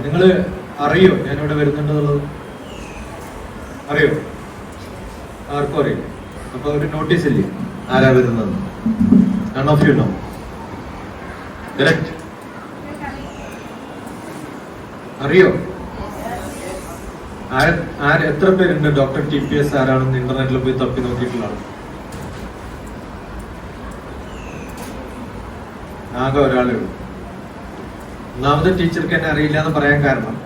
നിങ്ങൾ അറിയോ ഞാനിവിടെ വരുന്നുണ്ടെന്നുള്ളത്? അറിയോ? ആർക്കും അറിയില്ല. അപ്പൊ ഒരു നോട്ടീസ് ഇല്ലേ ആരാ വരുന്നത്? None of you know. Correct? അറിയോ? എത്ര പേരുണ്ട് ഡോക്ടർ TPS ആരാണെന്ന് ഇന്റർനെറ്റിൽ പോയി തപ്പി നോക്കിയിട്ടുള്ളതാണ്? ആകെ ഒരാളേ ഉള്ളൂ. ഒന്നാമത് ടീച്ചർക്ക് എന്നെ അറിയില്ല എന്ന് പറയാൻ കാരണം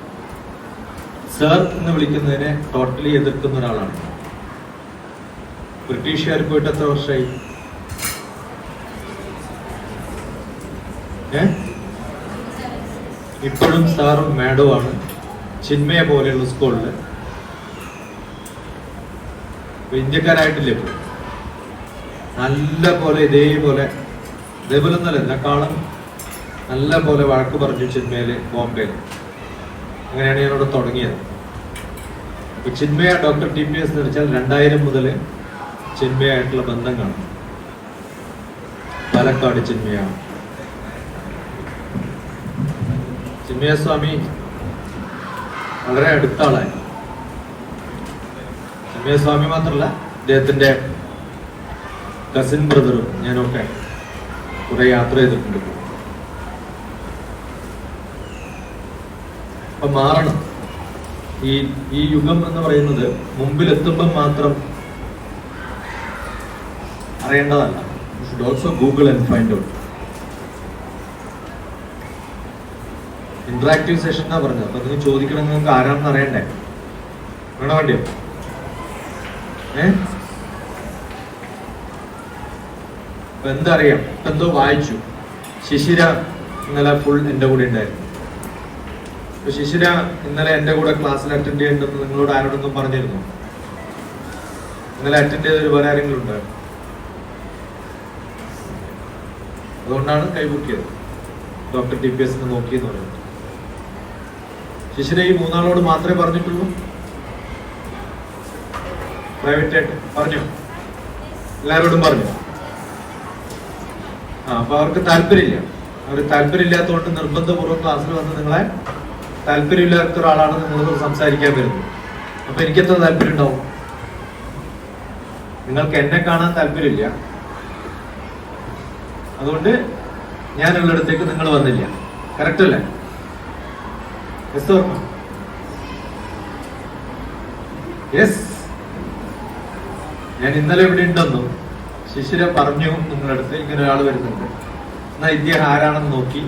സർ എന്ന് വിളിക്കുന്നതിനെ ടോട്ടലി എതിർക്കുന്ന ഒരാളാണ്. ബ്രിട്ടീഷുകാർ പോയിട്ട് എത്ര വർഷമായി? ഇപ്പോഴും സാറും മാഡവും ആണ് ചിന്മയ പോലെയുള്ള സ്കൂളില്. ഇന്ത്യക്കാരായിട്ടില്ല ഇപ്പോൾ. നല്ല പോലെ ഇതേപോലെ ഒന്നല്ല, ഇതിനെക്കാളും നല്ല പോലെ വഴക്ക് പറഞ്ഞു ചിന്മയില്, ബോംബെയിൽ. അങ്ങനെയാണ് ഞാനിവിടെ തുടങ്ങിയത്. അപ്പൊ ചിന്മയ ഡോക്ടർ TPS എന്ന് വെച്ചാൽ 2000 മുതൽ ചിന്മയായിട്ടുള്ള ബന്ധം കാണും. പാലക്കാട് ചിന്മയാണ്. ചിന്മയ സ്വാമി വളരെ അടുത്ത ആളായി. ചിന്മയ സ്വാമി മാത്രമല്ല, അദ്ദേഹത്തിന്റെ കസിൻ ബ്രദറും ഞാനൊക്കെ കുറെ യാത്ര ചെയ്തിട്ടുണ്ട്. അപ്പൊ മാറണം. ഈ യുഗം എന്ന് പറയുന്നത് മുമ്പിലെത്തുമ്പം മാത്രം അറിയേണ്ടതല്ല. You should also google and find out. Interactive session എന്നാ പറഞ്ഞത്. അപ്പൊ നിങ്ങൾ ചോദിക്കണമെങ്കിൽ നിങ്ങൾക്ക് ആരാണെന്ന് അറിയണ്ടേ? വേണോ വേണ്ടിയോ? അപ്പൊ എന്തറിയാം? എന്തോ വായിച്ചു. ശിശിര ഇന്നലെ ഫുൾ എന്റെ കൂടെ ഉണ്ടായിരുന്നു. ശിശിര ഇന്നലെ എന്റെ കൂടെ ക്ലാസ്സിൽ അറ്റൻഡ് ചെയ്യേണ്ടെന്ന് നിങ്ങളോട് ആരോടൊന്നും പറഞ്ഞിരുന്നു? ഇന്നലെ അറ്റൻഡ് ചെയ്തൊരു വേറെ ആരെങ്കിലും ഉണ്ടായിരുന്നു? അതുകൊണ്ടാണ് കൈപൊക്കിയത്. ഡോക്ടർ TPS നോക്കിയെന്ന് പറയുന്നത്. ശിശിര ഈ 3 ആളോട് മാത്രമേ പറഞ്ഞിട്ടുള്ളൂ? പ്രൈവറ്റ് ആയിട്ട് പറഞ്ഞു? എല്ലാവരോടും പറഞ്ഞു? അപ്പൊ അവർക്ക് താല്പര്യമില്ല. അവർ താല്പര്യമില്ലാത്തതുകൊണ്ട് നിർബന്ധപൂർവ്വം ക്ലാസ്സിൽ വന്ന് നിങ്ങളെ താല്പര്യമില്ലാത്ത ഒരാളാണ് നിങ്ങളോട് സംസാരിക്കാൻ വരുന്നത്. അപ്പൊ എനിക്ക് എത്ര താല്പര്യം ഉണ്ടാവും? നിങ്ങൾക്ക് എന്നെ കാണാൻ താല്പര്യമില്ല. അതുകൊണ്ട് ഞാനുള്ളിടത്തേക്ക് നിങ്ങൾ വന്നില്ല. കറക്റ്റ് അല്ലേ? യെസ്. ഞാൻ ഇന്നലെ ഇവിടെ ഉണ്ടെന്നും ശിശിര പറഞ്ഞു നിങ്ങളുടെ അടുത്ത് ഇങ്ങനെ ഒരാൾ വരുന്നുണ്ട്, എന്നാ ഇദ്ദേഹം ആരാണെന്ന് നോക്കി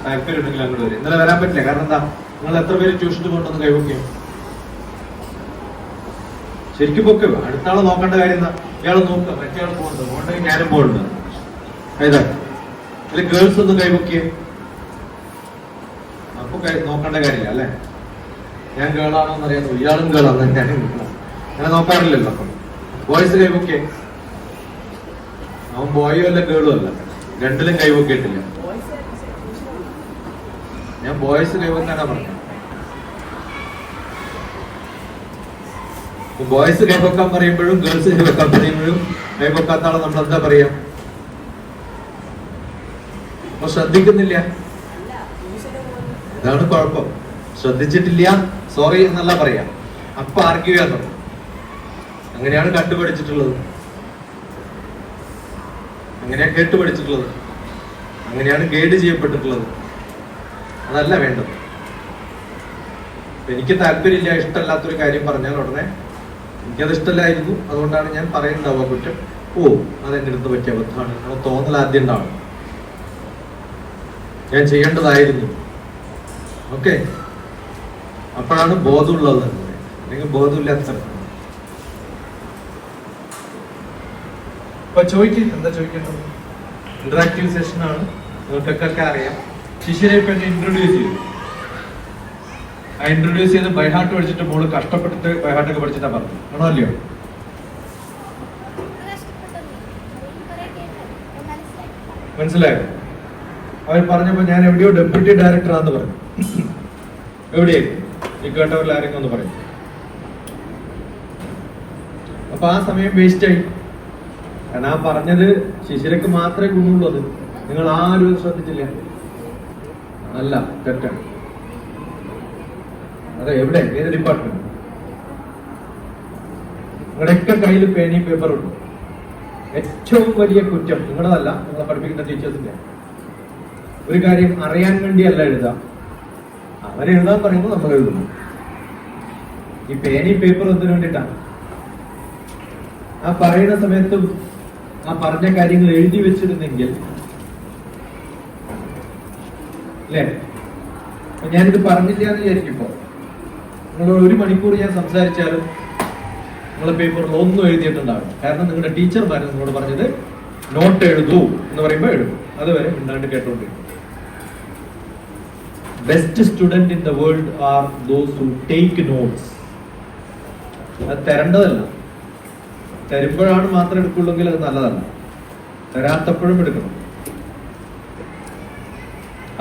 താല്പര്യം ഉണ്ടെങ്കിൽ അങ്ങോട്ട് വരും. ഇന്നലെ വരാൻ പറ്റില്ല. കാരണം എന്താ? നിങ്ങൾ എത്ര പേര് ട്യൂഷന് കൊണ്ടുവന്ന് കൈവയ്ക്കും? ശരിക്കും പൊക്കെ അടുത്ത ആളെ നോക്കേണ്ട കാര്യം എന്താ? ഇയാൾ നോക്കുക, മറ്റേ ആൾ പോകുന്നുണ്ട്, പോകണ്ടെങ്കിൽ ഞാനും പോകുന്നുണ്ട്. ഏതാ അല്ലെ? ഗേൾസ് ഒന്ന് കൈവയ്ക്കുക. അപ്പൊ നോക്കേണ്ട കാര്യമില്ല അല്ലെ? ഞാൻ ഗേളാണോന്ന് അറിയാമോ? ഇയാളും ഗേളാണ്, ഞാനും അങ്ങനെ നോക്കാറില്ലല്ലോ. അപ്പൊ ബോയ്സ് കൈവയ്ക്കേ. അവൻ ബോയും അല്ല ഗേളും അല്ല, രണ്ടിലും കൈവക്കിയിട്ടില്ല. ഞാൻ ബോയ്സ് കൈവക്കാനാ പറഞ്ഞത്. ബോയ്സ് കൈവക്കാൻ പറയുമ്പോഴും ഗേൾസ് കൈവക്കാൻ പറയുമ്പോഴും കൈവക്കാത്ത ആളെ നമ്മൾ എന്താ പറയാ? അപ്പൊ ശ്രദ്ധിക്കുന്നില്ല. ഇതാണ് കുഴപ്പം. ശ്രദ്ധിച്ചിട്ടില്ല, സോറി എന്നല്ല പറയാ. അപ്പൊ ആർഗ്യൂ ചെയ്യാൻ തുടങ്ങും. അങ്ങനെയാണ് കണ്ടുപഠിച്ചിട്ടുള്ളത്, അങ്ങനെയാണ് കേട്ടുപഠിച്ചിട്ടുള്ളത്, അങ്ങനെയാണ് ഗൈഡ് ചെയ്യപ്പെട്ടിട്ടുള്ളത്. അതല്ല വേണ്ടത്. എനിക്ക് താല്പര്യമില്ല, ഇഷ്ടമല്ലാത്തൊരു കാര്യം പറഞ്ഞാൽ ഉടനെ എനിക്കത് ഇഷ്ടമല്ലായിരുന്നു, അതുകൊണ്ടാണ് ഞാൻ പറയുന്നുണ്ടാവുക കുറ്റം. അതെന്റെ അടുത്ത് പറ്റിയ അബദ്ധമാണ് അത് തോന്നൽ ആദ്യം ഉണ്ടാവും. ഞാൻ ചെയ്യേണ്ടതായിരുന്നു. ഓക്കെ, അപ്പോഴാണ് ബോധമുള്ളത്. അല്ലെങ്കിൽ ബോധമില്ലാത്ത അപ്പൊ ചോദിക്കും. എന്താ ചോദിക്കേണ്ടത്? ഇന്ററാക്റ്റീവ് സെഷൻ ആണ്, നിങ്ങൾക്കൊക്കെ അറിയാം. ശിശിരെ ഇപ്പൊ എന്നെ ഇൻട്രൊഡ്യൂസ് ചെയ്തു. ആ ഇൻട്രൊഡ്യൂസ് ചെയ്ത് ബൈഹാർട്ട് പഠിച്ചിട്ട് മോള് കഷ്ടപ്പെട്ടിട്ട് ബൈഹാർട്ടൊക്കെ പഠിച്ചിട്ടാ പറഞ്ഞു. ആണോ അല്ലയോ? മനസ്സിലായോ? അവർ പറഞ്ഞപ്പോ ഞാൻ എവിടെയോ ഡെപ്യൂട്ടി ഡയറക്ടറാന്ന് പറഞ്ഞു. എവിടെയായിരുന്നു? ഈ കേട്ടവരിൽ ആരെങ്കിലും ഒന്ന് പറയും. അപ്പൊ ആ സമയം വേസ്റ്റ് ആയി. കാരണം ആ പറഞ്ഞത് ശിശിരക്ക് മാത്രമേ ഗുണമുള്ളൂ. അത് നിങ്ങൾ ആരും ശ്രദ്ധിച്ചില്ല. അല്ല, തെറ്റാണ്. അതെ, എവിടെ, ഏത് ഡിപ്പാർട്ട്മെന്റ്? നിങ്ങളുടെയൊക്കെ കയ്യിൽ പേനയും പേപ്പറും ഉണ്ട്. ഏറ്റവും വലിയ കുറ്റം നിങ്ങളതല്ല, നിങ്ങളെ പഠിപ്പിക്കുന്ന ടീച്ചേഴ്സിന്റെ. ഒരു കാര്യം അറിയാൻ വേണ്ടിയല്ല എഴുതാം, അവരെഴുതാൻ പറയുമ്പോൾ നമ്മൾ എഴുതുന്നു. ഈ പേനയും പേപ്പറും എന്തിനു വേണ്ടിയിട്ടാണ്? ആ പറയുന്ന സമയത്തും ആ പറഞ്ഞ കാര്യങ്ങൾ എഴുതി വെച്ചിരുന്നെങ്കിൽ അല്ലേ? ഞാനിത് പറഞ്ഞില്ല എന്ന് വിചാരിക്കുമ്പോ നിങ്ങൾ 1 മണിക്കൂർ ഞാൻ സംസാരിച്ചാലും നിങ്ങളുടെ പേപ്പറിൽ ഒന്നും എഴുതിയിട്ടുണ്ടാവില്ല. കാരണം നിങ്ങളുടെ ടീച്ചർമാർ നിങ്ങളോട് പറഞ്ഞത് നോട്ട് എഴുതൂ എന്ന് പറയുമ്പോൾ എഴുതും. അതുവരെ മിണ്ടാണ്ട് കേട്ടോണ്ടിരിക്കും. Best student in the world are those who take notes. അത് തരേണ്ടതല്ല, തരുമ്പോഴാണ് മാത്രം എടുക്കുള്ളെങ്കിൽ അത് നല്ലതല്ല. തരാത്തപ്പോഴും എടുക്കണം.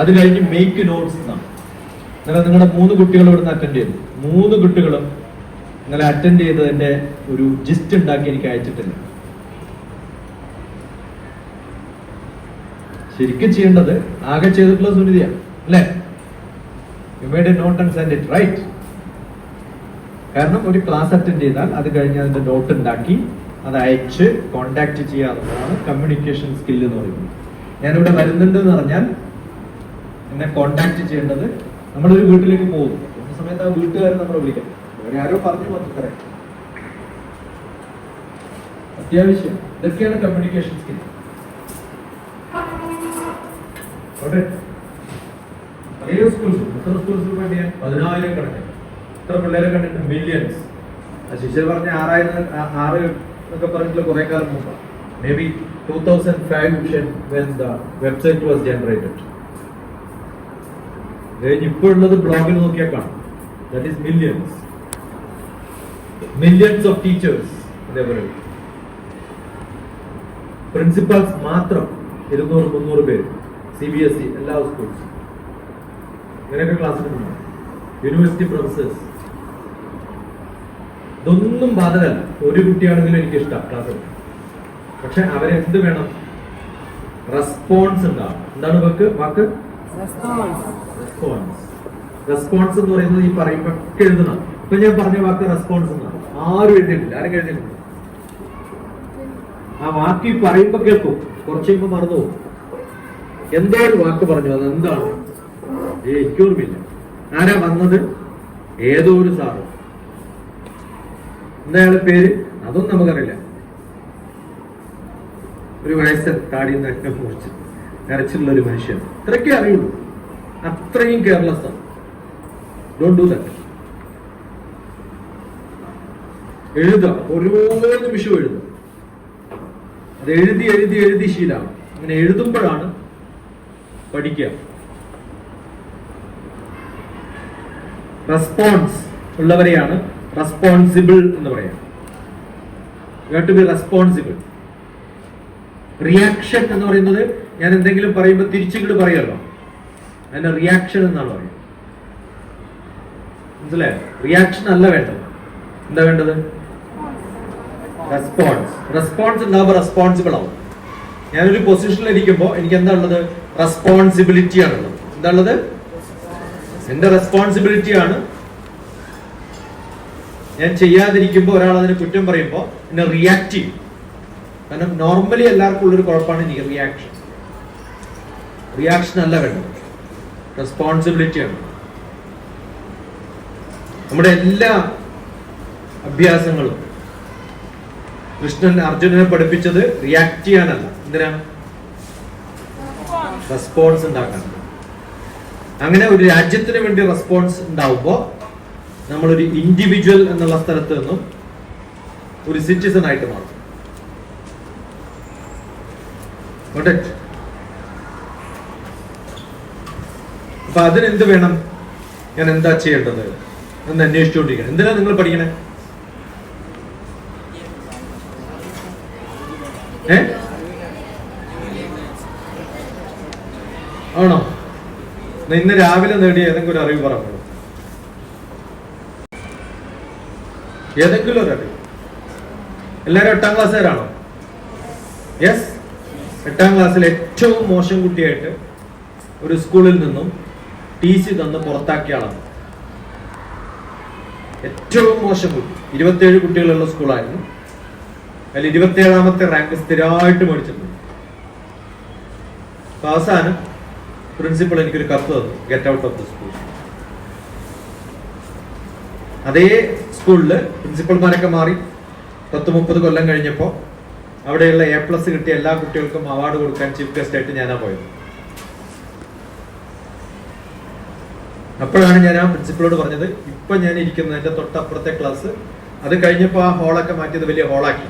അത് കഴിഞ്ഞ് മേക്ക് നോട്ട്സ് എന്നാണ്. നിങ്ങളുടെ 3 കുട്ടികൾ ഇവിടുന്ന് അറ്റൻഡ് ചെയ്തു. 3 കുട്ടികളും ഇന്നലെ അറ്റൻഡ് ചെയ്തതിന്റെ ഒരു ജിസ്റ്റ് ഉണ്ടാക്കി എനിക്ക് അയച്ചിട്ടില്ല. ശരിക്കും ചെയ്യേണ്ടത് ആകെ ചെയ്തിട്ടുള്ള സുനിധിയാണ്, അല്ലേ? You made a note and send it, right? കാരണം ഒരു ക്ലാസ് അറ്റൻഡ് ചെയ്താൽ അത് കഴിഞ്ഞ് അതിന്റെ നോട്ട് ഉണ്ടാക്കി അത് അയച്ച് കോണ്ടാക്ട് ചെയ്യാവുന്നതാണ് കമ്മ്യൂണിക്കേഷൻ സ്കിൽ എന്ന് പറയുന്നത്. ഞാനിവിടെ വരുന്നുണ്ട് എന്ന് പറഞ്ഞാൽ എന്നെ കോണ്ടാക്ട് ചെയ്യേണ്ടത്, നമ്മളൊരു വീട്ടിലേക്ക് പോകും, ആ സമയത്ത് ആ വീട്ടുകാരെ നമ്മൾ വിളിക്കണം. അവരെ ആരോ പറഞ്ഞു മാത്രം അത്യാവശ്യം. ഇതൊക്കെയാണ് കമ്മ്യൂണിക്കേഷൻ സ്കിൽ. എത്ര സ്കൂൾസ് വേണ്ടി 10,000 കണക്കിന് എത്ര പിള്ളേരെ കണ്ടിട്ട്? മില്യൺസ്. ശിശിർ പറഞ്ഞ 6 എന്നൊക്കെ പറഞ്ഞിട്ടുള്ള കുറെ കാലം മുമ്പാണ്. May be 2005 when the website was generated. ഇപ്പോഴുള്ളത് ബ്ലോഗിൽ നോക്കിയാൽ കാണും. That is millions of teachers. അതേപോലെ പ്രിൻസിപ്പൽസ് മാത്രം 200-300 പേര്. CBSE എല്ലാ സ്കൂൾസും ഇങ്ങനെയൊക്കെ ക്ലാസ്സിലുണ്ട്. University professors. ഇതൊന്നും ബാധകമല്ല. ഒരു കുട്ടിയാണെങ്കിലും എനിക്ക് ഇഷ്ടം ക്ലാസ് എടുക്കാൻ. പക്ഷെ അവരെന്ത് വേണം? റെസ്പോൺസ് ഉണ്ടാവും. എന്താണ് വാക്ക്? റെസ്പോൺസ് എന്ന് പറയുന്നത് ഈ പറയുമ്പൊക്കെ എഴുതണം. ഇപ്പൊ ഞാൻ പറഞ്ഞ വാക്ക് റെസ്പോൺസ് എന്നാണ്. ആരും എഴുതിയിട്ടില്ല. ആരും എഴുതിയിട്ടില്ല. ആ വാക്ക് പറയുമ്പോ കേൾക്കും, കുറച്ച് കഴിയുമ്പോ മറന്നു പോകും. എന്തോ ഒരു വാക്ക് പറഞ്ഞു, അത് എന്താണ് എനിക്കോർമ്മയില്ല. ആരാ വന്നത്? ഏതോ ഒരു സാറ്. എന്താ അയാളുടെ പേര്? അതൊന്നും നമുക്കറിയില്ല. ഒരു വയസ്സൻ താടിയിൽ നിന്നൊക്കെ മുറിച്ച് കരച്ചിലുള്ള ഒരു മനുഷ്യൻ. ഇത്രയൊക്കെ അറിയുള്ളൂ. അത്രയും കെയർലെസ് ആണ്. Don't do that. എഴുതുക, ഓരോ നിമിഷവും എഴുതുക. അത് എഴുതി ശീലമാണ്. അങ്ങനെ എഴുതുമ്പോഴാണ് പഠിക്കുക. റെസ്പോൺസ് ഉള്ളവരെയാണ് റെസ്പോൺസിബിൾ എന്ന് പറയാം. You have to be responsible. Reaction എന്ന് പറയുന്നത് ഞാൻ എന്തെങ്കിലും പറയുമ്പോൾ തിരിച്ചിങ്ങോട്ട് പറയുമല്ലോ, അതിന്റെ റിയാക്ഷൻ എന്നാണ് പറയുന്നത്. മനസ്സിലായോ? റിയാക്ഷൻ അല്ല വേണ്ടത്. എന്താ വേണ്ടത്? റെസ്പോൺസ് ഉണ്ടാവുമ്പോൾ റെസ്പോൺസിബിൾ ആവും. ഞാനൊരു പൊസിഷനിൽ ഇരിക്കുമ്പോൾ എനിക്ക് എന്താ ഉള്ളത്? റെസ്പോൺസിബിലിറ്റി ആണുള്ളത്. എന്താ ഉള്ളത്? എന്റെ റെസ്പോൺസിബിലിറ്റി ആണ്. ഞാൻ ചെയ്യാതിരിക്കുമ്പോൾ ഒരാൾ അതിന് കുറ്റം പറയുമ്പോൾ എന്നെ റിയാക്ട് ചെയ്യും. കാരണം നോർമലി എല്ലാവർക്കും ഉള്ളൊരു കുഴപ്പമാണ് എനിക്ക് റിയാക്ഷൻ അല്ല വേണ്ടത്, റെസ്പോൺസിബിലിറ്റിയാണ്. നമ്മുടെ എല്ലാ അഭ്യാസങ്ങളും കൃഷ്ണൻ അർജുനനെ പഠിപ്പിച്ചത് റിയാക്ട് ചെയ്യാനല്ല. എന്തിനാണ്? റെസ്പോൺസ് ഉണ്ടാക്കാൻ. അങ്ങനെ ഒരു രാജ്യത്തിന് വേണ്ടി റെസ്പോൺസ് ഉണ്ടാവുമ്പോൾ നമ്മളൊരു ഇൻഡിവിജ്വൽ എന്നുള്ള സ്ഥലത്ത് നിന്നും ഒരു സിറ്റിസൺ ആയിട്ട് മാറും. അപ്പൊ അതിനെന്ത് വേണം? ഞാൻ എന്താ ചെയ്യേണ്ടത് എന്ന് അന്വേഷിച്ചുകൊണ്ടിരിക്കണം. എന്തിനാ നിങ്ങൾ പഠിക്കണേ? ആണോ? ഇന്ന് രാവിലെ നേടിയ ഏതെങ്കിലും ഒരു അറിവ് പറഞ്ഞു. ഏതെങ്കിലും ഒരു അറിവ്. എല്ലാവരും 8ാം ക്ലാസ്സുകാരാണോ? യെസ്. 8ാം ക്ലാസ്സിൽ ഏറ്റവും മോശം കുട്ടിയായിട്ട് ഒരു സ്കൂളിൽ നിന്നും TC തന്ന് പുറത്താക്കിയ ആളാണ്. ഏറ്റവും മോശം കുട്ടി, 27 കുട്ടികളുള്ള സ്കൂളായിരുന്നു. അതിൽ 27ാമത്തെ റാങ്ക് സ്ഥിരമായിട്ട് മേടിച്ചിട്ടുണ്ട്. അപ്പൊ അവസാനം പ്രിൻസിപ്പൾ എനിക്കൊരു കത്ത് തന്നു, get out of the school. അതേ സ്കൂളില് പ്രിൻസിപ്പൽമാരൊക്കെ മാറി 10-30 കൊല്ലം കഴിഞ്ഞപ്പോൾ അവിടെയുള്ള A+ കിട്ടിയ എല്ലാ കുട്ടികൾക്കും അവാർഡ് കൊടുക്കാൻ ചീഫ് ഗസ്റ്റ് ആയിട്ട് ഞാനാ പോയത്. അപ്പോഴാണ് ഞാൻ ആ പ്രിൻസിപ്പളോട് പറഞ്ഞത്, ഇപ്പൊ ഞാൻ ഇരിക്കുന്നതിന്റെ തൊട്ടപ്പുറത്തെ ക്ലാസ്, അത് കഴിഞ്ഞപ്പോൾ ആ ഹോളൊക്കെ മാറ്റിയത് വലിയ ഹോളാക്കി.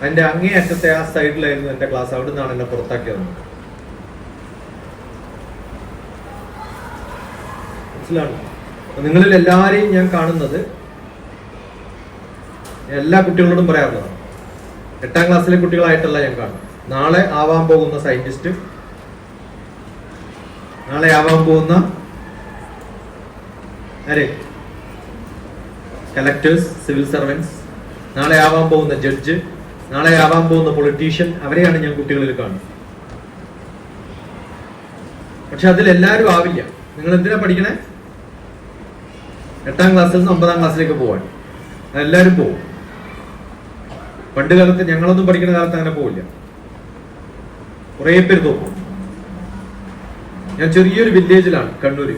അതിന്റെ അങ്ങേ അറ്റത്തെ ആ സൈഡിലായിരുന്നു എന്റെ ക്ലാസ്, അവിടെ നിന്നാണ് എന്നെ പുറത്താക്കിയത്. മനസ്സിലാണ്? നിങ്ങളിൽ എല്ലാവരെയും ഞാൻ കാണുന്നത്, എല്ലാ കുട്ടികളോടും പറയാറുള്ളതാണ്, 8ാം ക്ലാസ്സിലെ കുട്ടികളായിട്ടല്ല ഞാൻ കാണും. നാളെ ആവാൻ പോകുന്ന സയന്റിസ്റ്റ്, നാളെ ആവാൻ പോകുന്ന കളക്ടേഴ്സ്, സിവിൽ സർവൻസ്, നാളെ ആവാൻ പോകുന്ന ജഡ്ജ്, നാളെ ആവാൻ പോകുന്ന പൊളിറ്റീഷ്യൻ, അവരെയാണ് ഞാൻ കുട്ടികളിൽ കാണുന്നത്. പക്ഷെ അതിലെല്ലാവരും ആവില്ല. നിങ്ങൾ എന്തിനാ പഠിക്കണേ? 8ാം ക്ലാസ്സിൽ നിന്ന് 9ാം ക്ലാസ്സിലേക്ക് പോവാൻ അതെല്ലാവരും പോകും. പണ്ട് കാലത്ത് ഞങ്ങളൊന്നും പഠിക്കുന്ന കാലത്ത് അങ്ങനെ പോവില്ല. കുറേ പേര് തോന്നും. ഞാൻ ചെറിയൊരു വില്ലേജിലാണ്, കണ്ണൂര്.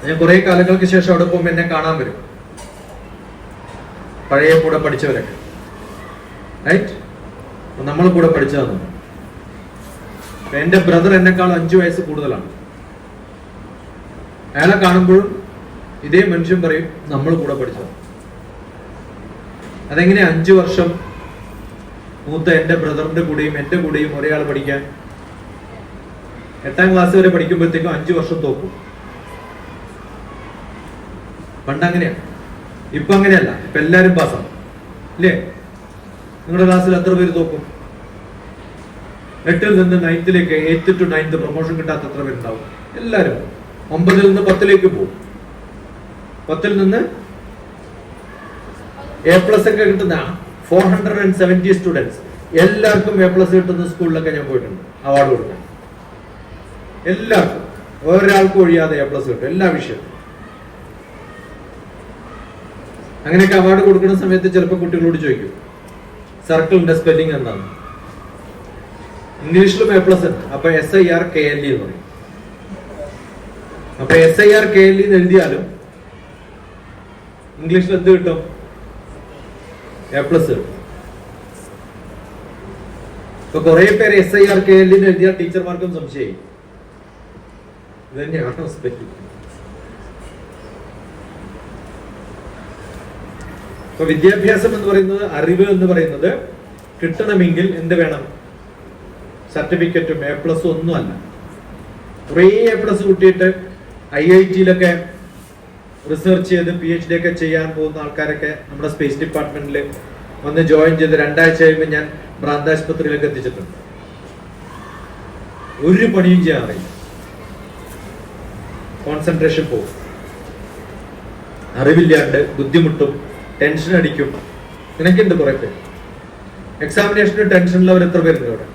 ഞാൻ കുറെ കാലങ്ങൾക്ക് ശേഷം അവിടെ പോകുമ്പോൾ എന്നെ കാണാൻ വരും പഴയ കൂടെ പഠിച്ചവരൊക്കെ. റൈറ്റ്? നമ്മൾ കൂടെ പഠിച്ചതാണ്. എന്റെ ബ്രദർ എന്നെക്കാൾ 5 വയസ്സ് കൂടുതലാണ്. അയാളെ കാണുമ്പോഴും ഇതേ മനുഷ്യൻ പറയും, നമ്മൾ കൂടെ പഠിച്ചത്. അതെങ്ങനെ 5 വർഷം മൂത്ത എന്റെ ബ്രദറിന്റെ കൂടെയും എന്റെ കൂടെയും ഒരേയാൾ പഠിക്കാൻ? 8ാം ക്ലാസ് വരെ പഠിക്കുമ്പോഴത്തേക്കും 5 വർഷം തോക്കും. പണ്ട് അങ്ങനെയാണ്, ഇപ്പൊ അങ്ങനെയല്ല. ഇപ്പൊ എല്ലാരും പാസ്സാവും, ഇല്ലേ? നിങ്ങളുടെ ക്ലാസ്സിൽ എത്ര പേര് തോക്കും? 8ൽ നിന്ന് 9ലേക്ക്, 8th to 9th പ്രൊമോഷൻ കിട്ടാത്ത എത്ര പേരുണ്ടാവും? എല്ലാരും. 9ൽ നിന്ന് 10ലേക്ക് പോകും. 10ൽ നിന്ന് A+ ഒക്കെ കിട്ടുന്ന 470 സ്റ്റുഡൻസ്, എല്ലാവർക്കും A+ കിട്ടുന്ന സ്കൂളിലൊക്കെ ഞാൻ പോയിട്ടുണ്ട് അവാർഡ് കൊടുക്കാൻ. എല്ലാവർക്കും, ഒരാൾക്കും ഒഴിയാതെ A+ കിട്ടും എല്ലാ വിഷയവും. അങ്ങനെയൊക്കെ അവാർഡ് കൊടുക്കുന്ന സമയത്ത് ചിലപ്പോൾ കുട്ടികളോട് ചോദിക്കും, സർക്കിളിന്റെ സ്പെല്ലിംഗ് എന്താണ്? ഇംഗ്ലീഷിലും A+ ഉണ്ട്. അപ്പൊ SIRKLE എന്ന് പറയും. അപ്പൊ SIRKLE എന്ന് എഴുതിയാലും ഇംഗ്ലീഷിൽ എന്ത് കിട്ടും? A+ കിട്ടും. ഇപ്പൊ കുറെ പേര് SIRKLE എന്ന് എഴുതിയാൽ ടീച്ചർമാർക്കും സംശയം, ഇത് തന്നെയാണോ സ്പെല്ലിംഗ്? അപ്പൊ വിദ്യാഭ്യാസം എന്ന് പറയുന്നത്, അറിവ് എന്ന് പറയുന്നത് കിട്ടണമെങ്കിൽ എന്ത് വേണം? സർട്ടിഫിക്കറ്റും A+ ഒന്നുമല്ല. കുറേ A+ കൂട്ടിയിട്ട് IIT-ലൊക്കെ റിസർച്ച് ചെയ്ത് PhD ഒക്കെ ചെയ്യാൻ പോകുന്ന ആൾക്കാരൊക്കെ നമ്മുടെ സ്പേസ് ഡിപ്പാർട്ട്മെന്റിൽ വന്ന് ജോയിൻ ചെയ്ത് 2 ആഴ്ച കഴിയുമ്പോൾ ഞാൻ ഭ്രാന്താശുപത്രിയിലൊക്കെ എത്തിച്ചിട്ടുണ്ട്. ഒരു പണിയും ചെയ്യാൻ അറിയില്ല, കോൺസെൻട്രേഷൻ പോകും, അറിവില്ലാണ്ട് ബുദ്ധിമുട്ടും, ടെൻഷൻ അടിക്കും. നിനക്കുണ്ട് കുറെ പേര്. എക്സാമിനേഷന് ടെൻഷനുള്ളവർ എത്ര പേരുണ്ട് ഇവിടെ?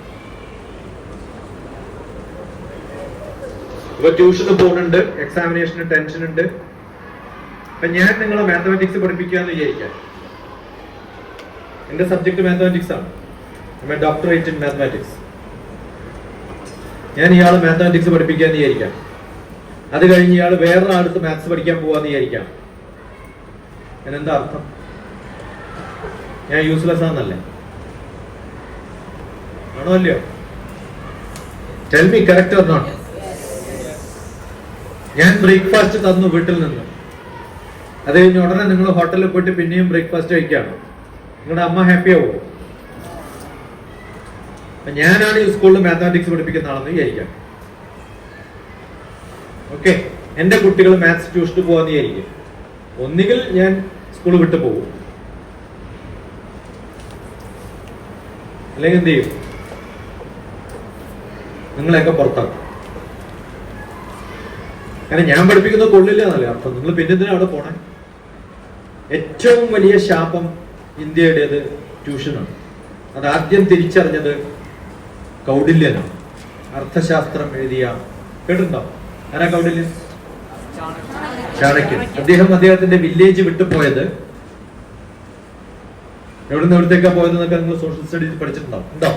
ഇപ്പൊ ട്യൂഷന് പോകുന്നുണ്ട്, എക്സാമിനേഷന് ടെൻഷൻ ഉണ്ട്. അപ്പൊ ഞാൻ നിങ്ങളെ മാത്തമാറ്റിക്സ് പഠിപ്പിക്കാന്ന് വിചാരിക്കാം. എന്റെ സബ്ജക്ട് മാത്തമാറ്റിക്സ് ആണ്. Doctorate in mathematics. ഞാൻ ഇയാള് മാത്തമാറ്റിക്സ് പഠിപ്പിക്കാന്ന് വിചാരിക്കാം. അത് കഴിഞ്ഞ് ഇയാൾ വേറെ അടുത്ത് മാത്സ് പഠിക്കാൻ പോവാന്ന് വിചാരിക്കാം. എന്താ അർത്ഥം? ഞാൻ യൂസ്ലെസ് ആണെന്നല്ലേ? ആണോ അല്ലയോ? Tell me, correct or not? ഞാൻ ബ്രേക്ക്ഫാസ്റ്റ് തന്നു വീട്ടിൽ നിന്ന്, അത് കഴിഞ്ഞ് ഉടനെ നിങ്ങൾ ഹോട്ടലിൽ പോയിട്ട് പിന്നെയും ബ്രേക്ക്ഫാസ്റ്റ് കഴിക്കുകയാണ്. നിങ്ങളുടെ അമ്മ ഹാപ്പി ആവുമോ? ഞാനാണ് ഈ സ്കൂളിൽ മാത്തമാറ്റിക്സ് പഠിപ്പിക്കുന്ന ആളെന്ന് വിചാരിക്കാം. ഓക്കെ, എന്റെ കുട്ടികൾ മാത്സ് ട്യൂഷന് പോവാന്ന് വിചാരിക്കും. ഒന്നുകിൽ ഞാൻ സ്കൂൾ വിട്ടു പോകും, അല്ലെങ്കിൽ എന്ത് ചെയ്യും? നിങ്ങളെയൊക്കെ പുറത്താക്കും. കാരണം ഞാൻ പഠിപ്പിക്കുന്നത് കൊള്ളില്ല എന്നല്ലേ അർത്ഥം. നിങ്ങൾ പിന്നെ എന്തിനാ അവിടെ പോണേ? ഏറ്റവും വലിയ ശാപം ഇന്ത്യയുടേത് ട്യൂഷനാണ്. അത് ആദ്യം തിരിച്ചറിഞ്ഞത് കൗടില്യനാണ്. അർത്ഥശാസ്ത്രം എഴുതിയ, കേട്ടിട്ടുണ്ടോ? ആരാ കൗടില്യൻ? ചാണക്യൻ. അദ്ദേഹത്തിന്റെ വില്ലേജ് വിട്ടുപോയത് എവിടുന്ന് എവിടത്തേക്കാ പോയതെന്നൊക്കെ നിങ്ങൾ സോഷ്യൽ സ്റ്റഡീസ് പഠിച്ചിട്ടുണ്ടാവും. ഉണ്ടോ?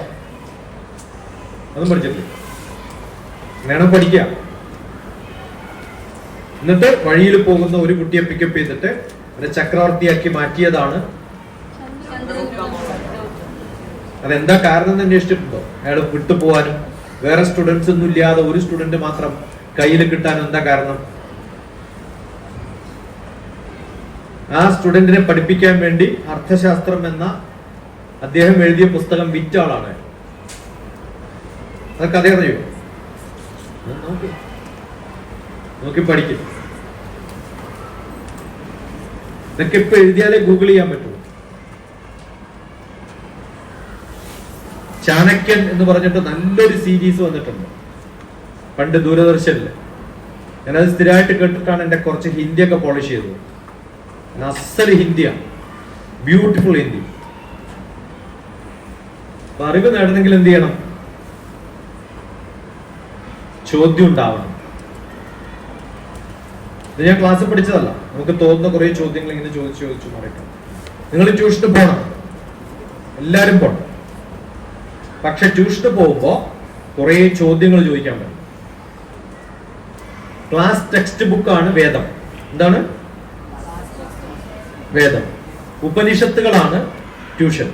അതും പഠിച്ചിട്ടില്ല. വേണം പഠിക്കാം. എന്നിട്ട് വഴിയിൽ പോകുന്ന ഒരു കുട്ടിയെ പിക്കപ്പ് ചെയ്തിട്ട് ഒരു ചക്രവർത്തിയാക്കി മാറ്റിയതാണ്. അതെന്താ കാരണം എന്ന് അന്വേഷിച്ചിട്ടുണ്ടോ? അയാൾ വിട്ടുപോകാനും വേറെ സ്റ്റുഡൻസ് ഒന്നും ഇല്ലാതെ ഒരു സ്റ്റുഡന്റ് മാത്രം കയ്യിൽ കിട്ടാനും എന്താ കാരണം? ആ സ്റ്റുഡന്റിനെ പഠിപ്പിക്കാൻ വേണ്ടി അർത്ഥശാസ്ത്രം എന്ന അദ്ദേഹം എഴുതിയ പുസ്തകം വിറ്റ ആളാണ്. അതൊക്കെ അതേ അറിയോ? നോക്കി പഠിക്കും. ഇതൊക്കെ ഇപ്പൊ എഴുതിയാലേ ഗൂഗിൾ ചെയ്യാൻ പറ്റുള്ളൂ. ചാണക്യൻ എന്ന് പറഞ്ഞിട്ട് നല്ലൊരു സീരീസ് വന്നിട്ടുണ്ട് പണ്ട് ദൂരദർശനില്. ഞാനത് സ്ഥിരമായിട്ട് കേട്ടിട്ടാണ് എന്റെ കുറച്ച് ഹിന്ദിയൊക്കെ പോളിഷ് ചെയ്തത്. അസൽ ഹിന്ദിയാണ്, ബ്യൂട്ടിഫുൾ ഹിന്ദി. അറിവ് നേടണമെങ്കിൽ എന്ത് ചെയ്യണം? ചോദ്യം ഉണ്ടാവണം. ഇത് ഞാൻ ക്ലാസ്സിൽ പഠിച്ചതല്ല, നമുക്ക് തോന്നുന്ന കുറെ ചോദ്യങ്ങൾ ഇങ്ങനെ ചോദിച്ചു മാറിയിട്ടുണ്ട്. നിങ്ങൾ ട്യൂഷന് പോകണം, എല്ലാരും പോകണം. പക്ഷെ ട്യൂഷന് പോകുമ്പോ കുറെ ചോദ്യങ്ങൾ ചോദിക്കാൻ പറ്റും. ക്ലാസ് ടെക്സ്റ്റ് ബുക്കാണ് വേദം. എന്താണ് വേദം? ഉപനിഷത്തുകളാണ് ട്യൂഷൻ.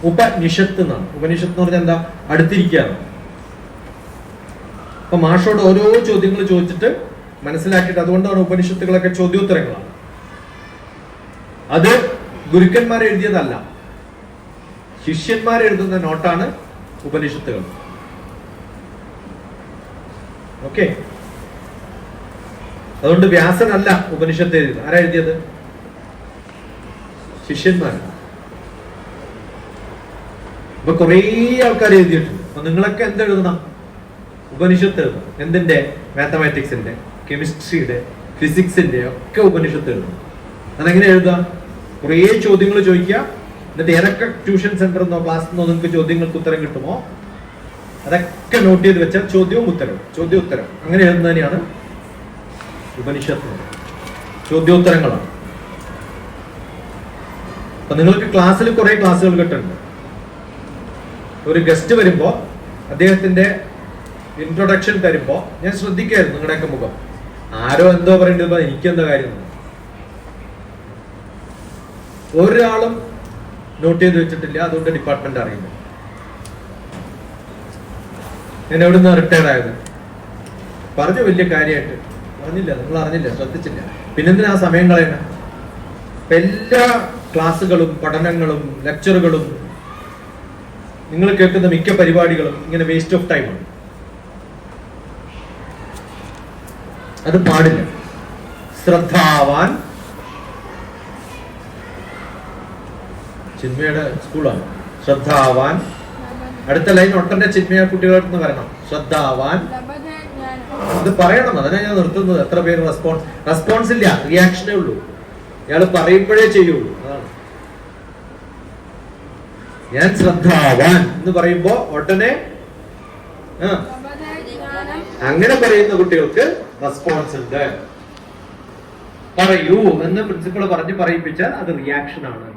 ഉപനിഷത്ത് എന്നാണ്. ഉപനിഷത്ത് എന്ന് പറഞ്ഞാൽ എന്താ? അടുത്തിരിക്കുകയാണ്. അപ്പൊ മാഷോട് ഓരോ ചോദ്യങ്ങൾ ചോദിച്ചിട്ട് മനസ്സിലാക്കിയിട്ട്, അതുകൊണ്ടാണ് ഉപനിഷത്തുകളൊക്കെ ചോദ്യോത്തരങ്ങളാണ്. അത് ഗുരുക്കന്മാർ എഴുതിയതല്ല, ശിഷ്യന്മാർ എഴുതുന്ന നോട്ടാണ് ഉപനിഷത്തുകൾ. ഓക്കെ? അതുകൊണ്ട് വ്യാസനല്ല ഉപനിഷത്ത് എഴുതിയത്. ആരാ എഴുതിയത്? ശിഷ്യന്മാർ. ഇപ്പൊ കുറേ ആൾക്കാർ എഴുതിയിട്ടുണ്ട്. അപ്പൊ നിങ്ങളൊക്കെ എന്തെഴുതണം? ഉപനിഷത്ത് എഴുതണം. എന്തിന്റെ? മാത്തമാറ്റിക്സിന്റെ, കെമിസ്ട്രിയുടെ, ഫിസിക്സിന്റെ ഒക്കെ ഉപനിഷത്ത് എഴുതണം. അതെങ്ങനെ എഴുതാം? കുറേ ചോദ്യങ്ങൾ ചോദിക്കുക. എന്നിട്ട് ഏതൊക്കെ ട്യൂഷൻ സെന്ററിൽ നിന്നോ ക്ലാസ്സിൽ നിന്നോ നിങ്ങൾക്ക് ചോദ്യങ്ങൾക്ക് ഉത്തരം കിട്ടുമോ അതൊക്കെ നോട്ട് ചെയ്ത് വെച്ചാൽ ചോദ്യവും ഉത്തരവും ചോദ്യോത്തരം അങ്ങനെ എഴുതുന്നതിനെയാണ് ഉപനിഷത്ത്. ചോദ്യോത്തരങ്ങളാണ്. അപ്പൊ നിങ്ങൾക്ക് ക്ലാസ്സിൽ കുറെ ക്ലാസ്സുകൾ കിട്ടുന്നുണ്ട്. ഒരു ഗസ്റ്റ് വരുമ്പോ അദ്ദേഹത്തിന്റെ ഇൻട്രൊഡക്ഷൻ തരുമ്പോ ഞാൻ ശ്രദ്ധിക്കായിരുന്നു നിങ്ങളുടെയൊക്കെ മുഖം. ആരോ എന്തോ പറയേണ്ടത്, എനിക്കെന്താ കാര്യം? ഒരാളും നോട്ട് ചെയ്ത് വെച്ചിട്ടില്ല. അതുകൊണ്ട് ഡിപ്പാർട്ട്മെന്റ് അറിയില്ല. ഞാൻ എവിടുന്ന് റിട്ടയർഡ് ആയത് പറഞ്ഞു, വലിയ കാര്യമായിട്ട് പറഞ്ഞില്ല. നിങ്ങൾ അറിഞ്ഞില്ല, ശ്രദ്ധിച്ചില്ല. പിന്നെന്തിനാ ആ സമയം കളയണ? എല്ലാ ക്ലാസ്സുകളും പഠനങ്ങളും ലെക്ചറുകളും നിങ്ങൾ കേൾക്കുന്ന മിക്ക പരിപാടികളും ഇങ്ങനെ വേസ്റ്റ് ഓഫ് ടൈമാണ്. അത് പാടില്ല. ശ്രദ്ധാവാൻ ചിന്മയുടെ സ്കൂളാണ്. ശ്രദ്ധാവാൻ. അടുത്ത ലൈൻ ഒട്ടന്റെ ചിന്മയ കുട്ടികളുടെ അടുത്ത് വരണം. ശ്രദ്ധാവാൻ. ഇത് പറയണം. അതിനാ ഞാൻ നിർത്തുന്നത്. എത്ര പേര് റെസ്പോൺസ് ഇല്ല, റിയാക്ഷനേ ഉള്ളൂ. ഇയാള് പറയുമ്പോഴേ ചെയ്യുള്ളൂ. അതാണ് ഞാൻ ശ്രദ്ധാവാൻ എന്ന് പറയുമ്പോ ഉടനെ അങ്ങനെ പറയുന്ന കുട്ടികൾക്ക് റെസ്പോൺസ് ഉണ്ട്. പറയൂ എന്ന് പ്രിൻസിപ്പൾ പറഞ്ഞ് പറയിപ്പിച്ചാൽ അത് റിയാക്ഷൻ ആണ്.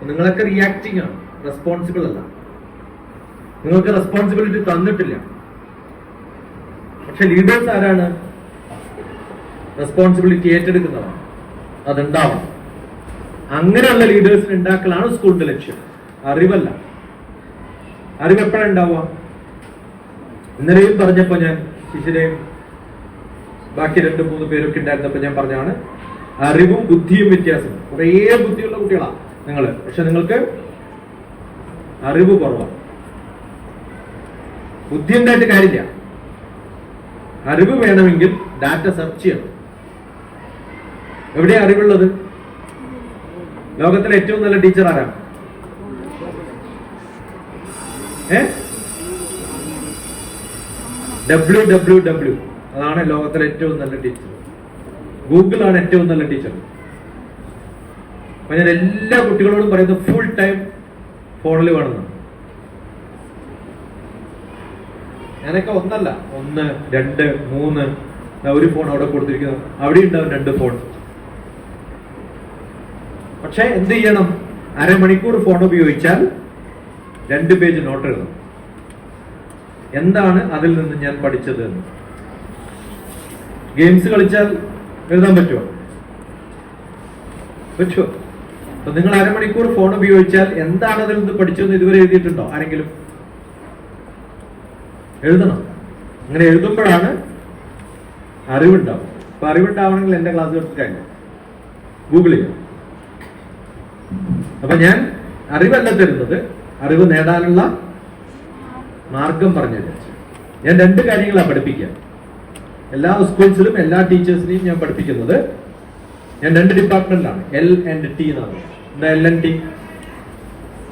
നിങ്ങളൊക്കെ റിയാക്ടിങ് ആണ്, റെസ്പോൺസിബിൾ അല്ല. നിങ്ങൾക്ക് റെസ്പോൺസിബിലിറ്റി തന്നിട്ടില്ല. പക്ഷെ ലീഡേഴ്സ് ആരാണ്? റെസ്പോൺസിബിലിറ്റി ഏറ്റെടുക്കുന്നതാണ്. അതുണ്ടാവണം. അങ്ങനെയുള്ള ലീഡേഴ്സിന് ഉണ്ടാക്കലാണ് സ്കൂളിന്റെ ലക്ഷ്യം, അറിവല്ല. അറിവ് എപ്പോഴാണ് ഉണ്ടാവുക? ഇന്നലെയും പറഞ്ഞപ്പോ ഞാൻ ശിശിരയും ബാക്കി 2-3 പേരൊക്കെ ഉണ്ടായിരുന്നപ്പോ ഞാൻ പറഞ്ഞാണ് അറിവും ബുദ്ധിയും വ്യത്യാസം. കുറേ ബുദ്ധിയുള്ള കുട്ടികളാണ് നിങ്ങള്, പക്ഷെ നിങ്ങൾക്ക് അറിവ് കുറവാണ്. ബുദ്ധി ഉണ്ടായിട്ട് കാര്യമില്ല. അറിവ് വേണമെങ്കിൽ ഡാറ്റ സെർച്ച് ചെയ്യണം. എവിടെയാ അറിവുള്ളത്? ലോകത്തിലെ ഏറ്റവും നല്ല ടീച്ചർ ആരാണ്? WWW. അതാണ് ലോകത്തിലെ ഏറ്റവും നല്ല ടീച്ചർ. ഗൂഗിൾ ആണ് ഏറ്റവും നല്ല ടീച്ചർ. അപ്പൊ ഞാൻ എല്ലാ കുട്ടികളോടും പറയുന്നത് ഫുൾ ടൈം ഫോണിൽ വേണമെന്നാണ്. ഞാനൊക്കെ 1 അല്ല 1, 2, 3 ഒരു ഫോൺ അവിടെ കൊടുത്തിരിക്കുന്നു, അവിടെ ഉണ്ടാവും 2 ഫോൺ. പക്ഷെ എന്ത് ചെയ്യണം? അരമണിക്കൂർ ഫോൺ ഉപയോഗിച്ചാൽ 2 പേജ് നോട്ട് എഴുതണം. എന്താണ് അതിൽ നിന്ന് ഞാൻ പഠിച്ചത് എന്ന്. ഗെയിംസ് കളിച്ചാൽ എഴുതാൻ പറ്റുമോ? പറ്റുമോ? അപ്പൊ നിങ്ങൾ അരമണിക്കൂർ ഫോൺ ഉപയോഗിച്ചാൽ എന്താണ് അതിൽ നിന്ന് പഠിച്ചതെന്ന് ഇതുവരെ എഴുതിയിട്ടുണ്ടോ ആരെങ്കിലും? എഴുതണം. അങ്ങനെ എഴുതുമ്പോഴാണ് അറിവുണ്ടാവും. അപ്പൊ അറിവുണ്ടാവണമെങ്കിൽ എന്റെ ക്ലാസ് എടുത്തിട്ടില്ല, ഗൂഗിൾ ചെയ്യാം. അപ്പൊ ഞാൻ അറിവല്ല തരുന്നത്, അറിവ് നേടാനുള്ള മാർഗം പറഞ്ഞു തരാം. ഞാൻ 2 കാര്യങ്ങളാണ് പഠിപ്പിക്കുക. എല്ലാ സ്കൂൾസിലും എല്ലാ ടീച്ചേഴ്സിനെയും ഞാൻ പഠിപ്പിക്കുന്നത്. ഞാൻ 2 ഡിപ്പാർട്ട്മെന്റിലാണ്, L&T എന്നാണ്. എന്താ L&T?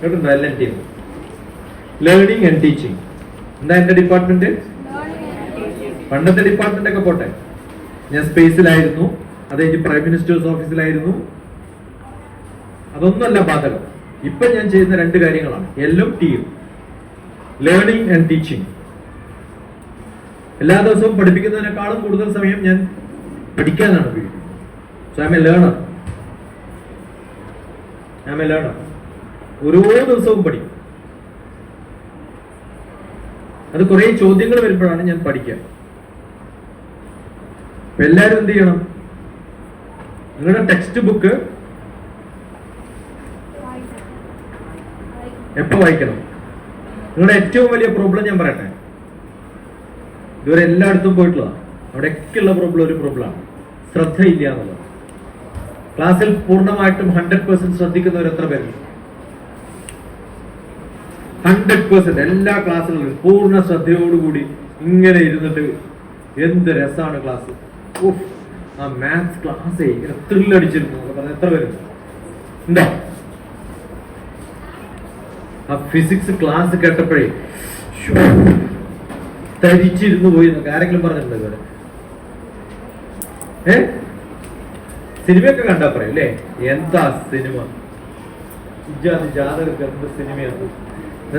കേട്ടോ? L&T, learning and teaching. എന്താ എന്റെ ഡിപ്പാർട്ട്മെന്റ്? പണ്ടത്തെ ഡിപ്പാർട്ട്മെന്റ് ഒക്കെ പോട്ടെ, ഞാൻ സ്പേസിലായിരുന്നു, അത് കഴിഞ്ഞ് പ്രൈം മിനിസ്റ്റേഴ്സ് ഓഫീസിലായിരുന്നു. അതൊന്നുമല്ല ബാധകം. ഇപ്പൊ ഞാൻ ചെയ്യുന്ന 2 കാര്യങ്ങളാണ്, L-ഉം T-യും, ലേണിംഗ് ആൻഡ് ടീച്ചിങ്. എല്ലാ ദിവസവും പഠിപ്പിക്കുന്നതിനേക്കാളും കൂടുതൽ സമയം ഞാൻ പഠിക്കാനാണ് ഉപയോഗിക്കുന്നത്. So I M A learner. ഓരോ ദിവസവും പഠിക്കും. അത് കുറെ ചോദ്യങ്ങൾ വരുമ്പോഴാണ് ഞാൻ പഠിക്കുക. അപ്പൊ എല്ലാവരും എന്ത് ചെയ്യണം? നിങ്ങളുടെ ടെക്സ്റ്റ് ബുക്ക് എപ്പോ വായിക്കണം? നിങ്ങളുടെ ഏറ്റവും വലിയ പ്രോബ്ലം ഞാൻ പറയട്ടെ, ഇതുവരെ എല്ലായിടത്തും പോയിട്ടുള്ളതാണ്, അവിടെയൊക്കെയുള്ള പ്രോബ്ലം ഒരു പ്രോബ്ലമാണ്, ശ്രദ്ധയില്ല എന്നുള്ളത്. ക്ലാസ്സിൽ പൂർണ്ണമായിട്ടും 100% ശ്രദ്ധിക്കുന്നവർ എത്ര പേരുണ്ട്? 100% എല്ലാ ക്ലാസ്സുകളിലും പൂർണ്ണ ശ്രദ്ധയോടുകൂടി ഇങ്ങനെ ഇരുന്നിട്ട് എന്ത് രസമാണ് ക്ലാസ്. ആ മാത്സ് ക്ലാസ് ഇങ്ങനെ ത്രില്ലടിച്ചിരുന്നു പറഞ്ഞ എത്ര പേരുണ്ട്? ഉണ്ടോ? ആ ഫിസിക്സ് ക്ലാസ് കേട്ടപ്പോഴേ തരിച്ചിരുന്നു പോയി എന്നൊക്കെ ആരെങ്കിലും പറഞ്ഞിട്ടുണ്ടോ ഇതുവരെ? സിനിമയൊക്കെ കണ്ടാ പറയും അല്ലേ, എന്താ സിനിമ, ഇജാതി ജാതകർക്ക് എന്ത് സിനിമയാണ്.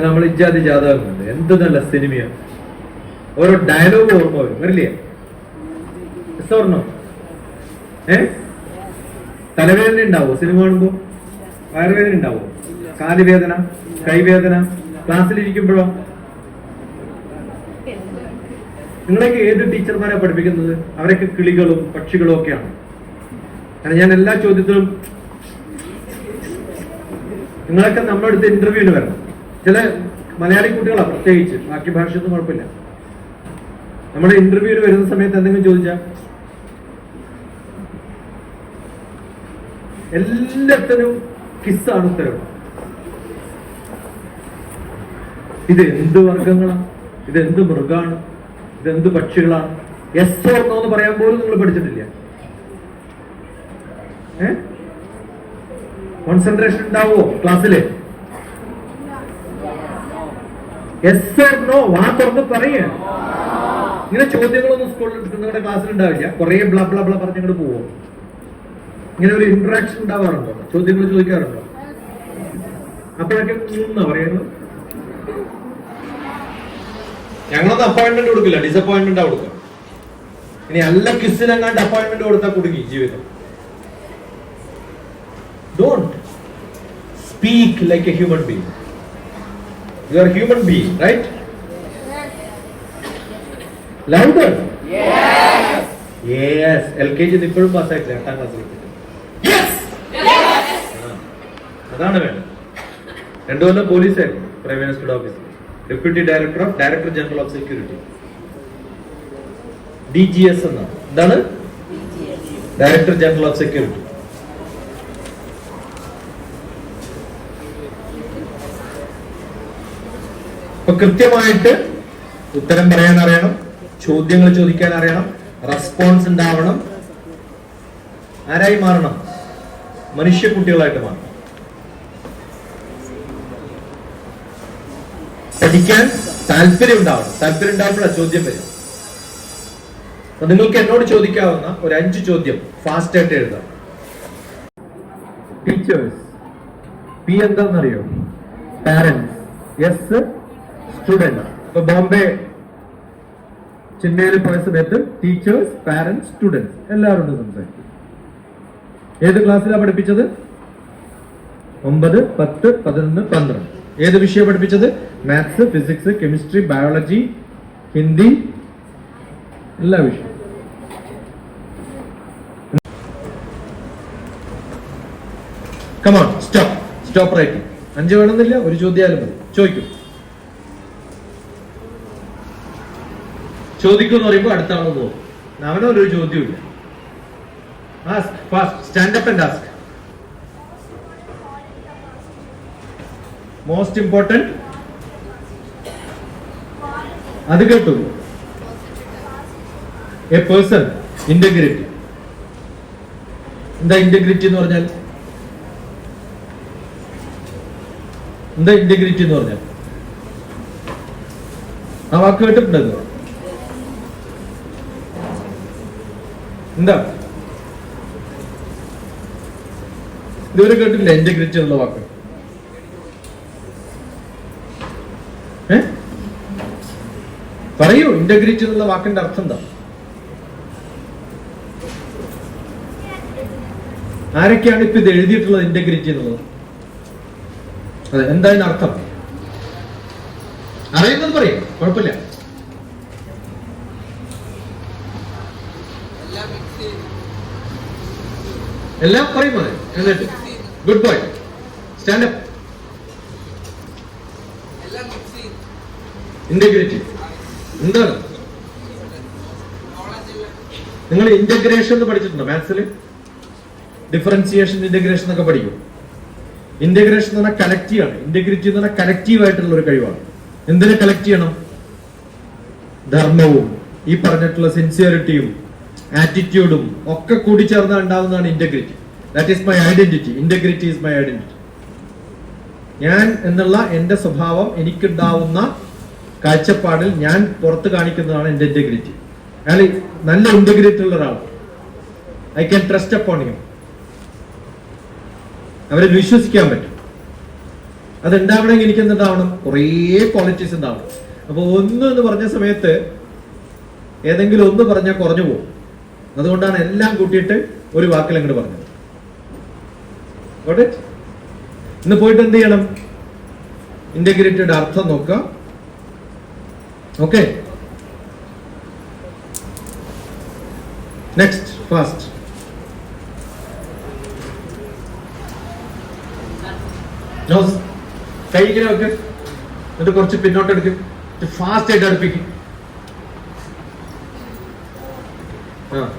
നമ്മൾ ഇജാതി ജാതകം കണ്ട് എന്ത് നല്ല സിനിമയാണ്. ഓരോ ഡയലോഗ് ഓർമ്മ വരും, വരില്ലേ? ഓർമ്മ. തലവേദന ഉണ്ടാവോ സിനിമ കാണുമ്പോ? വയറുവേദന ഉണ്ടാവോ? കാലുവേദന, കൈവേദന? ക്ലാസ്സിലിരിക്കുമ്പോഴോ? നിങ്ങളൊക്കെ ഏത് ടീച്ചർമാരെ പഠിപ്പിക്കുന്നത്? അവരൊക്കെ കിളികളും പക്ഷികളും ഒക്കെയാണ്. കാരണം ഞാൻ എല്ലാ ചോദ്യത്തിലും, നിങ്ങളൊക്കെ നമ്മുടെ അടുത്ത് ഇന്റർവ്യൂവിന് വരണം. ചില മലയാളി കുട്ടികളാണ് പ്രത്യേകിച്ച്, ബാക്കി ഭാഷയൊന്നും കുഴപ്പമില്ല. നമ്മുടെ ഇന്റർവ്യൂവിന് വരുന്ന സമയത്ത് എന്തെങ്കിലും ചോദിച്ചാൽ എല്ലാത്തിനും കിസ്സാണ് ഉത്തരം. ഇത് എന്ത് വർഗങ്ങളാണ്, ഇതെന്ത് മൃഗാണ്, ഇതെന്ത് പക്ഷികളാണ്? യെസ് ഓർ നോ എന്ന് പറയാൻ പോലും നിങ്ങൾ പഠിച്ചിട്ടില്ല. കോൺസെൻട്രേഷൻ ഉണ്ടാവോ ക്ലാസ്സില്? യെസ് ഓർ നോ വാ തുറന്ന് പറയുക. ഇങ്ങനെ ചോദ്യങ്ങളൊന്നും സ്കൂളിൽ നിങ്ങളുടെ ക്ലാസ്സിൽ ഉണ്ടാവില്ല. കുറെ ബ്ല ബ്ല ബ്ല പറഞ്ഞിങ്ങോട്ട് പോവോ? ഇങ്ങനെ ഒരു ഇന്ററാക്ഷൻ ഉണ്ടാവാറുണ്ടോ? ചോദ്യങ്ങൾ ചോദിക്കാറുണ്ടോ? അപ്പോഴൊക്കെ എന്നാ പറയുന്നത്? ഞങ്ങളൊന്നും അപ്പോയിന്റ്മെന്റ് കൊടുക്കില്ല, ഡിസപ്പോയിന്റ്മെന്റ് കൊടുക്കുക. ഇനി നല്ല ക്വിസിനെങ്ങാണ്ട് അപ്പോയിന്റ്മെന്റ് കൊടുത്താൽ കുടുങ്ങി ജീവിതം. Don't speak like a human being. You are a human being, right? Louder. Yes. Yes. LKG ഇപ്പോഴും പാസ്സായിട്ടില്ല, 8ാം ക്ലാസ്സിൽ. Yes. അതാണ് വേണ്ടത്. 2 കൊല്ലം പോലീസായിരുന്നു, പ്രൈം മിനിസ്റ്റർ ഓഫീസിൽ deputy director of director general of security, DGS എന്നാണ്. എന്താണ്? Director general of security. അപ്പൊ കൃത്യമായിട്ട് ഉത്തരം പറയാൻ അറിയണം, ചോദ്യങ്ങൾ ചോദിക്കാൻ അറിയണം, റെസ്പോൺസ് ഉണ്ടാവണം. ആരായി മാറണം? മനുഷ്യ കുട്ടികളായിട്ട് മാറണം. പഠിക്കാൻ താല്പര്യം ഉണ്ടാവണം. താല്പര്യം ഉണ്ടാവുമ്പോഴാണ് ചോദ്യം വരും. അപ്പൊ നിങ്ങൾക്ക് എന്നോട് ചോദിക്കാവുന്ന ഒരു 5 ചോദ്യം ഫാസ്റ്റ് ആയിട്ട് എഴുതാം. ടീച്ചേഴ്സ്. P എന്താണെന്നറിയോ? പാരന്റ്സ്. S student. ഇപ്പൊ ബോംബെ ചെന്നൈയിൽ പോയ സമയത്ത് ടീച്ചേഴ്സ്, പാരന്റ്സ്, സ്റ്റുഡൻസ് എല്ലാവരും സംസാരിക്കും. ഏത് ക്ലാസ്സിലാണ് പഠിപ്പിച്ചത്? 9, 10, 11, 12. ഏത് വിഷയം പഠിപ്പിച്ചത്? Maths, physics, chemistry, biology, Hindi, എല്ലാ വിഷയം. Come on, stop writing. 5 വേണമെന്നില്ല, ഒരു ചോദ്യാലും മതി. ചോദിക്കുമെന്ന് പറയുമ്പോൾ അടുത്ത ആള് പോകും. അവനൊരു ചോദ്യമില്ല. Ask fast. Stand up and ask. Most important. അത് കേട്ടു. A person. Integrity. എന്താ ഇന്റഗ്രിറ്റി എന്ന് പറഞ്ഞാൽ? ആ വാക്ക് കേട്ടിട്ടുണ്ടോ? എന്താ ഇതുവരെ കേട്ടില്ല ഇന്റഗ്രിറ്റി എന്നുള്ള വാക്ക്? പറയൂ, ഇന്റഗ്രിറ്റി എന്നുള്ള വാക്കിന്റെ അർത്ഥം എന്താ? ആരൊക്കെയാണ് ഇപ്പൊ ഇത് എഴുതിയിട്ടുള്ളത് ഇന്റഗ്രിറ്റി എന്നുള്ളത്? അതെ, എന്താ അർത്ഥം? അറിയുന്നത് പറയും, കുഴപ്പമില്ല. എല്ലാം പറയും. അതെ, എന്നിട്ട് good boy, stand up. Integrity എന്താണ്? നിങ്ങൾ ഇന്റഗ്രേഷൻ എന്ന് പഠിച്ചിട്ടുണ്ടോ? മാത്സിൽ ഡിഫറൻസിയേഷൻ, ഇന്റഗ്രേഷൻ എന്നൊക്കെ പഠിക്കും. ഇന്റഗ്രേഷൻ എന്ന് പറഞ്ഞാൽ കലക്റ്റീവ് ആണ്. ഇന്റഗ്രിറ്റി എന്ന് പറഞ്ഞാൽ കലക്റ്റീവ് ആയിട്ടുള്ള ഒരു കഴിവാണ്. എന്തിനെ കലക്ട് ചെയ്യണം? ധർമ്മവും ഈ പറഞ്ഞിട്ടുള്ള സിൻസിയറിറ്റിയും ആറ്റിറ്റ്യൂഡും ഒക്കെ കൂടി ചേർന്നാൽ ഉണ്ടാവുന്നതാണ് integrity. That is my identity. Integrity is my identity. ഞാൻ എന്നുള്ള എന്റെ സ്വഭാവം, എനിക്കുണ്ടാവുന്ന കാഴ്ചപ്പാടിൽ ഞാൻ പുറത്ത് കാണിക്കുന്നതാണ് എന്റെ ഇന്റഗ്രിറ്റി. അയാൾ നല്ല ഇന്റഗ്രിറ്റി ഉള്ള ഒരാൾ, I can trust upon him. അവരെ വിശ്വസിക്കാൻ പറ്റും. അതുണ്ടാവണമെങ്കിൽ എനിക്ക് എന്തുണ്ടാവണം? കുറേ ക്വാളിറ്റീസ് ഉണ്ടാവണം. അപ്പൊ എന്ന് പറഞ്ഞ സമയത്ത് ഏതെങ്കിലും ഒന്ന് പറഞ്ഞാൽ കുറഞ്ഞു പോകും. അതുകൊണ്ടാണ് എല്ലാം കൂട്ടിയിട്ട് ഒരു വാക്കിൽ അങ്ങോട്ട് പറഞ്ഞത്. ഇന്ന് പോയിട്ട് എന്ത് ചെയ്യണം? ഇന്റഗ്രിറ്റിയുടെ അർത്ഥം നോക്കുക. Okay, next fast. കൈക്കിനെ വെക്ക്, എന്നിട്ട് കുറച്ച് പിന്നോട്ട് എടുക്കും, ഫാസ്റ്റ് ആയിട്ട് അടുപ്പിക്കും.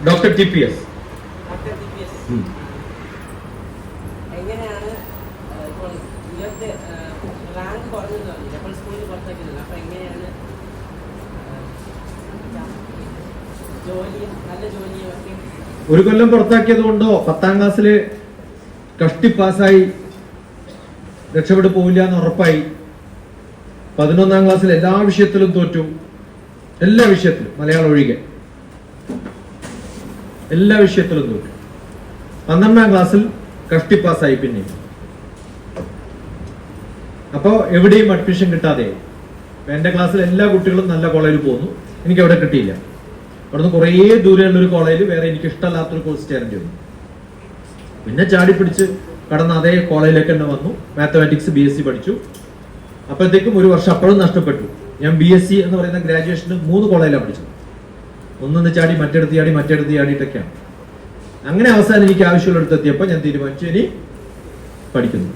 Doctor TPS. ഒരു കൊല്ലം പുറത്താക്കിയത് കൊണ്ടോ 10ാം ക്ലാസ്സില് കഷ്ടി പാസ്സായി രക്ഷപ്പെട്ടു പോവില്ല എന്ന് ഉറപ്പായി. 11ാം ക്ലാസ്സിൽ എല്ലാ വിഷയത്തിലും തോറ്റു. എല്ലാ വിഷയത്തിലും, മലയാളം ഒഴികെ എല്ലാ വിഷയത്തിലും തോറ്റു. 12ാം ക്ലാസ്സിൽ കഷ്ടി പാസ്സായി. പിന്നെ അപ്പോ എവിടെയും അഡ്മിഷൻ കിട്ടാതെ എന്റെ ക്ലാസ്സിൽ എല്ലാ കുട്ടികളും നല്ല കോളേജിൽ പോകുന്നു. എനിക്ക് അവിടെ കിട്ടിയില്ല. അവിടുന്ന് കുറേ ദൂരെയുള്ള ഒരു കോളേജിൽ വേറെ എനിക്ക് ഇഷ്ടമല്ലാത്തൊരു കോഴ്സ് ചേരേണ്ടി വന്നു. പിന്നെ ചാടി പിടിച്ച് കടന്ന് അതേ കോളേജിലേക്ക് തന്നെ വന്നു. മാത്തമാറ്റിക്സ് BSc പഠിച്ചു. അപ്പോഴത്തേക്കും ഒരു വർഷം അപ്പോഴും നഷ്ടപ്പെട്ടു. ഞാൻ BSc എന്ന് പറയുന്ന ഗ്രാജുവേഷന് 3 കോളേജിലാണ് പഠിച്ചത്. ഒന്നൊന്ന് ചാടി, മറ്റെടുത്ത് ചാടി, മറ്റെടുത്ത് ചാടിയിട്ടൊക്കെയാണ്. അങ്ങനെ അവസാനം എനിക്ക് ആവശ്യമുള്ളിടത്ത് എത്തിയപ്പോൾ ഞാൻ തീരുമാനിച്ചു ഇനി പഠിക്കുന്നു.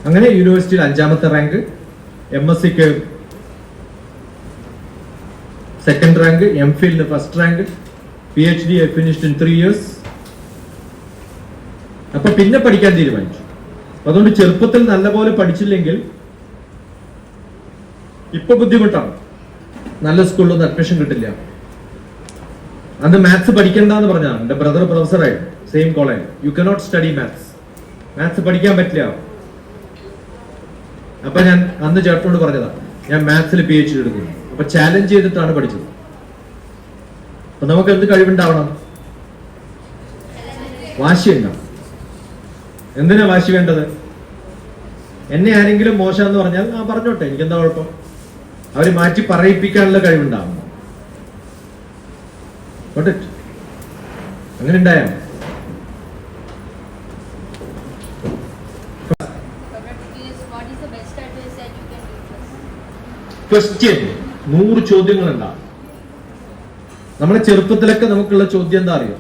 അങ്ങനെ യൂണിവേഴ്സിറ്റിയിൽ 5ാമത്തെ റാങ്ക്, MScക്ക് 2nd റാങ്ക്, MPhilന് 1st rank, PhD I finished in 3 years. അപ്പൊ പിന്നെ പഠിക്കാൻ തീരുമാനിച്ചു. അതുകൊണ്ട് ചെറുപ്പത്തിൽ നല്ലപോലെ പഠിച്ചില്ലെങ്കിൽ ഇപ്പൊ ബുദ്ധിമുട്ടാണ്. നല്ല സ്കൂളിലൊന്നും അഡ്മിഷൻ കിട്ടില്ല. അന്ന് മാത്സ് പഠിക്കണ്ടെന്ന് പറഞ്ഞാണ്. എന്റെ ബ്രദർ പ്രൊഫസറായിരുന്നു, same college. You cannot study maths പഠിക്കാൻ പറ്റില്ല. അപ്പൊ ഞാൻ അന്ന് ചേട്ടനോട് പറഞ്ഞതാ, ഞാൻ മാത്സിൽ PhD എടുക്കുന്നു. അപ്പൊ ചാലഞ്ച് ചെയ്തിട്ടാണ് പഠിച്ചത്. അപ്പൊ നമുക്ക് എന്ത് കഴിവുണ്ടാവണം? വാശി ഉണ്ടാവും. എന്തിനാ വാശി വേണ്ടത്? എന്നെ ആരെങ്കിലും മോശം എന്ന് പറഞ്ഞാൽ പറഞ്ഞോട്ടെ, എനിക്കെന്താ കുഴപ്പം? അവര് മാറ്റി പറയിപ്പിക്കാനുള്ള കഴിവുണ്ടാവണം. അങ്ങനെ ഉണ്ടായോ? ക്വസ്റ്റ്യൻ 100 ചോദ്യങ്ങളുണ്ടാവും. നമ്മളെ ചെറുപ്പത്തിലൊക്കെ നമുക്കുള്ള ചോദ്യം എന്താ അറിയോ?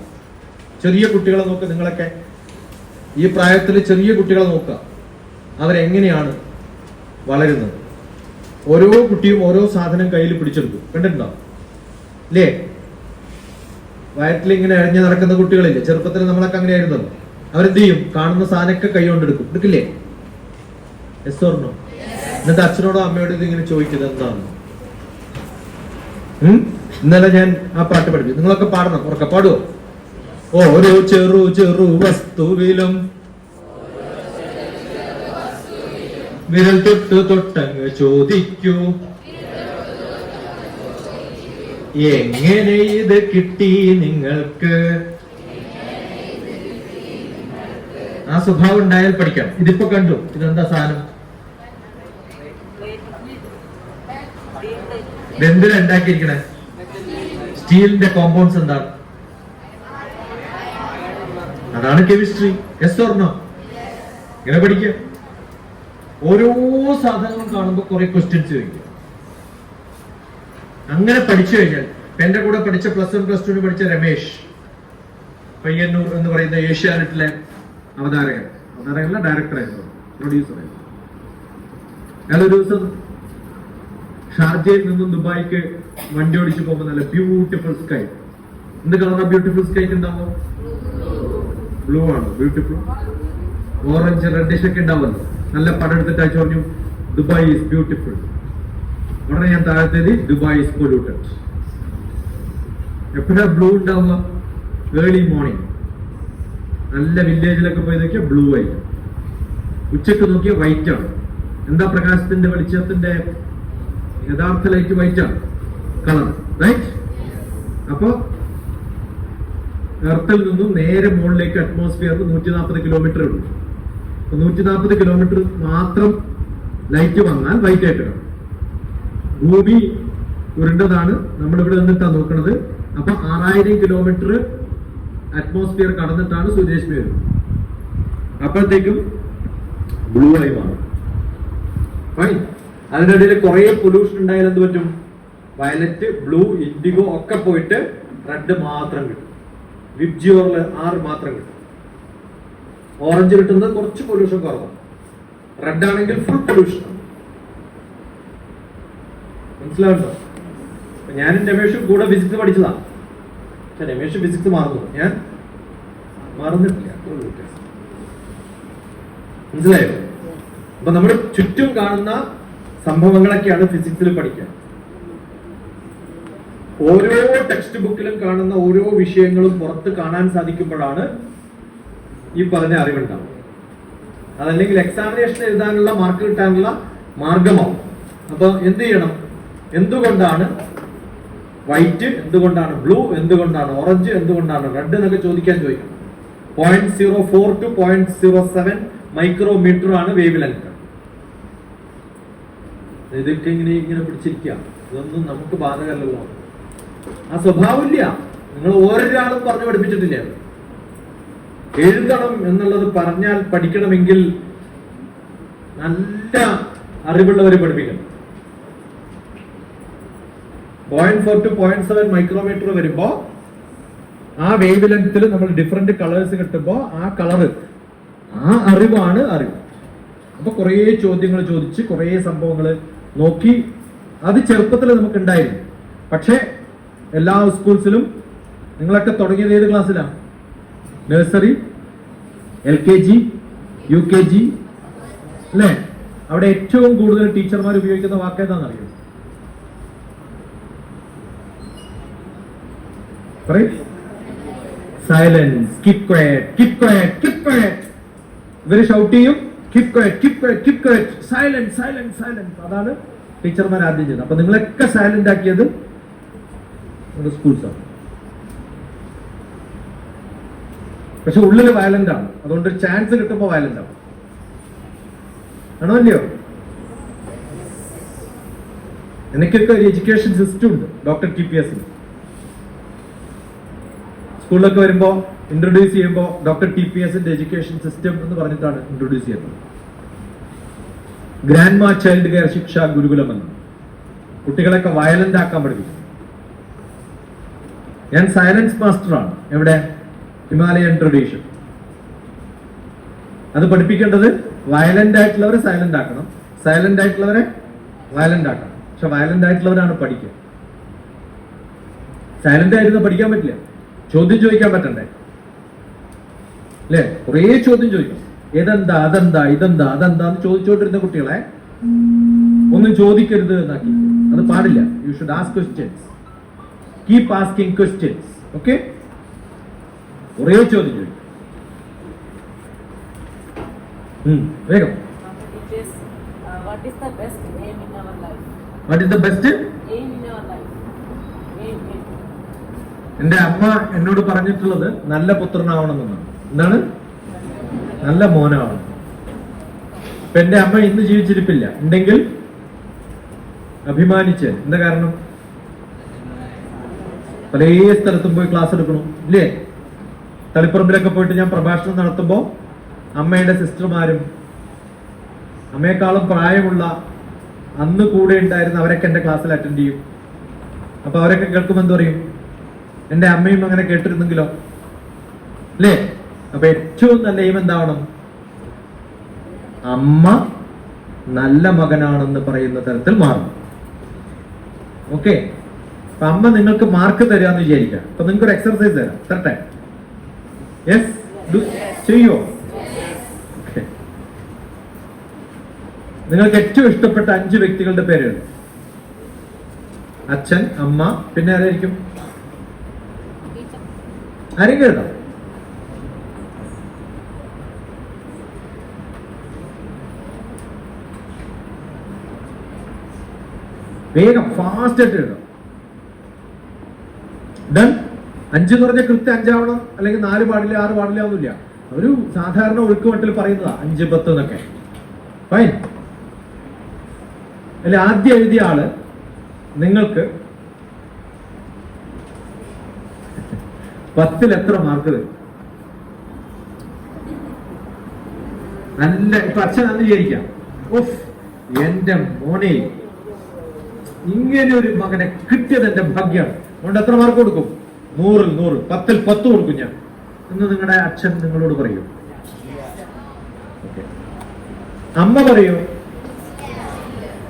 ചെറിയ കുട്ടികളെ നോക്കുക, നിങ്ങളൊക്കെ ഈ പ്രായത്തിൽ ചെറിയ കുട്ടികളെ നോക്കുക, അവരെങ്ങനെയാണ് വളരുന്നത്. ഓരോ കുട്ടിയും ഓരോ സാധനം കയ്യിൽ പിടിച്ചെടുക്കും, കണ്ടിട്ടുണ്ടോ? അല്ലേ? വയറ്റിൽ ഇങ്ങനെ ഇഴഞ്ഞു നടക്കുന്ന കുട്ടികളില്ലേ? ചെറുപ്പത്തിൽ നമ്മളൊക്കെ അങ്ങനെ ആയിരുന്നല്ലോ. അവരെന്ത് ചെയ്യും? കാണുന്ന സാധനമൊക്കെ കൈ കൊണ്ടെടുക്കും, എടുക്കില്ലേ? Yes or no? എന്നിട്ട് അച്ഛനോടോ അമ്മയോടോ ഇത് ഇങ്ങനെ ചോദിക്കുന്നത് എന്താണ്? ഇന്നലെ ഞാൻ ആ പാട്ട് പഠിപ്പിച്ചു, നിങ്ങളൊക്കെ പാടണം. ഉറക്കെ പാടുവോ? ഓരോ ചെറു ചെറു വസ്തുവിലും വിരൽ തൊട്ട് തൊട്ടങ്ങ് ചോദിക്കൂ, എങ്ങനെ ഇത് കിട്ടി നിങ്ങൾക്ക്? ആ സ്വഭാവം ഉണ്ടായാൽ പഠിക്കാം. ഇതിപ്പോ കണ്ടു, ഇതെന്താ സാധനം? ഇതെന്തിനാ ഉണ്ടാക്കിയിരിക്കണേ? സ്റ്റീലിന്റെ കോമ്പൗണ്ട്സ് എന്താണ്? അതാണ് കെമിസ്ട്രി. Yes or no? ഇങ്ങനെ പഠിക്കുക. ഓരോ സാധനങ്ങളും കാണുമ്പോൾ കുറെ ക്വസ്റ്റ്യൻസ് ചോദിക്കുക. അങ്ങനെ പഠിച്ചു കഴിഞ്ഞാൽ, എന്റെ കൂടെ പഠിച്ച +1 +2 പഠിച്ച രമേശ് പയ്യന്നൂർ എന്ന് പറയുന്ന ഏഷ്യാനെറ്റിലെ അവതാരകല്ല ഡയറക്ടറായിരുന്നു, പ്രൊഡ്യൂസറായിരുന്നു. അയാൾ ഒരു ദിവസം ഷാർജയിൽ നിന്നും ദുബായിക്ക് വണ്ടി ഓടിച്ചു പോകുമ്പോൾ നല്ല ബ്യൂട്ടിഫുൾ സ്കൈ. എന്ത് കളറാ ബ്യൂട്ടിഫുൾ സ്കൈക്ക് ഉണ്ടാവുമോ? ബ്ലൂ ആണ് ബ്യൂട്ടിഫുൾ. ഓറഞ്ച് റെഡിഷ് ഒക്കെ ഉണ്ടാവുമല്ലോ. നല്ല പടം എടുത്തിട്ട് അയച്ചു പറഞ്ഞു, ദുബായ് ഈസ് ബ്യൂട്ടിഫുൾ. ഉടനെ ഞാൻ താഴത്തേത്, ദുബായ് ഈസ് പൊല്യൂട്ടഡ്. എപ്പോഴാ ബ്ലൂ ഉണ്ടാവുക? Early morning. നല്ല വില്ലേജിലൊക്കെ പോയി നോക്കിയാൽ ബ്ലൂ ആയി. ഉച്ചക്ക് നോക്കിയാൽ വൈറ്റ് ആണ്. എന്താ? പ്രകാശത്തിന്റെ വെളിച്ചത്തിന്റെ യഥാർത്ഥ ലൈറ്റ് വൈറ്റ് ആണ് കളർ, റൈറ്റ്? അപ്പോ എർത്തിൽ നിന്നും നേരെ മുകളിലേക്ക് അറ്റ്മോസ്ഫിയറിൽ 140 കിലോമീറ്റർ ഉണ്ട്. 140 കിലോമീറ്റർ മാത്രം ലൈറ്റ് വന്നാൽ വൈറ്റ് ആയിട്ട് കാണും. ഭൂമി ഉരുണ്ടതാണ്, നമ്മളിവിടെ നിന്നിട്ടാണ് നോക്കുന്നത്. അപ്പൊ 6000 കിലോമീറ്റർ അറ്റ്മോസ്ഫിയർ കടന്നിട്ടാണ് സൂര്യരശ്മി വരുന്നത്. അപ്പോഴത്തേക്കും ബ്ലൂ ആയി മാറും. അതിനിടയിൽ കുറെ പൊല്യൂഷൻ ഉണ്ടായാൽ എന്ത് പറ്റും? വയലറ്റ്, ബ്ലൂ, ഇൻഡിഗോ ഒക്കെ പോയിട്ട് റെഡ് മാത്രം കിട്ടും. വിബ്ജിയോറിൽ 6 മാത്രം കിട്ടും. ഓറഞ്ച് കിട്ടുന്നത് കുറച്ച് പൊല്യൂഷൻ കുറവാണ്. റെഡ് ആണെങ്കിൽ ഫുൾ പൊല്യൂഷൻ. മനസ്സിലാവുണ്ടോ? ഞാനും രമേഷും കൂടെ ഫിസിക്സ് പഠിച്ചതാണ്. പക്ഷെ രമേഷ് ഫിസിക്സ് മാറുന്നു, ഞാൻ മറന്നിട്ടില്ല. മനസ്സിലായോ? അപ്പൊ നമ്മുടെ ചുറ്റും കാണുന്ന സംഭവങ്ങളൊക്കെയാണ് ഫിസിക്സിൽ പഠിക്കുക. ഓരോ ടെക്സ്റ്റ് ബുക്കിലും കാണുന്ന ഓരോ വിഷയങ്ങളും പുറത്ത് കാണാൻ സാധിക്കുമ്പോഴാണ് ഈ പറഞ്ഞ അറിവുണ്ടാവും. അതല്ലെങ്കിൽ എക്സാമിനേഷൻ എഴുതാനുള്ള മാർക്ക് കിട്ടാനുള്ള മാർഗമാവും. അപ്പൊ എന്ത് ചെയ്യണം? എന്തുകൊണ്ടാണ് വൈറ്റ്, എന്തുകൊണ്ടാണ് ബ്ലൂ, എന്തുകൊണ്ടാണ് ഓറഞ്ച്, എന്തുകൊണ്ടാണ് റെഡ് എന്നൊക്കെ ചോദിക്കണം. 0.04 to 0.07 മൈക്രോമീറ്റർ ആണ് വേവ് ലെങ്ത്. ഇതൊക്കെ ഇങ്ങനെ പിടിച്ചിരിക്കുക. ഇതൊന്നും നമുക്ക് ബാധകമല്ലല്ലോ. ആ സ്വഭാവമില്ല. നിങ്ങൾ ഓരോരാളും പറഞ്ഞു പഠിപ്പിച്ചിട്ടില്ല. എഴുതണം എന്നുള്ളത് പറഞ്ഞാൽ പഠിക്കണമെങ്കിൽ നല്ല അറിവുള്ളവരെ പഠിപ്പിക്കണം. 0.4 to 0.7 മൈക്രോമീറ്റർ വരുമ്പോ ആ വേവ് ലെങ്ത്തിൽ നമ്മൾ ഡിഫറെന്റ് കളേഴ്സ് കിട്ടുമ്പോ ആ കളറ്, ആ അറിവാണ് അറിവ്. അപ്പൊ കുറെ ചോദ്യങ്ങൾ ചോദിച്ച് കുറെ സംഭവങ്ങൾ നോക്കി അത് ചെറുപ്പത്തിൽ നമുക്ക് ഉണ്ടായിരുന്നു. പക്ഷെ എല്ലാ സ്കൂൾസിലും നിങ്ങളൊക്കെ തുടങ്ങിയത് ഏത് ക്ലാസ്സിലാണ്? നഴ്സറി, LKG, UKG അല്ലേ? അവിടെ ഏറ്റവും കൂടുതൽ ടീച്ചർമാർ ഉപയോഗിക്കുന്ന വാക്ക് ഏതാണെന്നറിയോ? Silence. Keep quiet, keep quiet, keep quiet. ഇവര് ഷൗട്ട് ചെയ്യും, keep quiet, keep quiet, keep quiet, silence, silence, silence. അതാണ് ടീച്ചർമാർ ആദ്യം ചെയ്തത്. അപ്പൊ നിങ്ങളൊക്കെ സൈലന്റ് ആക്കിയത് സ്കൂൾസാണ്. പക്ഷെ ഉള്ളിൽ വയലന്റ് ആണ്. അതുകൊണ്ട് ചാൻസ് കിട്ടുമ്പോ വയലന്റ് ആവും. ആണോ അല്ലയോ? എനിക്കൊക്കെ ഒരു എഡ്യൂക്കേഷൻ സിസ്റ്റം ഉണ്ട്, ഡോക്ടർ TPS. സ്കൂളിലൊക്കെ വരുമ്പോൾ ഇൻട്രൊഡ്യൂസ് ചെയ്യുമ്പോൾ ഡോക്ടർ TPSന്റെ എഡ്യൂക്കേഷൻ സിസ്റ്റം എന്ന് പറഞ്ഞിട്ടാണ് ഇൻട്രൊഡ്യൂസ് ചെയ്യുന്നത്. ഗ്രാൻഡ് മാ ചൈൽഡ് കെയർ ശിക്ഷ ഗുരുകുലം എന്ന് കുട്ടികളൊക്കെ വയലന്റ് ആക്കാൻ പഠിപ്പിക്കും. ഞാൻ സൈലൻസ് മാസ്റ്ററാണ്. എവിടെ? Himalayan tradition. അത് പഠിപ്പിക്കേണ്ടത് വയലന്റ് ആയിട്ടുള്ളവരെ സൈലന്റ് ആക്കണം, സൈലന്റ് ആയിട്ടുള്ളവരെ വയലന്റ് ആക്കണം. പക്ഷെ വയലന്റ് ആയിട്ടുള്ളവരാണ് പഠിക്കുക. സൈലന്റ് ആയിരുന്നു പഠിക്കാൻ പറ്റില്ല. ചോദ്യം ചോദിക്കാൻ പറ്റണ്ടേ? അല്ലേ? കുറേ ചോദ്യം ചോദിക്കും. ഏതെന്താ, അതെന്താ, ഇതെന്താ, അതെന്താന്ന് ചോദിച്ചോണ്ടിരുന്ന കുട്ടികളെ ഒന്നും ചോദിക്കരുത് എന്നാക്കി. അത് പാടില്ല. You should ask questions. Keep asking questions. Okay? കുറേ ചോദ്യം ചോദിക്കും. വേഗം. What is the best aim in our life? What is the best Aim in our life. Aim. എന്റെ അമ്മ എന്നോട് പറഞ്ഞിട്ടുള്ളത് നല്ല പുത്രനാവണമെന്നാണ്. എന്താണ്? നല്ല മോനാവണം. ഇപ്പൊ എന്റെ അമ്മ ഇന്ന് ജീവിച്ചിരിപ്പില്ല. ഉണ്ടെങ്കിൽ അഭിമാനിച്ച്. എന്താ കാരണം? പല സ്ഥലത്തും പോയി ക്ലാസ് എടുക്കണം, ഇല്ലേ? തളിപ്പറമ്പിലൊക്കെ പോയിട്ട് ഞാൻ പ്രഭാഷണം നടത്തുമ്പോ അമ്മയുടെ സിസ്റ്റർമാരും അമ്മയെക്കാളും പ്രായമുള്ള അന്ന് കൂടെ ഉണ്ടായിരുന്ന അവരൊക്കെ എന്റെ ക്ലാസ്സിൽ അറ്റൻഡ് ചെയ്യും. അപ്പൊ അവരൊക്കെ കേൾക്കുമ്പോൾ എന്ത് പറയും? എന്റെ അമ്മയും അങ്ങനെ കേട്ടിരുന്നെങ്കിലോ, അല്ലേ? അപ്പൊ ഏറ്റവും നല്ല എയിം എന്താവണം? അമ്മ നല്ല മകനാണെന്ന് പറയുന്ന തരത്തിൽ മാറണം. ഓക്കെ? അപ്പൊ അമ്മ നിങ്ങൾക്ക് മാർക്ക് തരാന്ന് വിചാരിക്കാം. അപ്പൊ നിങ്ങൾക്ക് ഒരു എക്സർസൈസ് തരാം. തരട്ടെ? യെസ്, ചെയ്യോ? ഓക്കെ. നിങ്ങൾക്ക് ഏറ്റവും ഇഷ്ടപ്പെട്ട 5 വ്യക്തികളുടെ പേരുകൾ. അച്ഛൻ, അമ്മ, പിന്നെ ആരായിരിക്കും? ആരെങ്കിലും എഴുതാം. വേഗം ഫാസ്റ്റ് ആയിട്ട് എഴുതാം. ഡൺ. 5 എന്ന് പറഞ്ഞാൽ കൃത്യം 5 ആവണം, അല്ലെങ്കിൽ 4 പാടില്ല, 6 പാടില്ല ഒന്നുമില്ല. ഒരു സാധാരണ ഒഴുക്കുമട്ടിൽ പറയുന്നതാ 5, 10 എന്നൊക്കെ. ഫൈൻ. അല്ലെ, ആദ്യം എഴുതിയ ആള് നിങ്ങൾക്ക് 10ൽ എത്ര മാർക്ക് തരും? നല്ല. ഇപ്പൊ അച്ഛനാന്ന് വിചാരിക്കാം. ഓഫ്, എന്റെ മോനെ, ഇങ്ങനെ ഒരു മകനെ കിട്ടിയത് എന്റെ ഭാഗ്യമാണ്. അതുകൊണ്ട് എത്ര മാർക്ക് കൊടുക്കും? 100ൽ 100, 10ൽ 10 കൊടുക്കും ഞാൻ എന്ന് നിങ്ങളുടെ അച്ഛൻ നിങ്ങളോട് പറയൂ. അമ്മ പറയൂ.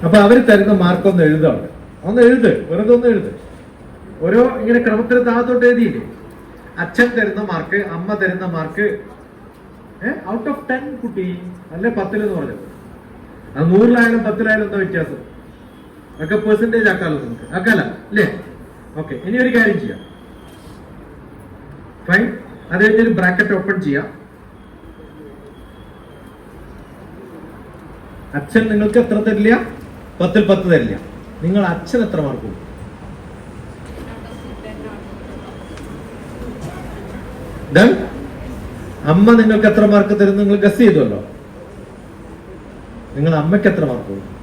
അപ്പൊ അവര് തരുന്ന മാർക്കൊന്ന് എഴുതാണ്. ഒന്ന് എഴുത്, വെറുതെ ഒന്ന് എഴുത്. ഓരോ ഇങ്ങനെ ക്രമത്തിൽ താഴത്തോട്ട് എഴുതിയില്ലേ? അച്ഛൻ തരുന്ന മാർക്ക്, അമ്മ തരുന്ന മാർക്ക്. ഔട്ട് ഓഫ് 10 കുട്ടി, അല്ലെ 10 എന്ന് പറഞ്ഞത്. അത് 100ലായാലും 10ലായാലും എന്താ വ്യത്യാസം? ഒക്കെ പെർസെന്റേജ് ആക്കാലോ നമുക്ക്. ആക്കാല, അല്ലേ? ഓക്കെ. ഇനി ഒരു കാര്യം ചെയ്യാം. ഫൈൻ. അത് കഴിഞ്ഞൊരു ബ്രാക്കറ്റ് ഓപ്പൺ ചെയ്യാം. അച്ഛൻ നിങ്ങൾക്ക് എത്ര തരില്ല? 10ൽ 10 തരില്ല. നിങ്ങൾ അച്ഛൻ എത്ര മാർക്ക് കൊടുക്കും? അമ്മ നിങ്ങൾക്ക് എത്ര മാർക്ക് തരും? നിങ്ങൾ ഗസ് ചെയ്തല്ലോ. നിങ്ങൾ അമ്മയ്ക്ക് എത്ര മാർക്ക് കൊടുക്കും?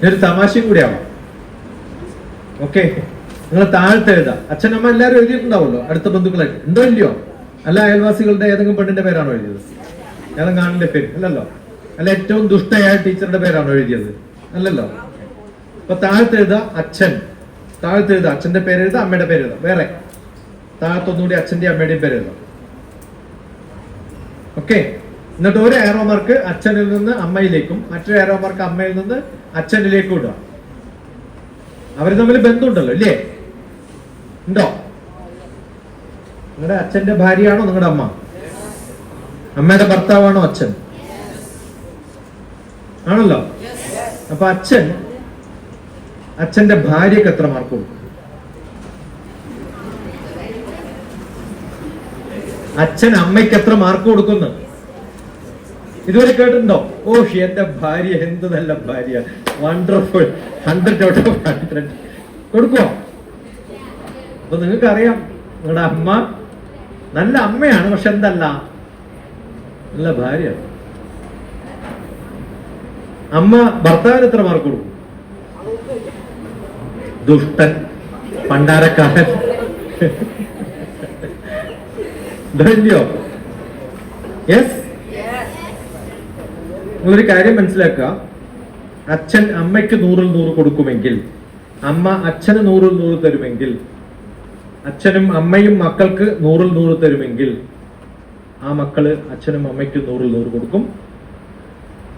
ഒരു തമാശയും കൂടി ആവാം. ഓക്കെ? നിങ്ങൾ താഴത്തെ എഴുതാം. അച്ഛനമ്മ എല്ലാവരും എഴുതിയിട്ടുണ്ടാവുമല്ലോ, അടുത്ത ബന്ധുക്കളായിട്ട്. ഉണ്ടോ ഇല്ലയോ? അല്ല അയൽവാസികളുടെ ഏതെങ്കിലും പെണ്ണിന്റെ പേരാണോ എഴുതിയത്? ഏതെങ്കിലും ആണിന്റെ പേര്? അല്ലല്ലോ. അല്ല ഏറ്റവും ദുഷ്ടയായ ടീച്ചറുടെ പേരാണോ എഴുതിയത്? അല്ലല്ലോ. അപ്പൊ താഴത്തെ എഴുതാ അച്ഛൻ. താഴത്തെ എഴുതാ അച്ഛന്റെ പേര് എഴുതാം, അമ്മയുടെ പേര് എഴുതാം. വേറെ താഴത്തൊന്നുകൂടി അച്ഛന്റെയും അമ്മയുടെയും പേര് എഴുതാം. ഓക്കെ? എന്നിട്ട് ഒരു ഏറോ മാർക്ക് അച്ഛനിൽ നിന്ന് അമ്മയിലേക്കും മറ്റൊരു ഏറോ മാർക്ക് അമ്മയിൽ നിന്ന് അച്ഛനിലേക്കും ഇടുക. അവർ തമ്മിൽ ബന്ധമുണ്ടല്ലോ, ഇല്ലേ? ഉണ്ടോ? നിങ്ങളുടെ അച്ഛന്റെ ഭാര്യയാണോ നിങ്ങളുടെ അമ്മ? അമ്മയുടെ ഭർത്താവാണോ അച്ഛൻ? ആണല്ലോ. അപ്പൊ അച്ഛന്റെ ഭാര്യക്ക് എത്ര മാർക്ക് കൊടുക്കും? അച്ഛൻ അമ്മയ്ക്ക് എത്ര മാർക്ക് കൊടുക്കുന്നു? ഇതുവരെ കേട്ടിട്ടുണ്ടോ? ഓ, എന്റെ ഭാര്യ എന്ത് നല്ല ഭാര്യ, വണ്ടർഫുൾ, 100 ഔട്ട് ഓഫ് 100 കൊടുക്കുമോ? അപ്പൊ നിങ്ങൾക്ക് അറിയാം നിങ്ങളുടെ അമ്മ നല്ല അമ്മയാണ്, പക്ഷെ എന്തല്ല, നല്ല ഭാര്യയാണ്. അമ്മ ഭർത്താവിന് എത്ര മാർക്ക് കൊടുക്കും? ദുഷ്ടൻ, പണ്ടാരക്കാരൻ, ഇല്ലയോ? യെസ്. നിങ്ങളൊരു കാര്യം മനസ്സിലാക്കുക, അച്ഛൻ അമ്മയ്ക്ക് 100-ൽ 100 കൊടുക്കുമെങ്കിൽ, അമ്മ അച്ഛന് 100-ൽ 100 തരുമെങ്കിൽ, അച്ഛനും അമ്മയും മക്കൾക്ക് 100-ൽ 100 തരുമെങ്കിൽ, ആ മക്കള് അച്ഛനും അമ്മയ്ക്കും 100-ൽ 100 കൊടുക്കും.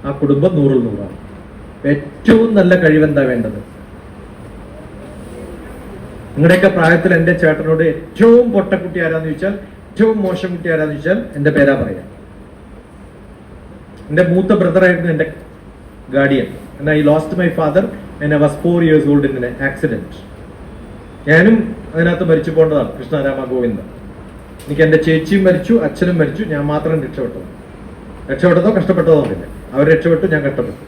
ആ കുടുംബം 100-ൽ 100 ഏറ്റവും നല്ല കഴിവെന്താ വേണ്ടത്? നിങ്ങളുടെയൊക്കെ പ്രായത്തിൽ എന്റെ ചേട്ടനോട് ഏറ്റവും പൊട്ടക്കുട്ടി ആരാന്ന് ചോദിച്ചാൽ, ഏറ്റവും മോശം കുട്ടി ആരാന്ന് ചോദിച്ചാൽ എന്റെ പേരാ പറയാം. എന്റെ മൂത്ത ബ്രദറായിരുന്നു എന്റെ guardian. I lost my father and I was 4 years old in an accident. ഞാനും അതിനകത്ത് മരിച്ചു പോകേണ്ടതാണ്. കൃഷ്ണരാമ ഗോവിന്ദ. എനിക്ക് എന്റെ ചേച്ചിയും മരിച്ചു, അച്ഛനും മരിച്ചു, ഞാൻ മാത്രം രക്ഷപ്പെട്ടതോ കഷ്ടപ്പെട്ടതോ ഇല്ല. അവർ രക്ഷപ്പെട്ടു, ഞാൻ കഷ്ടപ്പെട്ടു.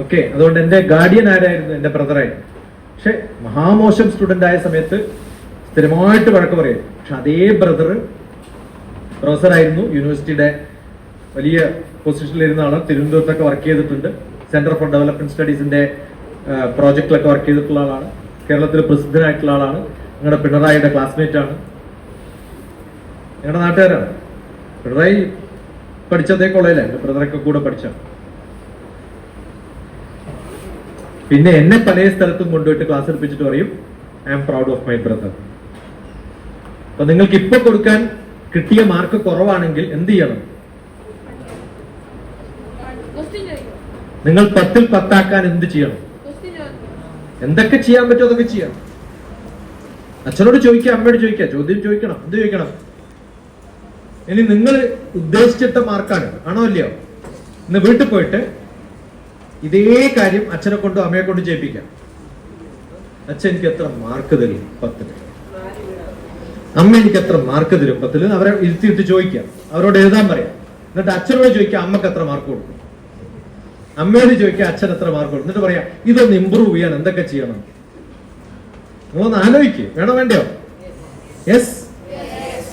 ഓക്കെ, അതുകൊണ്ട് എന്റെ ഗാർഡിയൻ ആരായിരുന്നു? എന്റെ ബ്രദറായിരുന്നു. പക്ഷെ മഹാമോശം സ്റ്റുഡന്റ് ആയ സമയത്ത് സ്ഥിരമായിട്ട് വഴക്ക് പറയും. പക്ഷെ അതേ ബ്രദർ പ്രൊഫസറായിരുന്നു, യൂണിവേഴ്സിറ്റിയുടെ വലിയ പൊസിഷനിലിരുന്ന ആളാണ്. തിരുവനന്തപുരത്തൊക്കെ വർക്ക് ചെയ്തിട്ടുണ്ട്. സെന്റർ ഫോർ ഡെവലപ്മെന്റ് സ്റ്റഡീസിന്റെ പ്രോജക്റ്റിലൊക്കെ വർക്ക് ചെയ്തിട്ടുള്ള ആളാണ്. കേരളത്തിൽ പ്രസിദ്ധനായിട്ടുള്ള ആളാണ്. നിങ്ങളുടെ പിണറായിയുടെ ക്ലാസ്മേറ്റ് ആണ്, ഞങ്ങളുടെ നാട്ടുകാരാണ്. പിണറായി പഠിച്ചതേ കോളേജിലാണ്, എന്റെ ബ്രദറൊക്കെ കൂടെ പഠിച്ച. പിന്നെ എന്നെ പല സ്ഥലത്തും കൊണ്ടുപോയിട്ട് ക്ലാസ് എടുപ്പിച്ചിട്ട് പറയും, I am proud of my brother. അപ്പൊ നിങ്ങൾക്ക് ഇപ്പൊ കൊടുക്കാൻ കിട്ടിയ മാർക്ക് കുറവാണെങ്കിൽ എന്ത് ചെയ്യണം? നിങ്ങൾ 10-ൽ 10 ആക്കാൻ എന്ത് ചെയ്യണം? എന്തൊക്കെ ചെയ്യാൻ പറ്റുമോ അതൊക്കെ ചെയ്യാം. അച്ഛനോട് ചോദിക്കുക, അമ്മയോട് ചോദിക്കുക, ചോദ്യം ചോദിക്കണം. എന്ത് ചോദിക്കണം? ഇനി നിങ്ങൾ ഉദ്ദേശിച്ചിട്ട മാർക്കാണ്, ആണോ അല്ലയോ? ഇന്ന് വീട്ടിൽ പോയിട്ട് ഇതേ കാര്യം അച്ഛനെ കൊണ്ടും അമ്മയെ കൊണ്ടും ചെയ്യിപ്പിക്കാം. അച്ഛൻ എനിക്ക് എത്ര മാർക്ക് തരും 10-ൽ? അമ്മ എനിക്ക് എത്ര മാർക്ക് തരും 10-ൽ? അവരെ ഇരുത്തിയിട്ട് ചോദിക്കാം, അവരോട് എഴുതാൻ പറയാം. എന്നിട്ട് അച്ഛനോട് ചോദിക്കാം, അമ്മക്ക് എത്ര മാർക്ക് കൊടുക്കും? അമ്മയോട് ചോദിക്കാം, അച്ഛൻ എത്ര മാർക്ക് കൊടുക്കും? എന്നിട്ട് പറയാം, ഇതൊന്ന് ഇമ്പ്രൂവ് ചെയ്യാൻ എന്തൊക്കെ ചെയ്യണം? നിങ്ങളൊന്ന് ആലോചിക്കുക, വേണോ വേണ്ടയോ? Yes,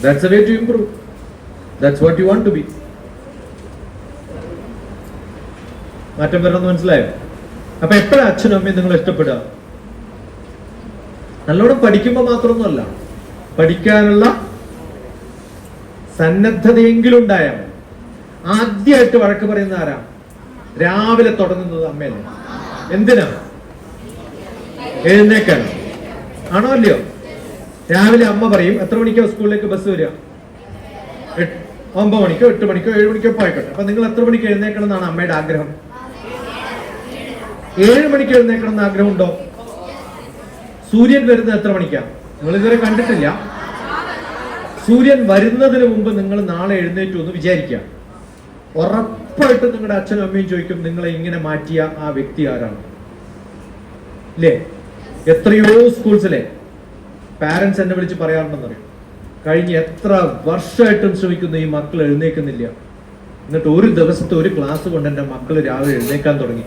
that's a way to improve. That's what you want to be. മാറ്റം വരണമെന്ന് മനസ്സിലായോ? അപ്പൊ എപ്പോഴാണ് അച്ഛനും അമ്മയും നിങ്ങൾ ഇഷ്ടപ്പെടുക? നല്ലോണം പഠിക്കുമ്പോ മാത്രമൊന്നുമല്ല, പഠിക്കാനുള്ള സന്നദ്ധതയെങ്കിലും ഉണ്ടായാൽ. ആദ്യമായിട്ട് വഴക്ക് പറയുന്ന ആരാ? രാവിലെ തുടങ്ങുന്നത് അമ്മയല്ലേ? എന്തിനാ? എഴുന്നേക്കാൻ, ആണോ അല്ലയോ? രാവിലെ അമ്മ പറയും, എത്ര മണിക്കോ സ്കൂളിലേക്ക് ബസ് വരിക? 9 മണിക്കോ 8 മണിക്കോ 7 മണിക്കോ പോയിക്കോട്ടെ. അപ്പൊ നിങ്ങൾ എത്ര മണിക്ക് എഴുന്നേക്കണം എന്നാണ് അമ്മയുടെ ആഗ്രഹം? 7 മണിക്ക് എഴുന്നേക്കണം എന്ന് ആഗ്രഹമുണ്ടോ? സൂര്യൻ വരുന്നത് എത്ര മണിക്കാ? നിങ്ങൾ ഇതുവരെ കണ്ടിട്ടില്ല. സൂര്യൻ വരുന്നതിന് മുമ്പ് നിങ്ങൾ നാളെ എഴുന്നേറ്റു എന്ന് വിചാരിക്കുക. ഉറപ്പായിട്ട് നിങ്ങളുടെ അച്ഛനും അമ്മയും ചോദിക്കും, നിങ്ങളെ ഇങ്ങനെ മാറ്റിയ ആ വ്യക്തി ആരാണ്? ഇല്ലേ? എത്രയോ സ്കൂൾസിലെ പാരന്റ്സ് എന്നെ വിളിച്ച് പറയാറുണ്ടെന്നറിയും, കഴിഞ്ഞ എത്ര വർഷമായിട്ടും ശ്രമിക്കുന്നു, ഈ മക്കൾ എഴുന്നേക്കുന്നില്ല. എന്നിട്ട് ഒരു ദിവസത്തെ ഒരു ക്ലാസ് കൊണ്ട് എൻ്റെ മക്കൾ രാവിലെ എഴുന്നേക്കാൻ തുടങ്ങി.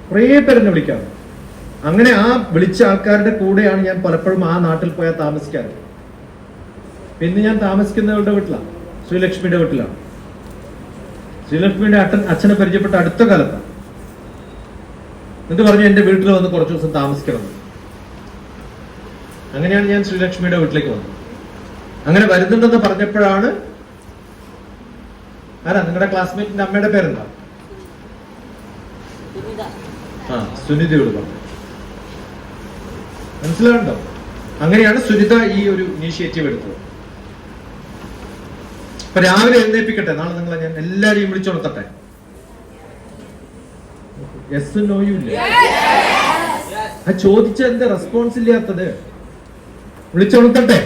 കുറേ പേരെന്നെ വിളിക്കാറ്. അങ്ങനെ ആ വിളിച്ച ആൾക്കാരുടെ കൂടെയാണ് ഞാൻ പലപ്പോഴും ആ നാട്ടിൽ പോയാൽ താമസിക്കാറ്. പിന്നെ ഞാൻ താമസിക്കുന്നവരുടെ വീട്ടിലാണ്, ശ്രീലക്ഷ്മിയുടെ വീട്ടിലാണ്. ശ്രീലക്ഷ്മിയുടെ അച്ഛനെ പരിചയപ്പെട്ട അടുത്ത കാലത്താണ്. എന്നിട്ട് പറഞ്ഞു, എന്റെ വീട്ടിൽ വന്ന് കുറച്ചു ദിവസം താമസിക്കണം. അങ്ങനെയാണ് ഞാൻ ശ്രീലക്ഷ്മിയുടെ വീട്ടിലേക്ക് വന്നത്. അങ്ങനെ വരുന്നുണ്ടെന്ന് പറഞ്ഞപ്പോഴാണ്, ആരാ നിങ്ങളുടെ ക്ലാസ്മേറ്റിന്റെ അമ്മയുടെ പേരെന്താ? ആ, സുനിതയോട് പറഞ്ഞു. മനസ്സിലാവുണ്ടോ? അങ്ങനെയാണ് സുനിത ഈ ഒരു ഇനീഷ്യേറ്റീവ് എടുത്തത്. അപ്പൊ രാവിലെ എഴുന്നേൽപ്പിക്കട്ടെ, നാളെ നിങ്ങളെ ഞാൻ എല്ലാരെയും വിളിച്ചുണർത്തട്ടെ. യെസ് നോയും ഇല്ല. ആ ചോദിച്ച എന്താ റെസ്പോൺസ് ഇല്ലാത്തത്? വിളിച്ചുണർത്തട്ടെ.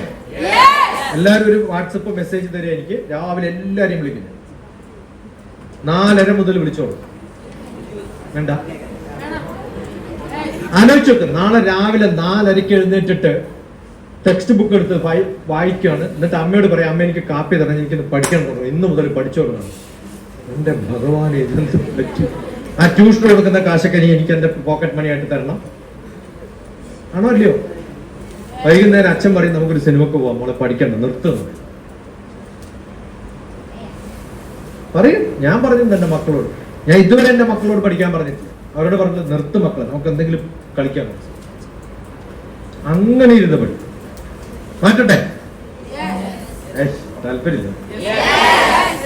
എല്ലാരും ഒരു വാട്സപ്പ് മെസ്സേജ് തരിക. എനിക്ക് രാവിലെ എല്ലാരെയും വിളിക്കുന്നു. 4:30 മുതൽ വിളിച്ചോളൂ. വേണ്ട, ആലോചിച്ച് നോക്ക്. നാളെ രാവിലെ 4:30 എഴുന്നേറ്റിട്ട് ടെക്സ്റ്റ് ബുക്ക് എടുത്ത് വായിക്കുകയാണ്. എന്നിട്ട് അമ്മയോട് പറയാം, അമ്മ എനിക്ക് കാപ്പി തരണം, എനിക്കിന്ന് പഠിക്കണം തുടങ്ങും, ഇന്ന് മുതൽ പഠിച്ചോളാണ്. എന്റെ ഭഗവാനെ, ഇതെന്ത് പറ്റും? ആ ട്യൂഷൻ കൊടുക്കുന്ന കാശൊക്കെ എനിക്ക് എന്റെ പോക്കറ്റ് മണി ആയിട്ട് തരണം, ആണോ അല്ലയോ? വൈകുന്നേരം അച്ഛൻ പറയും, നമുക്കൊരു സിനിമക്ക് പോവാം, മോളെ പഠിക്കണ്ട, നിർത്തുന്നു പറയും. ഞാൻ പറഞ്ഞിട്ടുണ്ട് എന്റെ മക്കളോട്, ഞാൻ ഇതുവരെ എന്റെ മക്കളോട് പഠിക്കാൻ പറഞ്ഞിട്ടില്ല. അവരോട് പറഞ്ഞത്, നിർത്ത് മക്കളെ, നമുക്ക് എന്തെങ്കിലും കളിക്കാൻ. അങ്ങനെ ഇരുന്ന് പഠിക്കും. മാറ്റട്ടെ? താല്പര്യമില്ല.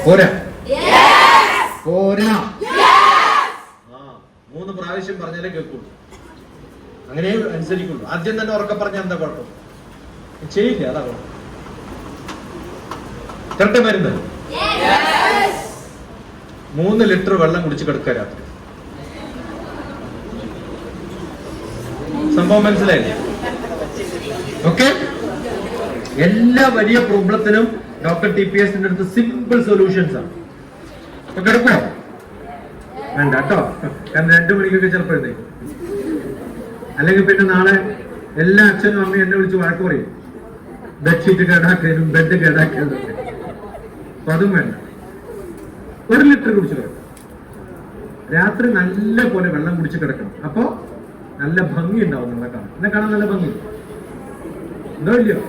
പോരാ പോരാ. 3 പ്രാവശ്യം പറഞ്ഞാലേ കേൾക്കുള്ളൂ, അങ്ങനെ അനുസരിക്കുള്ളൂ. ആദ്യം തന്നെ ഉറക്കെ പറഞ്ഞാൽ എന്താ കുഴപ്പം? ചെയ്യില്ല, അതാ കുഴപ്പം. കറക്റ്റ് മരുന്ന് 3 ലിറ്റർ വെള്ളം കുടിച്ച് കിടക്കുക രാത്രി. സംഭവം മനസ്സിലായില്ലേ? ഓക്കെ. എല്ലാ വലിയ പ്രോബ്ലത്തിനും ഡോക്ടർ TPS അടുത്ത് സിമ്പിൾ സൊല്യൂഷൻസ് ആണ്. കിടക്കോ? വേണ്ട കേട്ടോ, കാരണം 2 മണിക്കൊക്കെ ചിലപ്പോൾ എഴുന്നേക്കും. അല്ലെങ്കിൽ പിന്നെ നാളെ എല്ലാ അച്ഛനും അമ്മയും എന്നെ വിളിച്ച് വഴക്ക് പറയും, ബെഡ്ഷീറ്റ് കേടാക്കിയതും ബെഡ് കേടാക്കിയതും. അപ്പൊ അതും വേണ്ട. 1 ലിറ്റർ കുടിച്ച് കിടക്കണം. രാത്രി നല്ല പോലെ വെള്ളം കുടിച്ച് കിടക്കണം. അപ്പോ നല്ല ഭംഗി ഉണ്ടാവും നിങ്ങളെ കാണാൻ. എന്നെ കാണാൻ നല്ല ഭംഗി ഉണ്ടോ ഇല്ലയോ?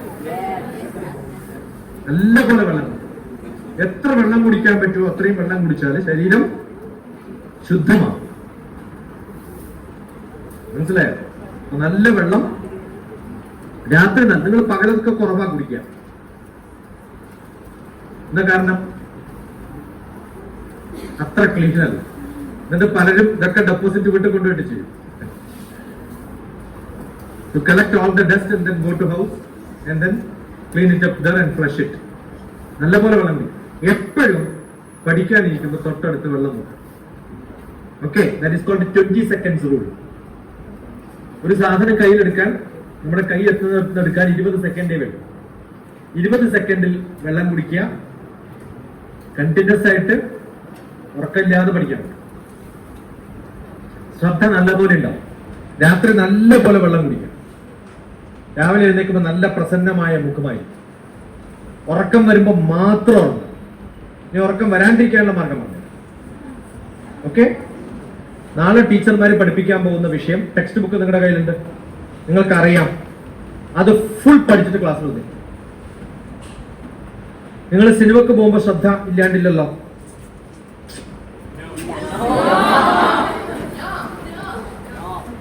നല്ല പോലെ വെള്ളം, എത്ര വെള്ളം കുടിക്കാൻ പറ്റുമോ അത്രയും വെള്ളം കുടിച്ചാൽ ശരീരം ശുദ്ധമാവും. മനസ്സിലായോ? നല്ല വെള്ളം രാത്രി നിങ്ങൾ പകലൊക്കെ കുറവാ കുടിക്കുക. എന്താ കാരണം? അത്ര ക്ലീൻ അല്ല. എന്നിട്ട് പലരും ഇതൊക്കെ ഡെപ്പോസിറ്റ് വിട്ട് കൊണ്ടുപോയിട്ട് ചെയ്യും. You collect all the dust and then go to house and then clean it up there and flush it. നല്ല പോലെ വെള്ളം കുടിക്കും. എപ്പോഴും പഠിക്കാനിരിക്കുമ്പോൾ തൊട്ടടുത്ത് വെള്ളം നോക്കും. Okay, that is called 20 seconds rule. ഒരു സാധനം കയ്യിലെടുക്കാൻ നമ്മുടെ കൈ എത്തുന്നിടത്തെടുക്കാൻ 20 സെക്കൻഡേ വേണം. 20 സെക്കൻഡിൽ വെള്ളം കുടിക്കുക. കണ്ടിന്യൂസ് ആയിട്ട് ഉറക്കമില്ലാതെ പഠിക്കണം. ശ്രദ്ധ നല്ലപോലെ ഉണ്ടാവും. രാത്രി നല്ല പോലെ വെള്ളം കുടിക്കുക. രാവിലെ എഴുന്നേൽക്കുമ്പോൾ നല്ല പ്രസന്നമായ മുഖമായി. ഉറക്കം വരുമ്പോൾ മാത്രമാണ്. ഇനി ഉറക്കം വരാണ്ടിരിക്കാനുള്ള മാർഗമാണ്. ഓക്കെ. നാളെ ടീച്ചർമാർ പഠിപ്പിക്കാൻ പോകുന്ന വിഷയം ടെക്സ്റ്റ് ബുക്ക് നിങ്ങളുടെ കയ്യിലുണ്ട്, നിങ്ങൾക്കറിയാം. അത് ഫുൾ പഠിച്ചിട്ട് ക്ലാസ്സിൽ വന്നു. നിങ്ങൾ സിനിമക്ക് പോകുമ്പോൾ ശ്രദ്ധ ഇല്ലാണ്ടില്ലല്ലോ.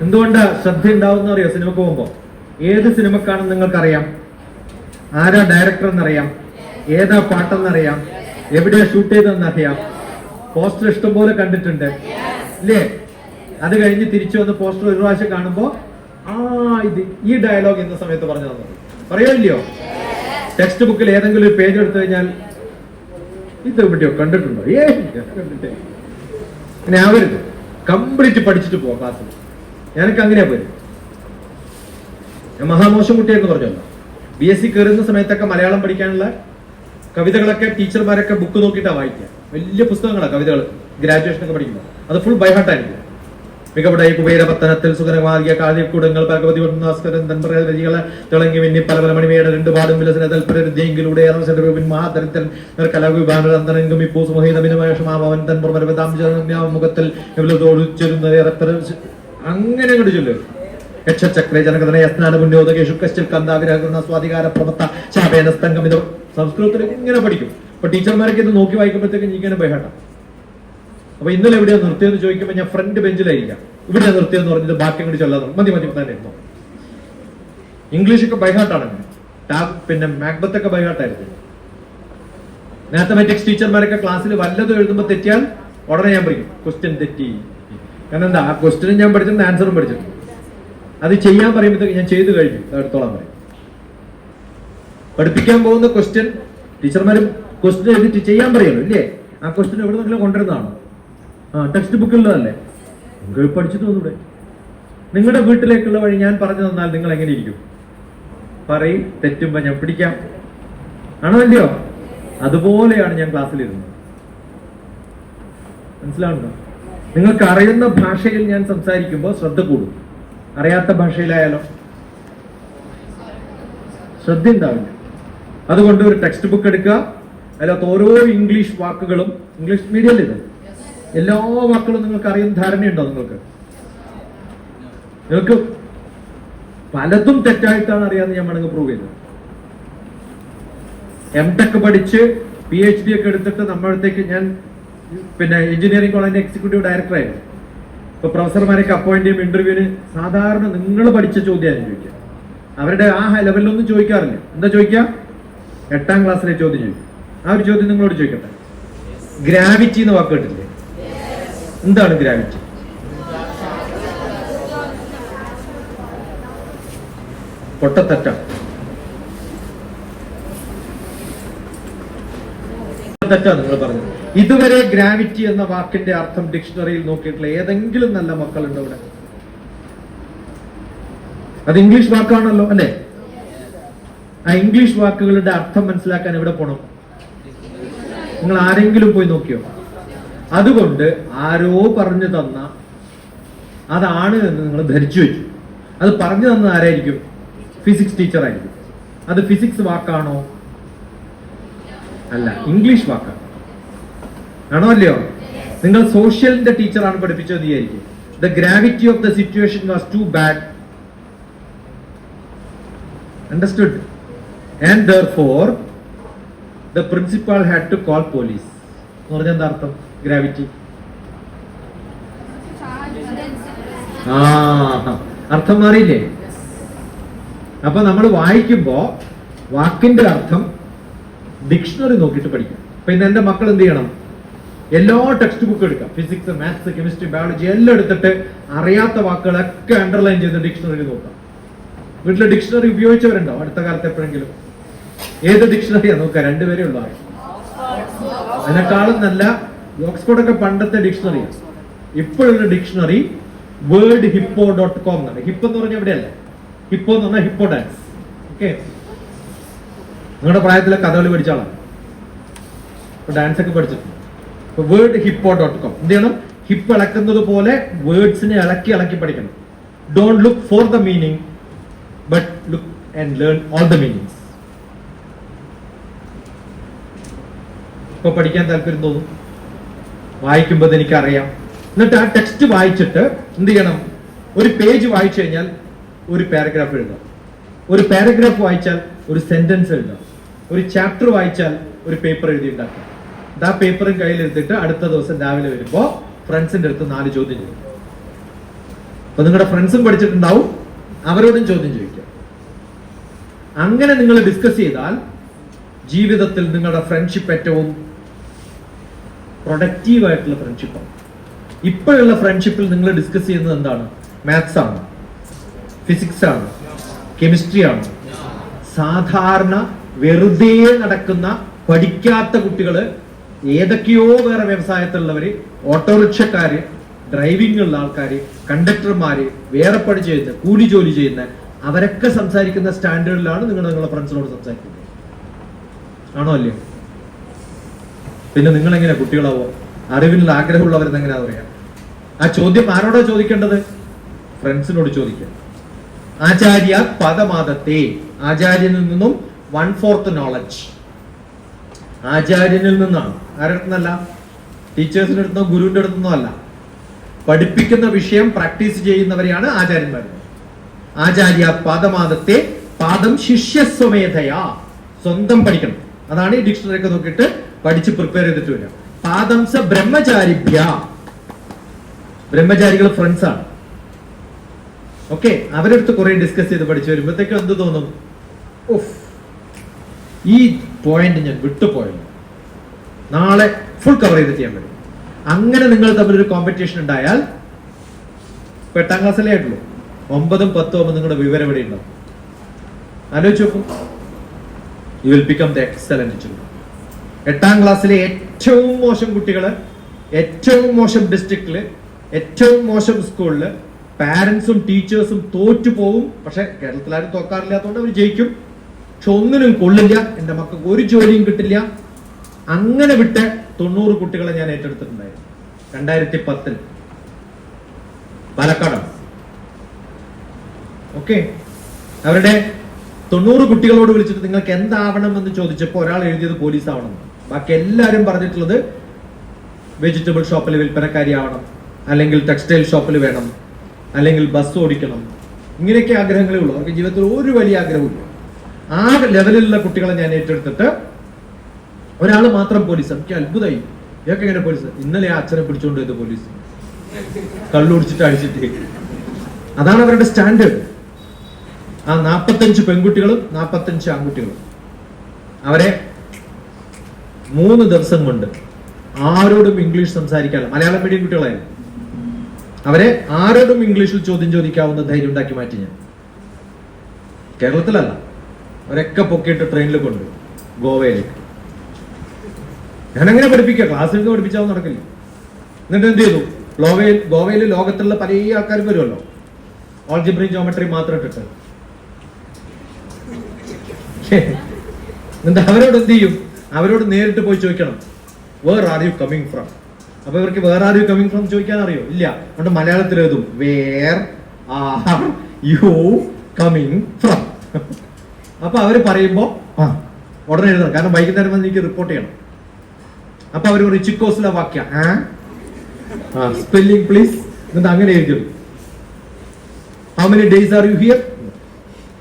എന്തുകൊണ്ട് ശ്രദ്ധ ഉണ്ടാവുന്ന അറിയോ? സിനിമക്ക് പോകുമ്പോ ഏത് സിനിമക്കാണെന്ന് നിങ്ങൾക്കറിയാം, ആരാ ഡയറക്ടർ എന്നറിയാം, ഏതാ പാട്ടെന്നറിയാം, എവിടെയാ ഷൂട്ട് ചെയ്തതെന്നറിയാം, പോസ്റ്റർ ഇഷ്ടംപോലെ കണ്ടിട്ടുണ്ട് ഇല്ലേ? അത് കഴിഞ്ഞ് തിരിച്ചു വന്ന് പോസ്റ്റർ ഒരു പ്രാവശ്യം കാണുമ്പോ ഇത് ഈ ഡയലോഗ് എന്ന സമയത്ത് പറഞ്ഞു തന്നത് പറയില്ലയോ? ടെക്സ്റ്റ് ബുക്കിൽ ഏതെങ്കിലും ഒരു പേജ് എടുത്തു കഴിഞ്ഞാൽ ഇത് എവിടെയോ കണ്ടിട്ടുണ്ടോ? കണ്ടിട്ടേ. അങ്ങനെ ആവരുത്. കംപ്ലീറ്റ് പഠിച്ചിട്ട് പോവാം ക്ലാസ്സിൽ. ഞാനൊക്കെ അങ്ങനെയാ പോയി. ഞാൻ മഹാമോശം കുട്ടിയെന്ന് പറഞ്ഞല്ലോ. BSc കയറുന്ന സമയത്തൊക്കെ മലയാളം പഠിക്കാനുള്ള കവിതകളൊക്കെ ടീച്ചർമാരൊക്കെ ബുക്ക് നോക്കിയിട്ടാണ് വായിക്കുക. വലിയ പുസ്തകങ്ങളാണ് കവിതകൾ. ഗ്രാജുവേഷനൊക്കെ പഠിക്കുമ്പോൾ അത് ഫുൾ ബൈഹാർട്ടായിരിക്കും. മികവുടായി കുബേരപത്തനത്തിൽ സുഗരമാകിയ കാതികൂടങ്ങൾ ഭഗവതി വരികളെ തിളങ്ങി മിന്നി പല പല മണിമയുടെ 2 പാടും വിലസന തൽപരദ്യയിലൂടെ മഹാതരത്തിൽ കലാവിഭാനന്തരംഗം ഇപ്പോൾ സുമഹിതമിനുമാവൻ തൻ മുഖത്തിൽ അങ്ങനെ അങ്ങോട്ട് ചൊല്ലു. യക്ഷചക്രേ ജനകഥന യസ്നാന മുന്നോദകേ ശുക്കശ്ചിൽ കന്ദാഗ്രഹ സ്വാധികാര പ്രമത്ത ശാപേനസ്തംഗം. ഇത് സംസ്കൃതത്തിൽ ഇങ്ങനെ പഠിക്കും. അപ്പൊ ടീച്ചർമാരൊക്കെ ഇത് നോക്കി വായിക്കുമ്പോഴത്തേക്കും ഇങ്ങനെ ബൈഹാട്ടാണ്. അപ്പൊ ഇന്നലെ എവിടെയാ നിർത്തിയെന്ന് ചോദിക്കുമ്പോൾ ഞാൻ ഫ്രണ്ട് ബെഞ്ചിലായിരിക്കാം. ഇവിടെ നിർത്തിയെന്ന് പറഞ്ഞിട്ട് ബാക്കി കൂടി ചൊല്ലാതെ മതി തന്നെ ഇരുന്നു. ഇംഗ്ലീഷൊക്കെ ബൈഹാട്ടാണ്. പിന്നെ മാക്ബത്തൊക്കെ ബൈഹാട്ടായിരുന്നു. മാത്തമാറ്റിക്സ് ടീച്ചർമാരൊക്കെ ക്ലാസ്സിൽ വല്ലതും എഴുതുമ്പോൾ തെറ്റിയാൽ ഉടനെ ഞാൻ പഠിക്കും ക്വസ്റ്റ്യൻ തെറ്റി. കാരണം എന്താ? ആ ക്വസ്റ്റ്യനും ഞാൻ പഠിച്ചിട്ടുണ്ട്, ആൻസറും പഠിച്ചിട്ടുണ്ട്. അത് ചെയ്യാൻ പറയുമ്പോഴത്തേക്ക് ഞാൻ ചെയ്തു കഴിഞ്ഞു എടുത്തോളാൻ പറയും. പഠിപ്പിക്കാൻ പോകുന്ന ക്വസ്റ്റ്യൻ ടീച്ചർമാരും ക്വസ്റ്റ്യൻ എഴുതിട്ട് ചെയ്യാൻ പറയുമല്ലോ ഇല്ലേ? ആ ക്വസ്റ്റ്യൻ എവിടെ നിന്നെങ്കിലും കൊണ്ടുവരുന്നതാണോ? ടെക്സ്റ്റ് ബുക്കിലുള്ളതല്ലേ? നിങ്ങൾക്ക് പഠിച്ചിട്ട് വന്നൂടെ? നിങ്ങളുടെ വീട്ടിലേക്കുള്ള വഴി ഞാൻ പറഞ്ഞു തന്നാൽ നിങ്ങൾ എങ്ങനെ ഇരിക്കും? പറയും, തെറ്റുമ്പോ ഞാൻ പിടിക്കാം. ആണോ അല്ലയോ? അതുപോലെയാണ് ഞാൻ ക്ലാസ്സിലിരുന്നത്. മനസ്സിലാവുന്നുണ്ടോ? നിങ്ങൾക്ക് അറിയുന്ന ഭാഷയിൽ ഞാൻ സംസാരിക്കുമ്പോൾ ശ്രദ്ധ കൂടും. അറിയാത്ത ഭാഷയിലായാലോ ശ്രദ്ധ ഉണ്ടാവില്ല. അതുകൊണ്ട് ഒരു ടെക്സ്റ്റ് ബുക്ക് എടുക്കുക. അതിനകത്ത് ഓരോ ഇംഗ്ലീഷ് വാക്കുകളും, ഇംഗ്ലീഷ് മീഡിയത്തിൽ ഇത് എല്ലാ വാക്കുകളും നിങ്ങൾക്ക് അറിയുന്ന ധാരണയുണ്ടോ? നിങ്ങൾക്ക് പലതും തെറ്റായിട്ടാണ് അറിയാമെന്ന് ഞാൻ വേണമെങ്കിൽ പ്രൂവ് ചെയ്തത്. MTech പഠിച്ച് PhD ഒക്കെ എടുത്തിട്ട് നമ്മളടുത്തേക്ക് ഞാൻ പിന്നെ എഞ്ചിനീയറിംഗ് കോളേജിന്റെ എക്സിക്യൂട്ടീവ് ഡയറക്ടറായിരുന്നു. ഇപ്പൊ പ്രൊഫസർമാരൊക്കെ അപ്പോയിന്റ് ചെയ്യുമ്പോൾ ഇന്റർവ്യൂവിന് സാധാരണ നിങ്ങൾ പഠിച്ച ചോദ്യമാണ് ചോദിക്കുക. അവരുടെ ആ ലെവലിലൊന്നും ചോദിക്കാറില്ല. എന്താ ചോദിക്കുക? 8ാം ക്ലാസ്സിലെ ചോദ്യം ചോദിക്കും. ആ ഒരു ചോദ്യം നിങ്ങളോട് ചോദിക്കട്ടെ. ഗ്രാവിറ്റി എന്ന് വാക്ക് കേട്ടില്ലേ? എന്താണ് ഗ്രാവിറ്റി? പൊട്ടത്തെറ്റാണ്. തെറ്റാണ് നിങ്ങൾ പറഞ്ഞത്. ഇതുവരെ ഗ്രാവിറ്റി എന്ന വാക്കിന്റെ അർത്ഥം ഡിക്ഷണറിയിൽ നോക്കിയിട്ടുള്ള ഏതെങ്കിലും നല്ല മക്കളുണ്ടോ ഇവിടെ? അത് ഇംഗ്ലീഷ് വാക്കാണല്ലോ അല്ലെ? ആ ഇംഗ്ലീഷ് വാക്കുകളുടെ അർത്ഥം മനസ്സിലാക്കാൻ എവിടെ പോണം? നിങ്ങൾ ആരെങ്കിലും പോയി നോക്കിയോ? അതുകൊണ്ട് ആരോ പറഞ്ഞു തന്ന അതാണ് എന്ന് നിങ്ങൾ ധരിച്ചു വെച്ചു. അത് പറഞ്ഞു തന്നത് ആരായിരിക്കും? ഫിസിക്സ് ടീച്ചർ ആയിരിക്കും. അത് ഫിസിക്സ് വാക്കാണോ? അല്ല, ഇംഗ്ലീഷ് വാക്കാണ്. ആണോ അല്ലയോ? നിങ്ങൾ സോഷ്യലിന്റെ ടീച്ചറാണ് പഠിപ്പിച്ചത് വിചാരിക്കും. The gravity of the situation was too bad. Understood? And therefore the principal had to call police. എന്ന് പറഞ്ഞാൽ എന്താ അർത്ഥം? ഗ്രാവിറ്റി അർത്ഥം മാറിയില്ലേ? അപ്പൊ നമ്മൾ വായിക്കുമ്പോ വാക്കിന്റെ അർത്ഥം ഡിക്ഷണറി നോക്കിയിട്ട് പഠിക്കും. അപ്പൊ ഇന്ന് എന്റെ മക്കൾ എന്ത് ചെയ്യണം? എല്ലാ ടെക്സ്റ്റ് ബുക്കും എടുക്കാം. ഫിസിക്സ്, മാത്സ്, കെമിസ്ട്രി, ബയോളജി എല്ലാം എടുത്തിട്ട് അറിയാത്ത വാക്കുകളൊക്കെ അണ്ടർലൈൻ ചെയ്ത് ഡിക്ഷണറി നോക്കാം. വീട്ടിലെ ഡിക്ഷണറി ഉപയോഗിച്ചവരുണ്ടോ അടുത്ത കാലത്ത് എപ്പോഴെങ്കിലും? ഏത് ഡിക്ഷണറിയാ നോക്കുക? 2 പേരേ ഉള്ളൂ. അതിനേക്കാളും നല്ല ഓക്സ്ഫോർഡ് ഒക്കെ പണ്ടത്തെ ഡിക്ഷണറിയാണ്. ഇപ്പോഴുള്ള ഡിക്ഷണറി wordhippo.com എന്നാണ്. ഹിപ്പ് എന്ന് പറഞ്ഞാൽ എവിടെയല്ലേ? ഹിപ്പോ എന്ന് പറഞ്ഞാൽ ഹിപ്പോ ഡാൻസ്. ഓക്കെ, നിങ്ങളുടെ പ്രായത്തിലെ കഥകളി പഠിച്ച ആളാണ്, ഡാൻസ് ഒക്കെ പഠിച്ചിട്ടുണ്ട്. wordhippo.com എന്ത് ചെയ്യണം? ഹിപ്പ് ഇളക്കുന്നത് പോലെ വേർഡ്സിനെ ഇളക്കി ഇളക്കി പഠിക്കണം. Don't look for the meaning but look and learn all the meanings. ഇപ്പൊ പഠിക്കാൻ താല്പര്യം തോന്നും, വായിക്കുമ്പോൾ എനിക്കറിയാം. എന്നിട്ട് ആ ടെക്സ്റ്റ് വായിച്ചിട്ട് എന്ത് ചെയ്യണം? ഒരു പേജ് വായിച്ചു കഴിഞ്ഞാൽ ഒരു പാരഗ്രാഫ് എഴുതാം. ഒരു പാരഗ്രാഫ് വായിച്ചാൽ ഒരു സെന്റൻസ് എഴുതാം. ഒരു ചാപ്റ്റർ വായിച്ചാൽ ഒരു പേപ്പർ എഴുതി ഉണ്ടാക്കാം. ആ പേപ്പറും കയ്യിലെടുത്തിട്ട് അടുത്ത ദിവസം രാവിലെ വരുമ്പോ ഫ്രണ്ട്സിന്റെ അടുത്ത് 4 ചോദ്യം ചോദിക്കും. അപ്പൊ നിങ്ങളുടെ ഫ്രണ്ട്സും പഠിച്ചിട്ടുണ്ടാവും, അവരോടും ചോദ്യം ചോദിക്കാം. അങ്ങനെ നിങ്ങൾ ഡിസ്കസ് ചെയ്താൽ ജീവിതത്തിൽ നിങ്ങളുടെ ഫ്രണ്ട്ഷിപ്പ് ഏറ്റവും പ്രൊഡക്റ്റീവ് ആയിട്ടുള്ള ഫ്രണ്ട്ഷിപ്പാണ്. ഇപ്പോഴുള്ള ഫ്രണ്ട്ഷിപ്പിൽ നിങ്ങൾ ഡിസ്കസ് ചെയ്യുന്നത് എന്താണ്? മാത്സ് ആണ്, ഫിസിക്സ് ആണ്, കെമിസ്ട്രി ആണ്. സാധാരണ വെറുതെ നടക്കുന്ന പഠിക്കാത്ത കുട്ടികള്, ഏതൊക്കെയോ വേറെ വ്യവസായത്തിലുള്ളവര്, ഓട്ടോറിക്ഷക്കാര്, ഡ്രൈവിംഗ് ഉള്ള ആൾക്കാര്, കണ്ടക്ടർമാര്, വേറെ പണി ചെയ്യുന്ന, കൂലി ജോലി ചെയ്യുന്ന, അവരൊക്കെ സംസാരിക്കുന്ന സ്റ്റാൻഡേർഡിലാണ് നിങ്ങൾ നിങ്ങളുടെ ഫ്രണ്ട്സിനോട് സംസാരിക്കുന്നത്. ആണോ അല്ലയോ? പിന്നെ നിങ്ങൾ എങ്ങനെ കുട്ടികളാവോ? അറിവിനുള്ള ആഗ്രഹമുള്ളവരെന്ന് എങ്ങനെയാ പറയാ? ആ ചോദ്യം ആരോടാ ചോദിക്കേണ്ടത്? ഫ്രണ്ട്സിനോട് ചോദിക്കുക. ആചാര്യ പദമാദത്തെ, ആചാര്യനിൽ നിന്നും 1/4 നോളജ്. ആചാര്യനിൽ നിന്നാണ്. ആരുടെ അടുത്തുനിന്നല്ല? ടീച്ചേഴ്സിന്റെ അടുത്തോ ഗുരുവിന്റെ അടുത്തൊന്നോ അല്ല. പഠിപ്പിക്കുന്ന വിഷയം പ്രാക്ടീസ് ചെയ്യുന്നവരെയാണ് ആചാര്യന്മാർ. ആചാര്യ പാദമാദത്തെ, പാദം ശിഷ്യസ്വമേധയാ, സ്വന്തം പഠിക്കണം. അതാണ് ഈ ഡിക്ഷണറി ഒക്കെ നോക്കിയിട്ട് പഠിച്ച് പ്രിപ്പയർ ചെയ്തിട്ട് വരിക. പാദം സ ബ്രഹ്മചാരിഭ്യ, ബ്രഹ്മചാരികൾ ഫ്രണ്ട്സ് ആണ്. ഓക്കെ, അവരടുത്ത് കുറെ ഡിസ്കസ് ചെയ്ത് പഠിച്ചു വരുമ്പോഴത്തേക്കും എന്ത് തോന്നും? ഓഫ്, ഈ പോയിന്റ് ഞാൻ വിട്ടുപോയല്ലോ, നാളെ ഫുൾ കവർ ചെയ്ത് ചെയ്യാൻ പറ്റും. അങ്ങനെ നിങ്ങൾ തമ്മിലൊരു കോമ്പറ്റീഷൻ ഉണ്ടായാൽ, 8ാം ക്ലാസ്സിലേ ആയിട്ടുള്ളൂ, 9ഉം 10ഉം ആകുമ്പോൾ നിങ്ങളുടെ വിവരം എവിടെ ഉണ്ടാവും? ആലോചിച്ച് നോക്കും. You will become the excellent children. 8ാം ക്ലാസ്സിലെ ഏറ്റവും മോശം കുട്ടികള്, ഏറ്റവും മോശം ഡിസ്ട്രിക്റ്റില്, ഏറ്റവും മോശം സ്കൂളില് പാരന്റ്സും ടീച്ചേഴ്സും തോറ്റു പോവും. പക്ഷെ കേരളത്തിലാരും തോക്കാറില്ലാത്തതുകൊണ്ട് അവർ ജയിക്കും. പക്ഷെ ഒന്നിനും കൊള്ളില്ല, എന്റെ മക്കൾക്ക് ഒരു ജോലിയും കിട്ടില്ല. അങ്ങനെ വിട്ട് 90 കുട്ടികളെ ഞാൻ ഏറ്റെടുത്തിട്ടുണ്ടായിരുന്നു 2010 പാലക്കാടാണ്. ഓക്കെ, അവരുടെ 90 കുട്ടികളോട് വിളിച്ചിട്ട് നിങ്ങൾക്ക് എന്താവണം എന്ന് ചോദിച്ചപ്പോൾ ഒരാൾ എഴുതിയത് പോലീസ് ആവണം, ബാക്കി എല്ലാവരും പറഞ്ഞിട്ടുള്ളത് വെജിറ്റബിൾ ഷോപ്പിൽ വിൽപ്പനക്കാരി ആവണം, അല്ലെങ്കിൽ ടെക്സ്റ്റൈൽ ഷോപ്പിൽ വേണം, അല്ലെങ്കിൽ ബസ് ഓടിക്കണം. ഇങ്ങനെയൊക്കെ ആഗ്രഹങ്ങളേ ഉള്ളൂ. അവർക്ക് ജീവിതത്തിൽ ഒരു വലിയ ആഗ്രഹമില്ല. ആ ലെവലിലുള്ള കുട്ടികളെ ഞാൻ ഏറ്റെടുത്തിട്ട് ഒരാൾ മാത്രം പോലീസ്. എനിക്ക് അത്ഭുതമായി, ഇതൊക്കെ എങ്ങനെ പോലീസ്? ഇന്നലെ ആ അച്ഛനെ പിടിച്ചോണ്ട് പോയത് പോലീസ്, കള്ളുടിച്ചിട്ട് അഴിച്ചിട്ട്. അതാണ് അവരുടെ സ്റ്റാൻഡേർഡ്. ആ 45 പെൺകുട്ടികളും 45 ആൺകുട്ടികളും അവരെ 3 ദിവസം കൊണ്ട് ആരോടും ഇംഗ്ലീഷ് സംസാരിക്കാനുള്ള, മലയാളം മീഡിയം കുട്ടികളായിരുന്നു, അവരെ ആരോടും ഇംഗ്ലീഷിൽ ചോദ്യം ചോദിക്കാവുന്ന ധൈര്യം ഉണ്ടാക്കി മാറ്റി ഞാൻ. കേരളത്തിലല്ല, അവരൊക്കെ പൊക്കിയിട്ട് ട്രെയിനിൽ കൊണ്ട് ഗോവയിലേക്ക്. ഞാനങ്ങനെ പഠിപ്പിക്കുക, ക്ലാസ്സിലേക്ക് പഠിപ്പിച്ചാവും നടക്കില്ല. എന്നിട്ട് എന്ത് ചെയ്തു, ഗോവയിൽ ലോകത്തുള്ള പല ആൾക്കാരും വരുമല്ലോ, ഓൾജിബ്രി ജോമെട്രി മാത്രം ഇട്ടിട്ട്. എന്നിട്ട് അവരോട് എന്ത് ചെയ്യും, അവരോട് നേരിട്ട് പോയി ചോദിക്കണം, where are you coming from. അപ്പൊ ഇവർക്ക് where are you coming from ചോദിക്കാൻ അറിയോ? ഇല്ല. അതുകൊണ്ട് മലയാളത്തിൽ എഴുതും where are you coming from. അപ്പൊ അവര് പറയുമ്പോ ഉടനെ എഴുതണം, കാരണം വൈകുന്നേരം വന്ന് എനിക്ക് റിപ്പോർട്ട് ചെയ്യണം. അപ്പൊ അവർ ഒരു ചിക്കോസിലെ വാക്യ സ്പെല്ലിംഗ് പ്ലീസ്, എന്നിട്ട് അങ്ങനെ എഴുതി. How many days are you here.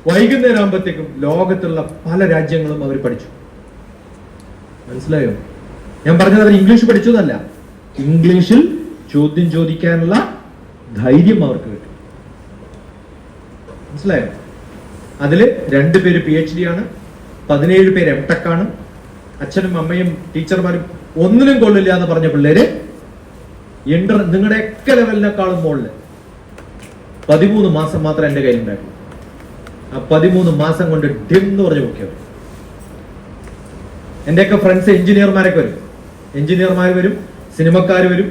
വൈകുന്നേരം ആകുമ്പോഴത്തേക്കും ലോകത്തുള്ള പല രാജ്യങ്ങളും അവർ പഠിച്ചു. മനസ്സിലായോ? ഞാൻ പറഞ്ഞത് അവർ ഇംഗ്ലീഷ് പഠിച്ചു എന്നല്ല, ഇംഗ്ലീഷിൽ ചോദ്യം ചോദിക്കാനുള്ള ധൈര്യം അവർക്ക് കിട്ടും. മനസ്സിലായോ? അതില് 2 പേര് PhD ആണ്, 17 പേര് MTech ആണ്. അച്ഛനും അമ്മയും ടീച്ചർമാരും ഒന്നിനും കൊള്ളില്ല എന്ന് പറഞ്ഞ പിള്ളേര് നിങ്ങളുടെയൊക്കെ ലെവലിനേക്കാളും മുകളില് 13 മാസം മാത്രം എന്റെ കയ്യിലുണ്ടായിരുന്നു. ആ 13 മാസം കൊണ്ട് ഡിം എന്ന് പറഞ്ഞു നോക്കിയവർ. എന്റെയൊക്കെ ഫ്രണ്ട്സ് എഞ്ചിനീയർമാരൊക്കെ വരും, എഞ്ചിനീയർമാർ വരും, സിനിമക്കാർ വരും,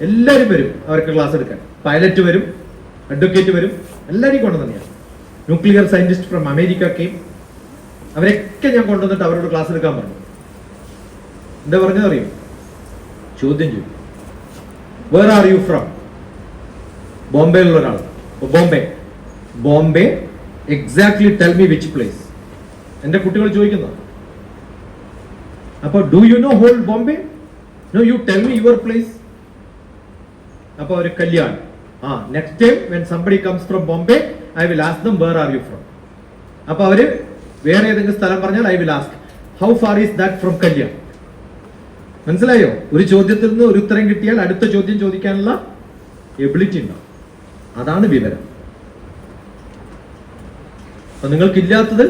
എല്ലാവരും വരും അവർക്ക് ക്ലാസ് എടുക്കാൻ. പൈലറ്റ് വരും, അഡ്വക്കേറ്റ് വരും, എല്ലാവരെയും കൊണ്ടുവന്നെയാണ്. ന്യൂക്ലിയർ സയന്റിസ്റ്റ് ഫ്രം അമേരിക്കയും അവരൊക്കെ ഞാൻ കൊണ്ടുവന്നിട്ട് അവരോട് ക്ലാസ് എടുക്കാൻ പറഞ്ഞു. എന്താ പറഞ്ഞത് അറിയും? ചോദ്യം ചെയ്യും, വേർ ആർ യു ഫ്രം. ബോംബെയിലുള്ള ഒരാൾ, Bombay exactly tell me which place. എന്റെ കുട്ടികൾ ചോദിക്കുന്ന. അപ്പൊ do you know whole Bombay? No, you tell me your place. അപ്പൊ ഒരു Kalyan, next time when somebody comes from Bombay I will ask them where are you from. അപ്പൊ അവര് വേറെ ഏതെങ്കിലും സ്ഥലം പറഞ്ഞാൽ I will ask how far is that from Kalyan. മനസ്സിലായോ? ഒരു ചോദ്യത്തിൽ നിന്ന് ഒരു ഉത്തരം കിട്ടിയാൽ അടുത്ത ചോദ്യം ചോദിക്കാനുള്ള എബിലിറ്റി ഉണ്ടാവും. അതാണ് വിവരം. അപ്പൊ നിങ്ങൾക്കില്ലാത്തത്,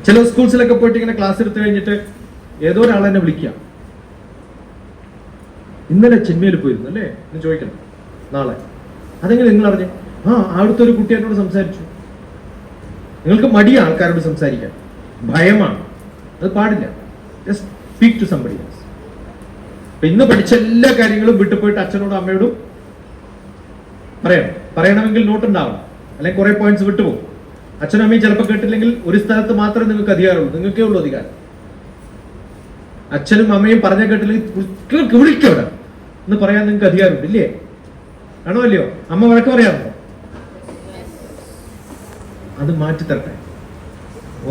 ചില സ്കൂൾസിലൊക്കെ പോയിട്ട് ഇങ്ങനെ ക്ലാസ് എടുത്തു കഴിഞ്ഞിട്ട് ഏതോ ഒരാൾ എന്നെ വിളിക്കുക, ഇന്നലെ ചെന്നൈയിൽ പോയിരുന്നു അല്ലേ എന്ന് ചോദിക്കണം, നാളെ. അതെങ്ങനെ നിങ്ങൾ അറിഞ്ഞു? അവിടുത്തെ ഒരു കുട്ടി എന്നോട് സംസാരിച്ചു. നിങ്ങൾക്ക് മടിയാണ് ആൾക്കാരോട് സംസാരിക്കാൻ, ഭയമാണ്. അത് പാടില്ല. Just speak to somebody else. അപ്പൊ ഇന്ന് പഠിച്ച എല്ലാ കാര്യങ്ങളും വിട്ടു പോയിട്ട് അച്ഛനോടും അമ്മയോടും പറയണമെങ്കിൽ നോട്ട് ഉണ്ടാവണം, അല്ലെങ്കിൽ കുറെ പോയിന്റ്സ് വിട്ടുപോകും. അച്ഛനും അമ്മയും ചിലപ്പോൾ കേട്ടില്ലെങ്കിൽ ഒരു സ്ഥലത്ത് മാത്രമേ നിങ്ങൾക്ക് അധികാരമുള്ളൂ, നിങ്ങൾക്കേ ഉള്ളൂ അധികാരം. അച്ഛനും അമ്മയും പറഞ്ഞ കേട്ടില്ലെങ്കിൽ വിളിക്കവിടെ എന്ന് പറയാൻ നിങ്ങൾക്ക് അധികാരമുണ്ട്, ഇല്ലേ? ആണോ അല്ലയോ? അമ്മ വഴക്ക് പറയാറുണ്ടോ? അത് മാറ്റി തരട്ടെ.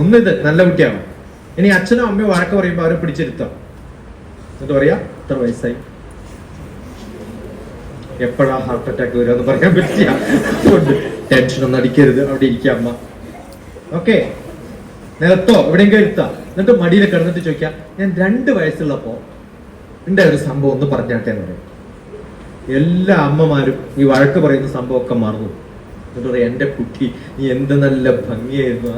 ഒന്നിത് നല്ല കുട്ടിയാണ്. ഇനി അച്ഛനും അമ്മയും വഴക്ക് പറയുമ്പോൾ അവരെ പിടിച്ചിരുത്താം. എന്നിട്ട് പറയാ എത്ര വയസ്സായി, എപ്പോഴാ ഹാർട്ട് അറ്റാക്ക് വരിക എന്ന് പറയാൻ പറ്റില്ല. അതുകൊണ്ട് ടെൻഷൻ ഒന്നും അടിക്കരുത്, അവിടെ ഇരിക്കുക അമ്മ. ഓക്കെ, നിലത്തോ എവിടെയെങ്കിലും ഇരുത്താം. എന്നിട്ട് മടിയിൽ കിടന്നിട്ട് ചോദിക്കാം, ഞാൻ 2 വയസ്സുള്ളപ്പോ എന്റെ ഒരു സംഭവം ഒന്ന് പറഞ്ഞാട്ടെ എന്ന് പറയും. എല്ലാ അമ്മമാരും ഈ വഴക്ക് പറയുന്ന സംഭവമൊക്കെ മറന്നു. എന്നിട്ട് പറയാം, എന്റെ കുട്ടി നീ എന്ത് നല്ല ഭംഗിയായിരുന്നു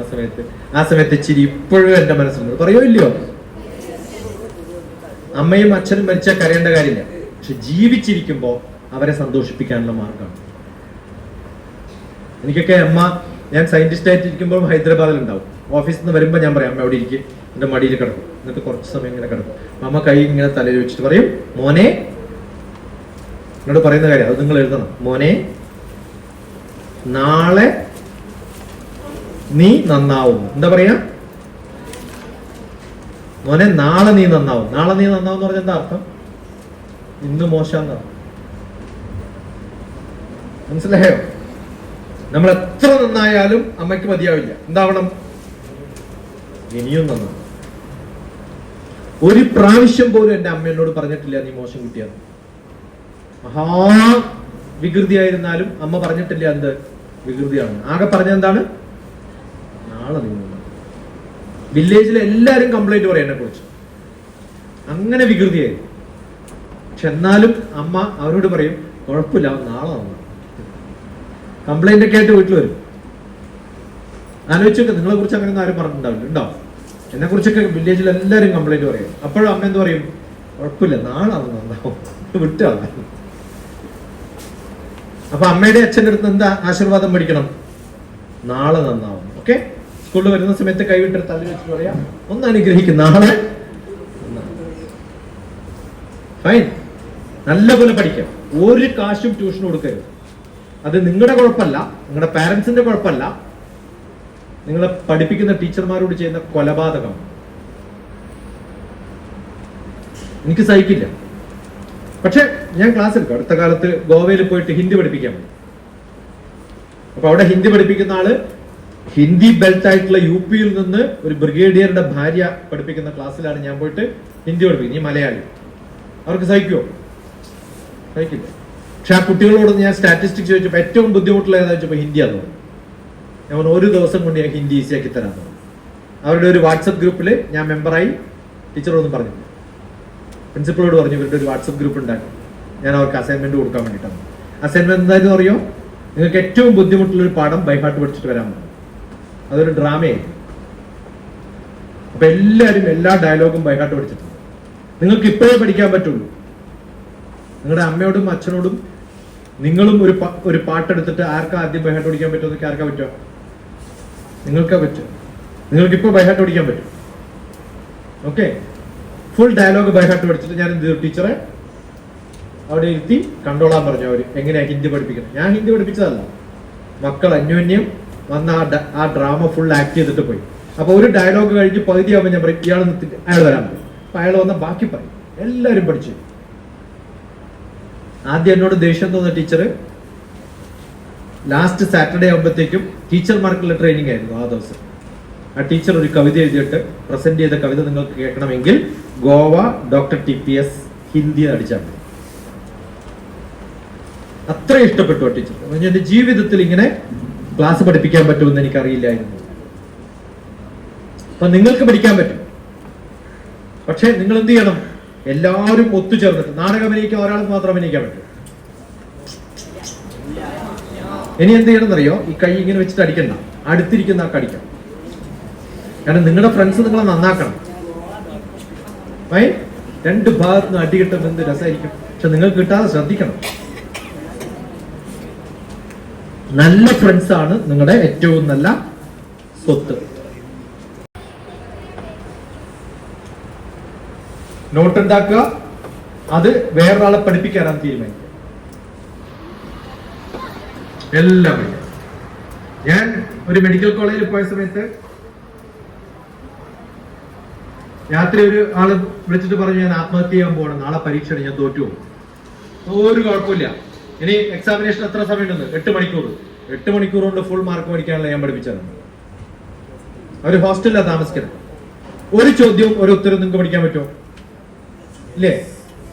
ആ സമയത്ത് ഇച്ചിരി ഇപ്പോഴും എന്റെ മനസ്സിലുണ്ട്. പറയോ ഇല്ലയോ? അമ്മയും അച്ഛനും മരിച്ചാൽ കരയേണ്ട കാര്യമില്ല, പക്ഷെ ജീവിച്ചിരിക്കുമ്പോ അവരെ സന്തോഷിപ്പിക്കാനുള്ള മാർഗമാണ്. എനിക്കൊക്കെ അമ്മ, ഞാൻ സയന്റിസ്റ്റ് ആയിട്ട് ഇരിക്കുമ്പോൾ ഹൈദരാബാദിൽ ഉണ്ടാവും. ഓഫീസിൽ നിന്ന് വരുമ്പോൾ ഞാൻ പറയാം, അമ്മ അവിടെ ഇരിക്കും, എന്റെ മടിയിൽ കിടക്കും. എന്നിട്ട് കുറച്ച് സമയം ഇങ്ങനെ കിടക്കും. അമ്മ കൈ ഇങ്ങനെ തലയിൽ വെച്ചിട്ട് പറയും, മോനെ, എന്നോട് പറയുന്ന കാര്യം അത് നിങ്ങൾ എഴുതണം. മോനെ, നാളെ നീ നന്നാവും. എന്താ പറയാ? മോനെ, നാളെ നീ നന്നാവും. നാളെ നീ നന്നാവും എന്ന് പറഞ്ഞാൽ എന്താ അർത്ഥം? ഇന്ന് മോശം എന്നാണ്. മനസ്സിലായോ? നമ്മൾ എത്ര നന്നായാലും അമ്മയ്ക്ക് മതിയാവില്ല. എന്താവണം? ഇനിയും നന്നാവും. ഒരു പ്രാവശ്യം പോലും എന്റെ അമ്മ എന്നോട് പറഞ്ഞിട്ടില്ല നീ മോശം കുട്ടിയാണ്. മഹാ വികൃതിയായിരുന്നാലും അമ്മ പറഞ്ഞിട്ടില്ല എന്ത് വികൃതിയാണ്. ആകെ പറഞ്ഞത് എന്താണ്? നാളെ നീ നന്നാവും. വില്ലേജിലെ എല്ലാരും കംപ്ലൈന്റ് പറയും എന്നെ കുറിച്ച്, അങ്ങനെ വികൃതിയായിരുന്നു. പക്ഷെ എന്നാലും അമ്മ അവരോട് പറയും, കുഴപ്പമില്ല, നാളെ നന്നാവും. കംപ്ലൈന്റ് ഒക്കെ ആയിട്ട് വീട്ടിൽ വരും. ആലോചിച്ചൊക്കെ നിങ്ങളെ കുറിച്ച് അങ്ങനെ ആരും പറഞ്ഞിട്ടുണ്ടാവില്ല, ഉണ്ടോ? എന്നെ കുറിച്ചൊക്കെ വില്ലേജിൽ എല്ലാവരും കംപ്ലൈന്റ് പറയും. അപ്പോഴും അമ്മ എന്ത് പറയും? കുഴപ്പമില്ല, നാളെ അത് നന്നാവും, വിട്ടാണ്. അപ്പൊ അമ്മയുടെ അച്ഛൻ്റെ അടുത്ത് എന്താ ആശീർവാദം പഠിക്കണം? നാളെ നന്നാവും. ഓക്കെ, സ്കൂളിൽ വരുന്ന സമയത്ത് കൈവിട്ടൊരു തള്ളി വെച്ചിട്ട് പറയാം, ഒന്ന് അനുഗ്രഹിക്കും, നാളെ ഫൈൻ. നല്ലപോലെ പഠിക്കാം. ഒരു കാശും ട്യൂഷൻ കൊടുക്കരുത്. അത് നിങ്ങളുടെ കുഴപ്പമല്ല, നിങ്ങളുടെ പാരന്റ്സിന്റെ കുഴപ്പമല്ല, നിങ്ങളെ പഠിപ്പിക്കുന്ന ടീച്ചർമാരോട് ചെയ്യുന്ന കൊലപാതകം എനിക്ക് സഹിക്കില്ല. പക്ഷെ ഞാൻ ക്ലാസ് എടുക്കും. അടുത്ത കാലത്ത് ഗോവയിൽ പോയിട്ട് ഹിന്ദി പഠിപ്പിക്കാൻ പോയി. അപ്പൊ അവിടെ ഹിന്ദി പഠിപ്പിക്കുന്ന ആള് ഹിന്ദി ബെൽറ്റ് ആയിട്ടുള്ള UP-യിൽ നിന്ന് ഒരു ബ്രിഗേഡിയറുടെ ഭാര്യ പഠിപ്പിക്കുന്ന ക്ലാസ്സിലാണ് ഞാൻ പോയിട്ട് ഹിന്ദി പഠിപ്പിക്കുന്നത്. ഈ മലയാളി അവർക്ക് സഹിക്കുമോ? സഹിക്കില്ല. പക്ഷെ ആ കുട്ടികളോട് ഞാൻ സ്റ്റാറ്റിസ്റ്റിക്സ് ചോദിച്ചപ്പോൾ ഏറ്റവും ബുദ്ധിമുട്ടുള്ള ഏതാ ചോദിച്ചപ്പോൾ ഹിന്ദിയാന്ന് പറഞ്ഞു. ഞാൻ ഒരു ദിവസം കൊണ്ട് ഞാൻ ഹിന്ദി ഈസിയാക്കി തരാമെന്ന് പറഞ്ഞു. അവരുടെ ഒരു വാട്സപ്പ് ഗ്രൂപ്പിൽ ഞാൻ മെമ്പറായി. ടീച്ചറോടൊന്നും പറഞ്ഞു, പ്രിൻസിപ്പളോട് പറഞ്ഞു ഇവരുടെ ഒരു വാട്സപ്പ് ഗ്രൂപ്പ് ഉണ്ടാക്കി. ഞാൻ അവർക്ക് അസൈൻമെന്റ് കൊടുക്കാൻ വേണ്ടിയിട്ടാണ്. അസൈൻമെന്റ് എന്തായാലും അറിയോ? നിങ്ങൾക്ക് ഏറ്റവും ബുദ്ധിമുട്ടുള്ള ഒരു പാഠം ബൈഹാർട്ട് പഠിച്ചിട്ട് വരാൻ പറഞ്ഞു. അതൊരു ഡ്രാമയായി. അപ്പൊ എല്ലാവരും എല്ലാ ഡയലോഗും ബൈഹാർട്ട് പഠിച്ചിട്ടുണ്ട്. നിങ്ങൾക്ക് ഇപ്പോഴേ പഠിക്കാൻ പറ്റുള്ളൂ. നിങ്ങളുടെ അമ്മയോടും അച്ഛനോടും നിങ്ങളും ഒരു പാട്ടെടുത്തിട്ട് ആർക്കാ ആദ്യം ബൈഹാർട്ട് പഠിക്കാൻ പറ്റുമെന്നൊക്കെ ആർക്കാ പറ്റുമോ? നിങ്ങൾക്കാ പറ്റും. നിങ്ങൾക്ക് ഇപ്പോൾ ബൈഹാർട്ട് പഠിക്കാൻ പറ്റും. ഓക്കെ, ഫുൾ ഡയലോഗ് ബൈഹാർട്ട് പഠിച്ചിട്ട് ഞാൻ എന്ത് ചെയ്തു? ടീച്ചറെ അവിടെ ഇരുത്തി കണ്ടോളാൻ പറഞ്ഞു. അവര് എങ്ങനെയാ ഹിന്ദി പഠിപ്പിക്കണം. ഞാൻ ഹിന്ദി പഠിപ്പിച്ചതല്ല, മക്കൾ അന്യോന്യം വന്ന് ആ ഡ്രാമ ഫുൾ ആക്ട് ചെയ്തിട്ട് പോയി. അപ്പൊ ഒരു ഡയലോഗ് കഴിഞ്ഞ് പകുതി ആവുമ്പോൾ ഞാൻ പറയും ഇയാൾ നിർത്തിട്ട് അയാൾ വരാൻ പറയും. അപ്പൊ അയാൾ വന്ന ബാക്കി പറയും. എല്ലാവരും പഠിച്ചു. ആദ്യം എന്നോട് ദേഷ്യം തോന്നുന്ന ടീച്ചർ ലാസ്റ്റ് സാറ്റർഡേ ആകുമ്പോഴത്തേക്കും ടീച്ചർമാർക്കുള്ള ട്രെയിനിങ് ആയിരുന്നു ആ ദിവസം. ആ ടീച്ചർ ഒരു കവിത എഴുതിയിട്ട് പ്രസന്റ് ചെയ്ത കവിത നിങ്ങൾക്ക് കേൾക്കണമെങ്കിൽ ഗോവ ഡോക്ടർ TPS ഹിന്ദി അടിച്ചാൽ മതി. അത്ര ഇഷ്ടപ്പെട്ടു ആ ടീച്ചർ. എന്റെ ജീവിതത്തിൽ ഇങ്ങനെ ക്ലാസ് പഠിപ്പിക്കാൻ പറ്റുമെന്ന് എനിക്കറിയില്ലായിരുന്നു. അപ്പൊ നിങ്ങൾക്ക് പഠിക്കാൻ പറ്റും. പക്ഷെ നിങ്ങൾ എന്ത് ചെയ്യണം? എല്ലാവരും ഒത്തുചേർന്നിട്ട്. നാടകം അഭിനയിക്കാൻ ഒരാൾക്ക് മാത്രം അഭിനയിക്കാൻ പറ്റും. ഇനി എന്ത് ചെയ്യണം എന്നറിയോ? ഈ കൈ ഇങ്ങനെ വെച്ചിട്ട് അടിക്കണ്ട, അടുത്തിരിക്കുന്ന ആൾക്ക് അടിക്കണം. കാരണം നിങ്ങളുടെ ഫ്രണ്ട്സ് നിങ്ങളെ നന്നാക്കണം. രണ്ട് ഭാഗത്ത് നിന്ന് അടി കിട്ടുമ്പോൾ എന്ത് രസമായിരിക്കും. പക്ഷെ നിങ്ങൾ കിട്ടാതെ ശ്രദ്ധിക്കണം. നല്ല ഫ്രണ്ട്സ് ആണ് നിങ്ങളുടെ ഏറ്റവും നല്ല സ്വത്ത്. നോട്ട് ഉണ്ടാക്കുക, അത് വേറൊരാളെ പഠിപ്പിക്കാനാണ് തീരുമാനിക്കുക. എല്ലാം ഞാൻ ഒരു മെഡിക്കൽ കോളേജിൽ പോയ സമയത്ത് രാത്രി ഒരു ആള് വിളിച്ചിട്ട് പറഞ്ഞു ഞാൻ ആത്മഹത്യ ചെയ്യാൻ പോകണം, നാളെ പരീക്ഷയാണ്, ഞാൻ തോറ്റു പോകും. ഒരു കുഴപ്പമില്ല, ഇനി എക്സാമിനേഷൻ എത്ര സമയം ഉണ്ടെന്ന്? 8 മണിക്കൂർ. 8 മണിക്കൂർ കൊണ്ട് ഫുൾ മാർക്ക് മേടിക്കാനുള്ള ഞാൻ പഠിപ്പിച്ചത്. അവർ ഹോസ്റ്റലിലാണ് താമസിക്കുന്നത്. ഒരു ചോദ്യവും ഒരു ഉത്തരവും നിങ്ങൾക്ക് പഠിക്കാൻ പറ്റുമോ? ഇല്ലേ?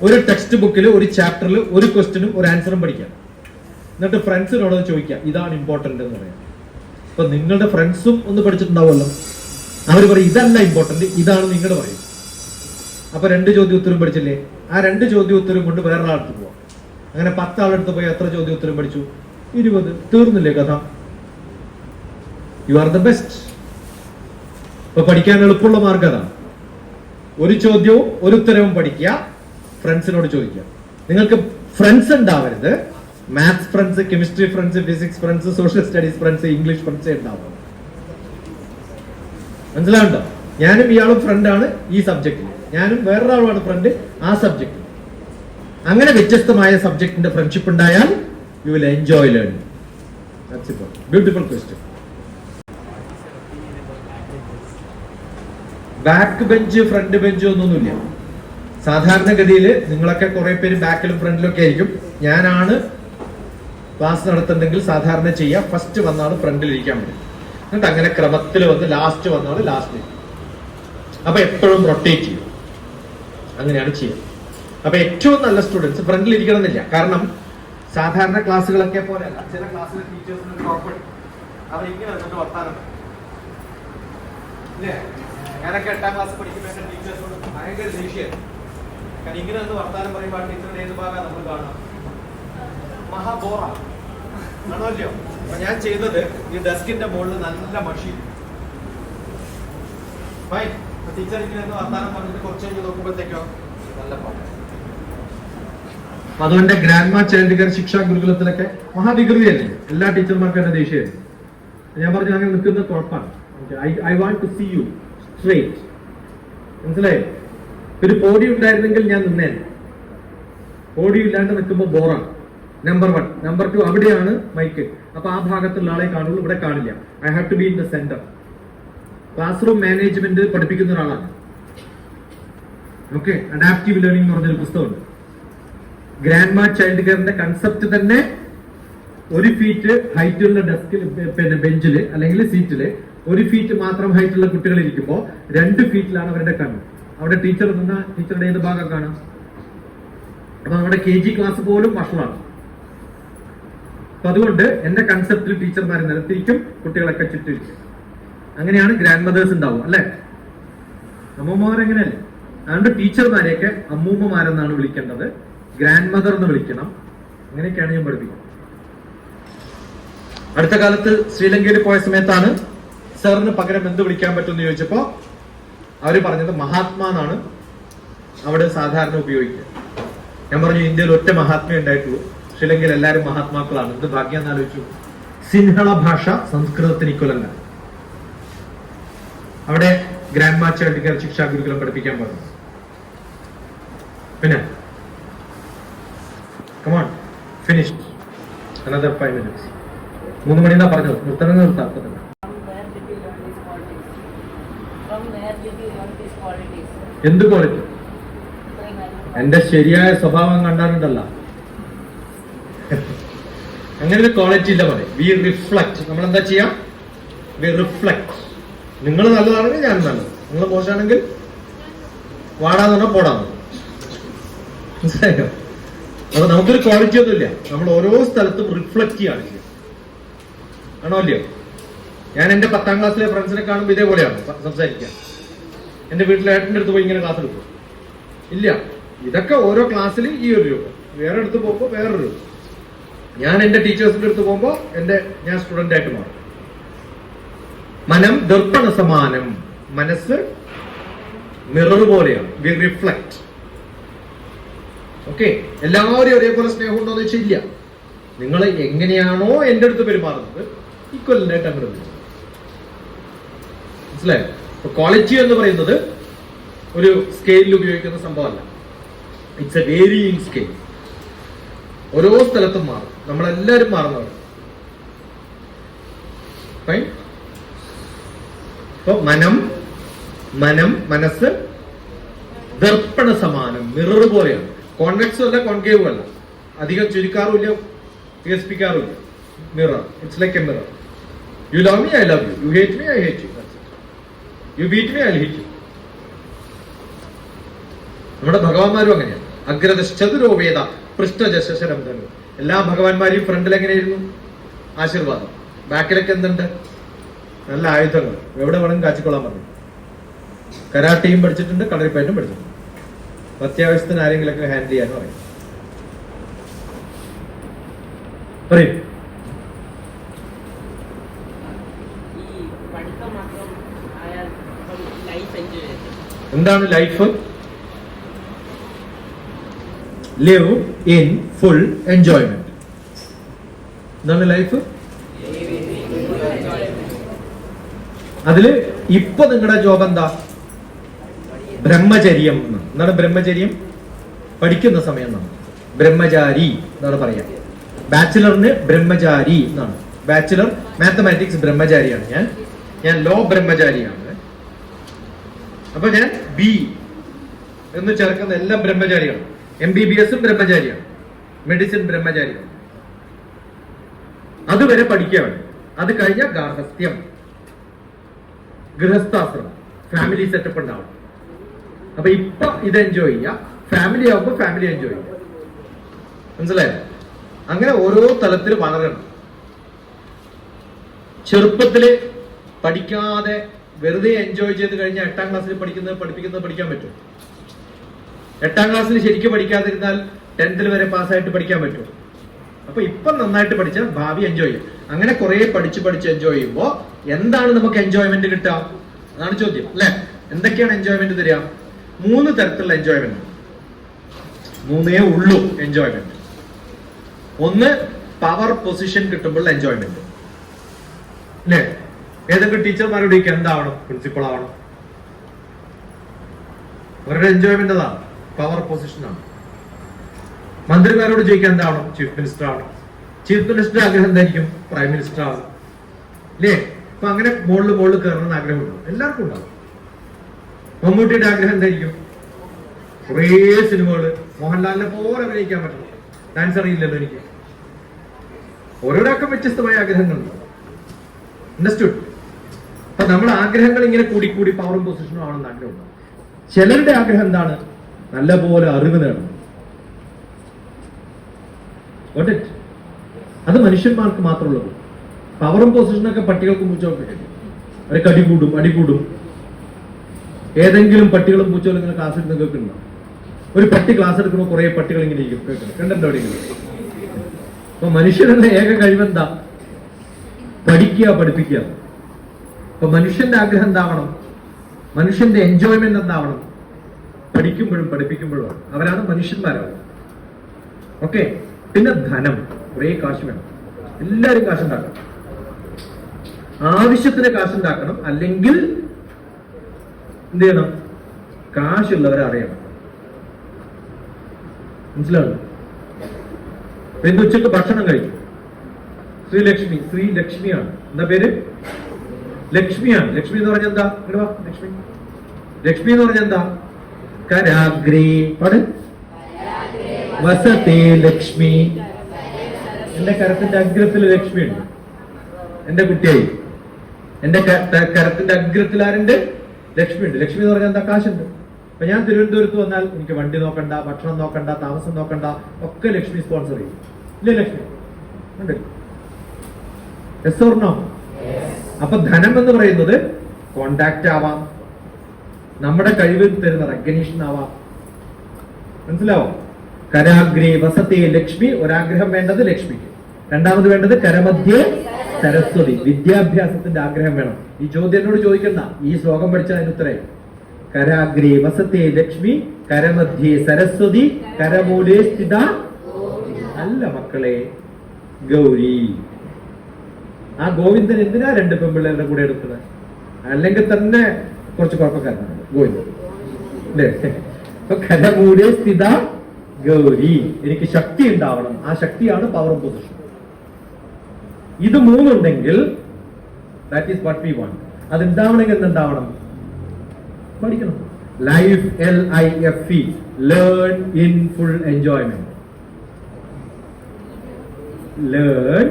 ഒരു ടെക്സ്റ്റ് ബുക്കിൽ ഒരു ചാപ്റ്ററിൽ ഒരു ക്വസ്റ്റ്യനും ഒരു ആൻസറും പഠിക്കാം. എന്നിട്ട് ഫ്രണ്ട്സിനോട് ചോദിക്കാം ഇതാണ് ഇമ്പോർട്ടന്റ് എന്ന് പറയാം. അപ്പൊ നിങ്ങളുടെ ഫ്രണ്ട്സും ഒന്ന് പഠിച്ചിട്ടുണ്ടാവുമല്ലോ. അവർ പറയും ഇതല്ല ഇമ്പോർട്ടന്റ്, ഇതാണ് നിങ്ങൾ പറയും. അപ്പൊ 2 ചോദ്യ ഉത്തരം പഠിച്ചില്ലേ? ആ 2 ചോദ്യ ഉത്തരം കൊണ്ട് വേറൊരാളടുത്ത് പോവാം. അങ്ങനെ 10 ആളെടുത്ത് പോയി എത്ര ചോദ്യ ഉത്തരം പഠിച്ചു? 20. തീർന്നില്ലേ കഥ? You are the best. അപ്പൊ പഠിക്കാൻ എളുപ്പമുള്ള മാർഗം അതാണ്. ഒരു ചോദ്യവും ഒരു ഉത്തരവും പഠിക്കുക, ഫ്രണ്ട്സിനോട് ചോദിക്കുക. നിങ്ങൾക്ക് ഫ്രണ്ട്സ് ഉണ്ടാവരുത്. Maths friends, chemistry friends, physics friends, social studies friends, English friends ഉണ്ടാവും. മനസ്സിലാവുണ്ടോ? ഞാനും ഇയാളും ഫ്രണ്ടാണ് ഈ സബ്ജക്റ്റിൽ, ഞാനും വേറൊരാളുമാണ് ഫ്രണ്ട് ആ സബ്ജക്റ്റിൽ. അങ്ങനെ വ്യത്യസ്തമായ സബ്ജക്റ്റിന്റെ ഫ്രണ്ട്ഷിപ്പ് ഉണ്ടായാൽ you will enjoy learning. That's it. Beautiful question. Back bench front bench ഒന്നൊന്നുമില്ല. സാധാരണഗതിയിൽ നിങ്ങളൊക്കെ കുറെ പേര് ബാക്കിലും ഫ്രണ്ടിലും ഒക്കെ ആയിരിക്കും. ഞാനാണ് ക്ലാസ് നടത്തുന്നുണ്ടെങ്കിൽ സാധാരണ ചെയ്യാം ഫസ്റ്റ് വന്നാണ് ഫ്രണ്ടിൽ ഇരിക്കാൻ പറ്റും. എന്നിട്ട് അങ്ങനെ ക്രമത്തിൽ വന്ന് ലാസ്റ്റ് വന്നാണ് ലാസ്റ്റ്. അപ്പൊ എപ്പോഴും റൊട്ടേറ്റ് ചെയ്യും. അങ്ങനെയാണ് ചെയ്യുക. അപ്പൊ ഏറ്റവും നല്ല സ്റ്റുഡൻസ് ഫ്രണ്ടിൽ ഇരിക്കണം എന്നില്ല. കാരണം സാധാരണ ക്ലാസ്സുകളൊക്കെ പോലെയല്ല. ചില ക്ലാസ്സിലെ ടീച്ചേഴ്സിന് അവരിങ്ങനെ വന്നിട്ട് വർത്താനം. ഞാനൊക്കെ 8ാം ക്ലാസ് പഠിക്കുമ്പോൾ എന്റെ ടീച്ചേഴ്സിനോട് ഭയങ്കര ദേഷ്യമായിരുന്നു. കാരണം ഇങ്ങനെ ഒന്ന് വർത്താനം പറയുമ്പോൾ ടീച്ചറുടെ ഏത് ഭാഗം നമ്മൾ കാണാം? മഹാബോറ ആണല്ലോ. അപ്പൊ ഞാൻ ചെയ്തത് ഈ ഡെസ്കിന്റെ മുകളിൽ നല്ല മഷി ടീച്ചർ ഇങ്ങനെ വർത്താനം പറഞ്ഞിട്ട് കുറച്ച് കഴിഞ്ഞ് നോക്കുമ്പോഴത്തേക്കോ നല്ല പാട്ട്. അതുകൊണ്ട് ഗ്രാൻഡ് മാ ചൈൽഡ് കെയർ ശിക്ഷാ ഗുരുകുലത്തിലൊക്കെ മഹാവികൃതിയല്ലേ, എല്ലാ ടീച്ചർമാർക്കും എന്നെ ദേഷ്യമായിരുന്നു. ഞാൻ പറഞ്ഞു അങ്ങനെ നിൽക്കുന്നത് കുഴപ്പമാണ്. I want to see you straight. മനസ്സിലായോ? ഒരു പോഡി ഉണ്ടായിരുന്നെങ്കിൽ ഞാൻ നിന്നേനെ. പോഡി ഇല്ലാണ്ട് നിൽക്കുമ്പോൾ ബോറാണ്. നമ്പർ 1. നമ്പർ 2, അവിടെയാണ് മൈക്ക്. അപ്പൊ ആ ഭാഗത്തുള്ള ആളെ കാണുള്ളൂ, ഇവിടെ കാണില്ല. I have to be in the centre. Classroom management പഠിപ്പിക്കുന്ന ഒരാളാണ്. ഓക്കെ, അഡാപ്റ്റീവ് ലേണിംഗ് എന്ന് പറഞ്ഞൊരു പുസ്തകമുണ്ട്. ഗ്രാൻഡ് മാ ചൈൽഡ് കെയറിന്റെ കൺസെപ്റ്റ് തന്നെ 1 ഫീറ്റ് ഹൈറ്റുള്ള ഡെസ്കിൽ, പിന്നെ ബെഞ്ചില് അല്ലെങ്കിൽ സീറ്റില് 1 ഫീറ്റ് മാത്രം ഹൈറ്റുള്ള കുട്ടികൾ ഇരിക്കുമ്പോൾ 2 ഫീറ്റിലാണ് അവരുടെ കണ്ണ്. അവിടെ ടീച്ചർ നിന്ന ടീച്ചറുടെ ഏത് ഭാഗം കാണാം? അപ്പൊ നമ്മുടെ KG ക്ലാസ് പോലും വഷളാണ്. അപ്പൊ അതുകൊണ്ട് എന്റെ കൺസെപ്റ്റിൽ ടീച്ചർമാരെ നിരത്തിരിക്കും, കുട്ടികളൊക്കെ ചുറ്റിരിക്കും. അങ്ങനെയാണ് ഗ്രാൻഡ് മദേഴ്സ് ഉണ്ടാവും, അല്ലെ? അമ്മൂമ്മമാരെങ്ങനെയല്ലേ? അതുകൊണ്ട് ടീച്ചർമാരെയൊക്കെ അമ്മൂമ്മമാരെന്നാണ് വിളിക്കേണ്ടത്, ഗ്രാൻഡ് മദർ എന്ന് വിളിക്കണം. അങ്ങനെയൊക്കെയാണ് ഞാൻ പഠിപ്പിക്കുന്നത്. അടുത്ത കാലത്ത് ശ്രീലങ്കയിൽ പോയ സമയത്താണ് സാറിന് പകരം എന്ത് വിളിക്കാൻ പറ്റുമെന്ന് ചോദിച്ചപ്പോ അവര് പറഞ്ഞത് മഹാത്മാ എന്നാണ് അവിടെ സാധാരണ ഉപയോഗിക്കുക. ഞാൻ പറഞ്ഞു ഇന്ത്യയിൽ ഒറ്റ മഹാത്മേ ഉണ്ടായിട്ടുള്ളൂ, ശ്രീലങ്കയിൽ എല്ലാവരും മഹാത്മാക്കളാണ്. എന്ത് ഭാഗ്യം എന്ന് ആലോചിച്ചു. സിൻഹള ഭാഷ സംസ്കൃതത്തിന് ഇക്വലല്ല. അവിടെ ഗ്രാൻഡ് മാ ചൈൽഡ് കെയർ ശിക്ഷാ ഗുരുകുലം പഠിപ്പിക്കാൻ പറഞ്ഞു. പിന്നെ കമോൺ ഫിനിഷ് അനദർ 5 minutes. 3 മണിന്നാ പറഞ്ഞത്. നിർത്താം. From where did you learn these qualities? എന്ത് ക്വാളിറ്റി? എന്റെ ശരിയായ സ്വഭാവം കണ്ടാലുണ്ടല്ലോ, അങ്ങനെ ഒരു ക്വാളിറ്റി ഇല്ല. പറയും വി റിഫ്ലക്ട്. നമ്മൾ എന്താ ചെയ്യാം? We reflect. നിങ്ങൾ നല്ലതാണെങ്കിൽ ഞാൻ നല്ലത്, നിങ്ങൾ മോശമാണെങ്കിൽ വാടാന്ന് പറഞ്ഞാൽ പോടാന്ന്. മനസ്സിലായോ? അപ്പൊ നമുക്കൊരു ക്വാളിറ്റി ഒന്നുമില്ല. നമ്മൾ ഓരോ സ്ഥലത്തും റിഫ്ലക്ട് ചെയ്യാണ് ചെയ്യുക. ആണോ അല്ലയോ? ഞാൻ എന്റെ 10ാം ക്ലാസ്സിലെ ഫ്രണ്ട്സിനെ കാണുമ്പോൾ ഇതേപോലെയാണ് സംസാരിക്കുക. എന്റെ വീട്ടിലെ ഏട്ടൻ്റെ അടുത്ത് പോയി ഇങ്ങനെ ക്ലാസ് എടുക്കും ഇല്ല. ഇതൊക്കെ ഓരോ ക്ലാസ്സിൽ ഈ ഒരു രൂപ, വേറെ അടുത്ത് പോകുമ്പോൾ വേറൊരു രൂപ. ഞാൻ എന്റെ ടീച്ചേഴ്സിന്റെ അടുത്ത് പോകുമ്പോൾ ഞാൻ സ്റ്റുഡന്റ് ആയിട്ട് മാറും. മനം ദർപ്പണ സമാനം. മനസ്സ് മിറർ പോലെയാണ്. V reflect. ഓക്കെ, എല്ലാവരും ഒരേപോലെ സ്നേഹം ഉണ്ടോ എന്ന് വെച്ചാൽ ഇല്ല. നിങ്ങൾ എങ്ങനെയാണോ എന്റെ അടുത്ത് പെരുമാറുന്നത് ഈക്വലന്റ് ആയിട്ട് അങ്ങോട്ട് വരും. മനസ്സിലായോ? ക്വാളിറ്റി എന്ന് പറയുന്നത് ഒരു സ്കെയിലിൽ ഉപയോഗിക്കുന്ന സംഭവമല്ല. It's A varying scale. ഓരോ സ്ഥലത്തും മാറും. നമ്മളെല്ലാവരും മാറുന്നവർ. അപ്പൊ മനസ്സ് ദർപ്പണ സമാനം, മിറർ പോലെയാണ്. കോൺവെക്സും അല്ല, കോൺകേവും അല്ല. അധികം ചുരുക്കാറുമില്ല, വികസിപ്പിക്കാറുമില്ല. Mirror. It's like a mirror. You love me, I love you. You hate me, I hate you. You beat me, I heat you. നമ്മുടെ ഭഗവാന്മാരും അങ്ങനെയാണ്. അഗ്രദശ്ചതുരോവേദ പൃഷ്ഠജശരം തന്നെ. എല്ലാ ഭഗവാന്മാരെയും ഫ്രണ്ടിൽ എങ്ങനെയായിരുന്നു? ആശീർവാദം. ബാക്കിലൊക്കെ എന്തുണ്ട്? നല്ല ആയുധങ്ങൾ. എവിടെ വേണമെങ്കിലും കാച്ചിക്കൊള്ളാൻ പറഞ്ഞു. കരാട്ടയും പഠിച്ചിട്ടുണ്ട്, കളരിപ്പയറ്റും പഠിച്ചിട്ടുണ്ട്. അത്യാവശ്യത്തിന് ആരെങ്കിലൊക്കെ ഹാൻഡിൽ ചെയ്യാന്ന് പറയും. പറയും. എന്താണ് life? Live in full enjoyment. എന്താണ് ലൈഫ്? അതില് ഇപ്പൊ നിങ്ങളുടെ ജോബ് എന്താ? ബ്രഹ്മചര്യം. എന്താണ് ബ്രഹ്മചര്യം? പഠിക്കുന്ന സമയം എന്നാണ്. ബ്രഹ്മചാരി എന്നാണ് പറയാ. ബാച്ചിലറിന് ബ്രഹ്മചാരി എന്നാണ്. ബാച്ചിലർ മാത്തമാറ്റിക്സ് ബ്രഹ്മചാരിയാണ്. ഞാൻ ലോ ബ്രഹ്മചാരിയാണ്. അപ്പൊ ഞാൻ ബി എന്ന് ചേർക്കുന്ന എല്ലാം ബ്രഹ്മചാരിയാണ്. MBBS ബ്രഹ്മചാരിയാണ്. മെഡിസിൻ ബ്രഹ്മചാരിയാണ്. അതുവരെ പഠിക്കുകയാണ്. അത് കഴിഞ്ഞ ഗാർഹസ്ഥ്യം, ഗൃഹസ്ഥാശ്രമം, ഫാമിലി സെറ്റപ്പ് ഉണ്ടാവും. അപ്പൊ ഇപ്പൊ ഇത് എൻജോയ് ചെയ്യുക, ഫാമിലി ആവുമ്പോ ഫാമിലി എൻജോയ് ചെയ്യുക. മനസ്സിലായോ? അങ്ങനെ ഓരോ തലത്തിൽ വളരണം. ചെറുപ്പത്തില് പഠിക്കാതെ വെറുതെ എൻജോയ് ചെയ്ത് കഴിഞ്ഞാൽ 8ാം ക്ലാസ്സിൽ പഠിപ്പിക്കുന്നത് പഠിക്കാൻ പറ്റും? 8ാം ക്ലാസ്സിൽ ശരിക്കും പഠിക്കാതിരുന്നാൽ 10th വരെ പാസ്സായിട്ട് പഠിക്കാൻ പറ്റും? അപ്പൊ ഇപ്പം നന്നായിട്ട് പഠിച്ചാൽ ഭാവി എൻജോയ് ചെയ്യും. അങ്ങനെ കുറെ പഠിച്ച് എൻജോയ് ചെയ്യുമ്പോ എന്താണ് നമുക്ക് എൻജോയ്മെന്റ് കിട്ടുക? അതാണ് ചോദ്യം അല്ലെ. എന്തൊക്കെയാണ് എൻജോയ്മെന്റ് തരിക? 3 തരത്തിലുള്ള എൻജോയ്മെന്റ്, 3 ഉള്ളൂ എൻജോയ്മെന്റ്. ഒന്ന് പവർ പൊസിഷൻ കിട്ടുമ്പോൾ എൻജോയ്മെന്റ് അല്ലേ. ഏതെങ്കിലും ടീച്ചർമാരോട് ചോദിക്കുക എന്താവണം? പ്രിൻസിപ്പൾ ആവണം. അവരുടെ എൻജോയ്മെന്റ് അതാണ്, പവർ പൊസിഷൻ ആണ്. മന്ത്രിമാരോട് ചോദിക്കാൻ എന്താവണം? ചീഫ് മിനിസ്റ്റർ ആവണം. ചീഫ് മിനിസ്റ്ററുടെ ആഗ്രഹം എന്തായിരിക്കും? പ്രൈം മിനിസ്റ്റർ ആവണം അല്ലേ. അപ്പൊ അങ്ങനെ മുകളിൽ കയറണമെന്ന് ആഗ്രഹമുണ്ടോ? എല്ലാവർക്കും ഉണ്ടാവും. മമ്മൂട്ടിയുടെ ആഗ്രഹം എന്തായിരിക്കും? കുറേ സിനിമകള് മോഹൻലാലിനെ പോലെ അഭിനയിക്കാൻ പറ്റണം. ഡാൻസ് അറിയില്ലല്ലോ എനിക്ക്. ഓരോരാൾക്കും വ്യത്യസ്തമായ ആഗ്രഹങ്ങളുണ്ട്. അണ്ടർസ്റ്റുഡ്? അപ്പൊ നമ്മുടെ ആഗ്രഹങ്ങൾ ഇങ്ങനെ കൂടി പവറും പൊസിഷനും ആണെന്ന് ആഗ്രഹമുണ്ട്. ചിലരുടെ ആഗ്രഹം എന്താണ്? നല്ലപോലെ അറിവ് നേടണം. അത് മനുഷ്യന്മാർക്ക് മാത്രമുള്ളത്. പവറും പൊസിഷനൊക്കെ പട്ടികൾക്കും പൂച്ചകൾക്കും കിട്ടും. അവർക്ക് അടികൂടും. ഏതെങ്കിലും പട്ടികളും പൂച്ചകളും ഇങ്ങനെ ക്ലാസ് എടുത്ത് കേൾക്കുന്നുണ്ടോ? ഒരു പട്ടി ക്ലാസ് എടുക്കുമ്പോൾ കുറെ പട്ടികൾ ഇങ്ങനെ ഇരിക്കും, കേൾക്കണം. കണ്ടോ എവിടെയെങ്കിലും? അപ്പൊ മനുഷ്യരുടെ ഏക കഴിവെന്താ? പഠിപ്പിക്കുക. അപ്പൊ മനുഷ്യന്റെ ആഗ്രഹം എന്താവണം? മനുഷ്യന്റെ എൻജോയ്മെന്റ് എന്താവണം? പഠിക്കുമ്പോഴും പഠിപ്പിക്കുമ്പോഴും. അവരാണ് മനുഷ്യന്മാരാണ്. ഓക്കെ. പിന്നെ ധനം, കുറെ കാശ് വേണം. എല്ലാവരും കാശുണ്ടാക്കണം, ആവശ്യത്തിന് കാശുണ്ടാക്കണം. അല്ലെങ്കിൽ എന്ത് ചെയ്യണം? കാശുള്ളവരെ അറിയണം. മനസ്സിലാവും? പിന്നെ ഉച്ചക്ക് ഭക്ഷണം കഴിക്കും. ശ്രീലക്ഷ്മിയാണ്. എന്താ പേര്? ലക്ഷ്മിയാണ്. ലക്ഷ്മി എന്ന് പറഞ്ഞ എന്താ? ലക്ഷ്മി എന്ന് പറഞ്ഞ എന്താ? കരാഗ്രേ വസതേ ലക്ഷ്മി. എന്റെ കരത്തിന്റെ അഗ്രത്തിൽ ലക്ഷ്മി ഉണ്ട്. എന്റെ കുട്ടിയായി എന്റെ കരത്തിന്റെ അഗ്രത്തിൽ ആരുണ്ട്? ലക്ഷ്മി ഉണ്ട്. ലക്ഷ്മി എന്ന് പറഞ്ഞാൽ എന്താ? കാശുണ്ട്. അപ്പൊ ഞാൻ തിരുവനന്തപുരത്ത് വന്നാൽ എനിക്ക് വണ്ടി നോക്കണ്ട, ഭക്ഷണം നോക്കണ്ട, താമസം നോക്കണ്ട, ഒക്കെ ലക്ഷ്മി സ്പോൺസർ ചെയ്യും. ഇല്ലേ ലക്ഷ്മി? ഉണ്ട്. Yes or no? അപ്പൊ ധനം എന്ന് പറയുന്നത് കോണ്ടാക്ട് ആവാം, നമ്മുടെ കഴിവ് തരുന്ന റെക്കഗ്നീഷൻ ആവാം. മനസ്സിലാവോ? കരാഗ്രേ വസതേ ലക്ഷ്മി. ഒരാഗ്രഹം വേണ്ടത് ലക്ഷ്മിക്ക്. രണ്ടാമത് വേണ്ടത് കരമധ്യേ സരസ്വതി. വിദ്യാഭ്യാസത്തിന്റെ ആഗ്രഹം വേണം. ഈ ചോദ്യം എന്നോട് ചോദിക്കണ്ട, ഈ ശ്ലോകം പഠിച്ചാൽ അതിന് ഉത്തരേ. കരാഗ്രേ വസതേ ലക്ഷ്മി കരമധ്യേ സരസ്വതി കരമൂലേ സ്ഥിത. അല്ല മക്കളെ, ഗൗരി. ആ ഗോവിന്ദൻ എന്തിനാ 2 പെൺപിള്ളേരുടെ കൂടെ എടുത്തത്? അല്ലെങ്കിൽ തന്നെ കുറച്ച് കുഴപ്പക്കാരനാണ് ഗോവിന്ദൻ അല്ലേ. കരമൂലേ സ്ഥിത ഗൗരി. എനിക്ക് ശക്തി ഉണ്ടാവണം. ആ ശക്തിയാണ് പവർ പൊസിഷൻ. ഇത് 3 ഉണ്ടെങ്കിൽ that is what we want. അത് ഉണ്ടാവണമെങ്കിൽ എന്തുണ്ടാവണം? പഠിക്കണം. Life, LIFE, learn in full enjoyment. Learn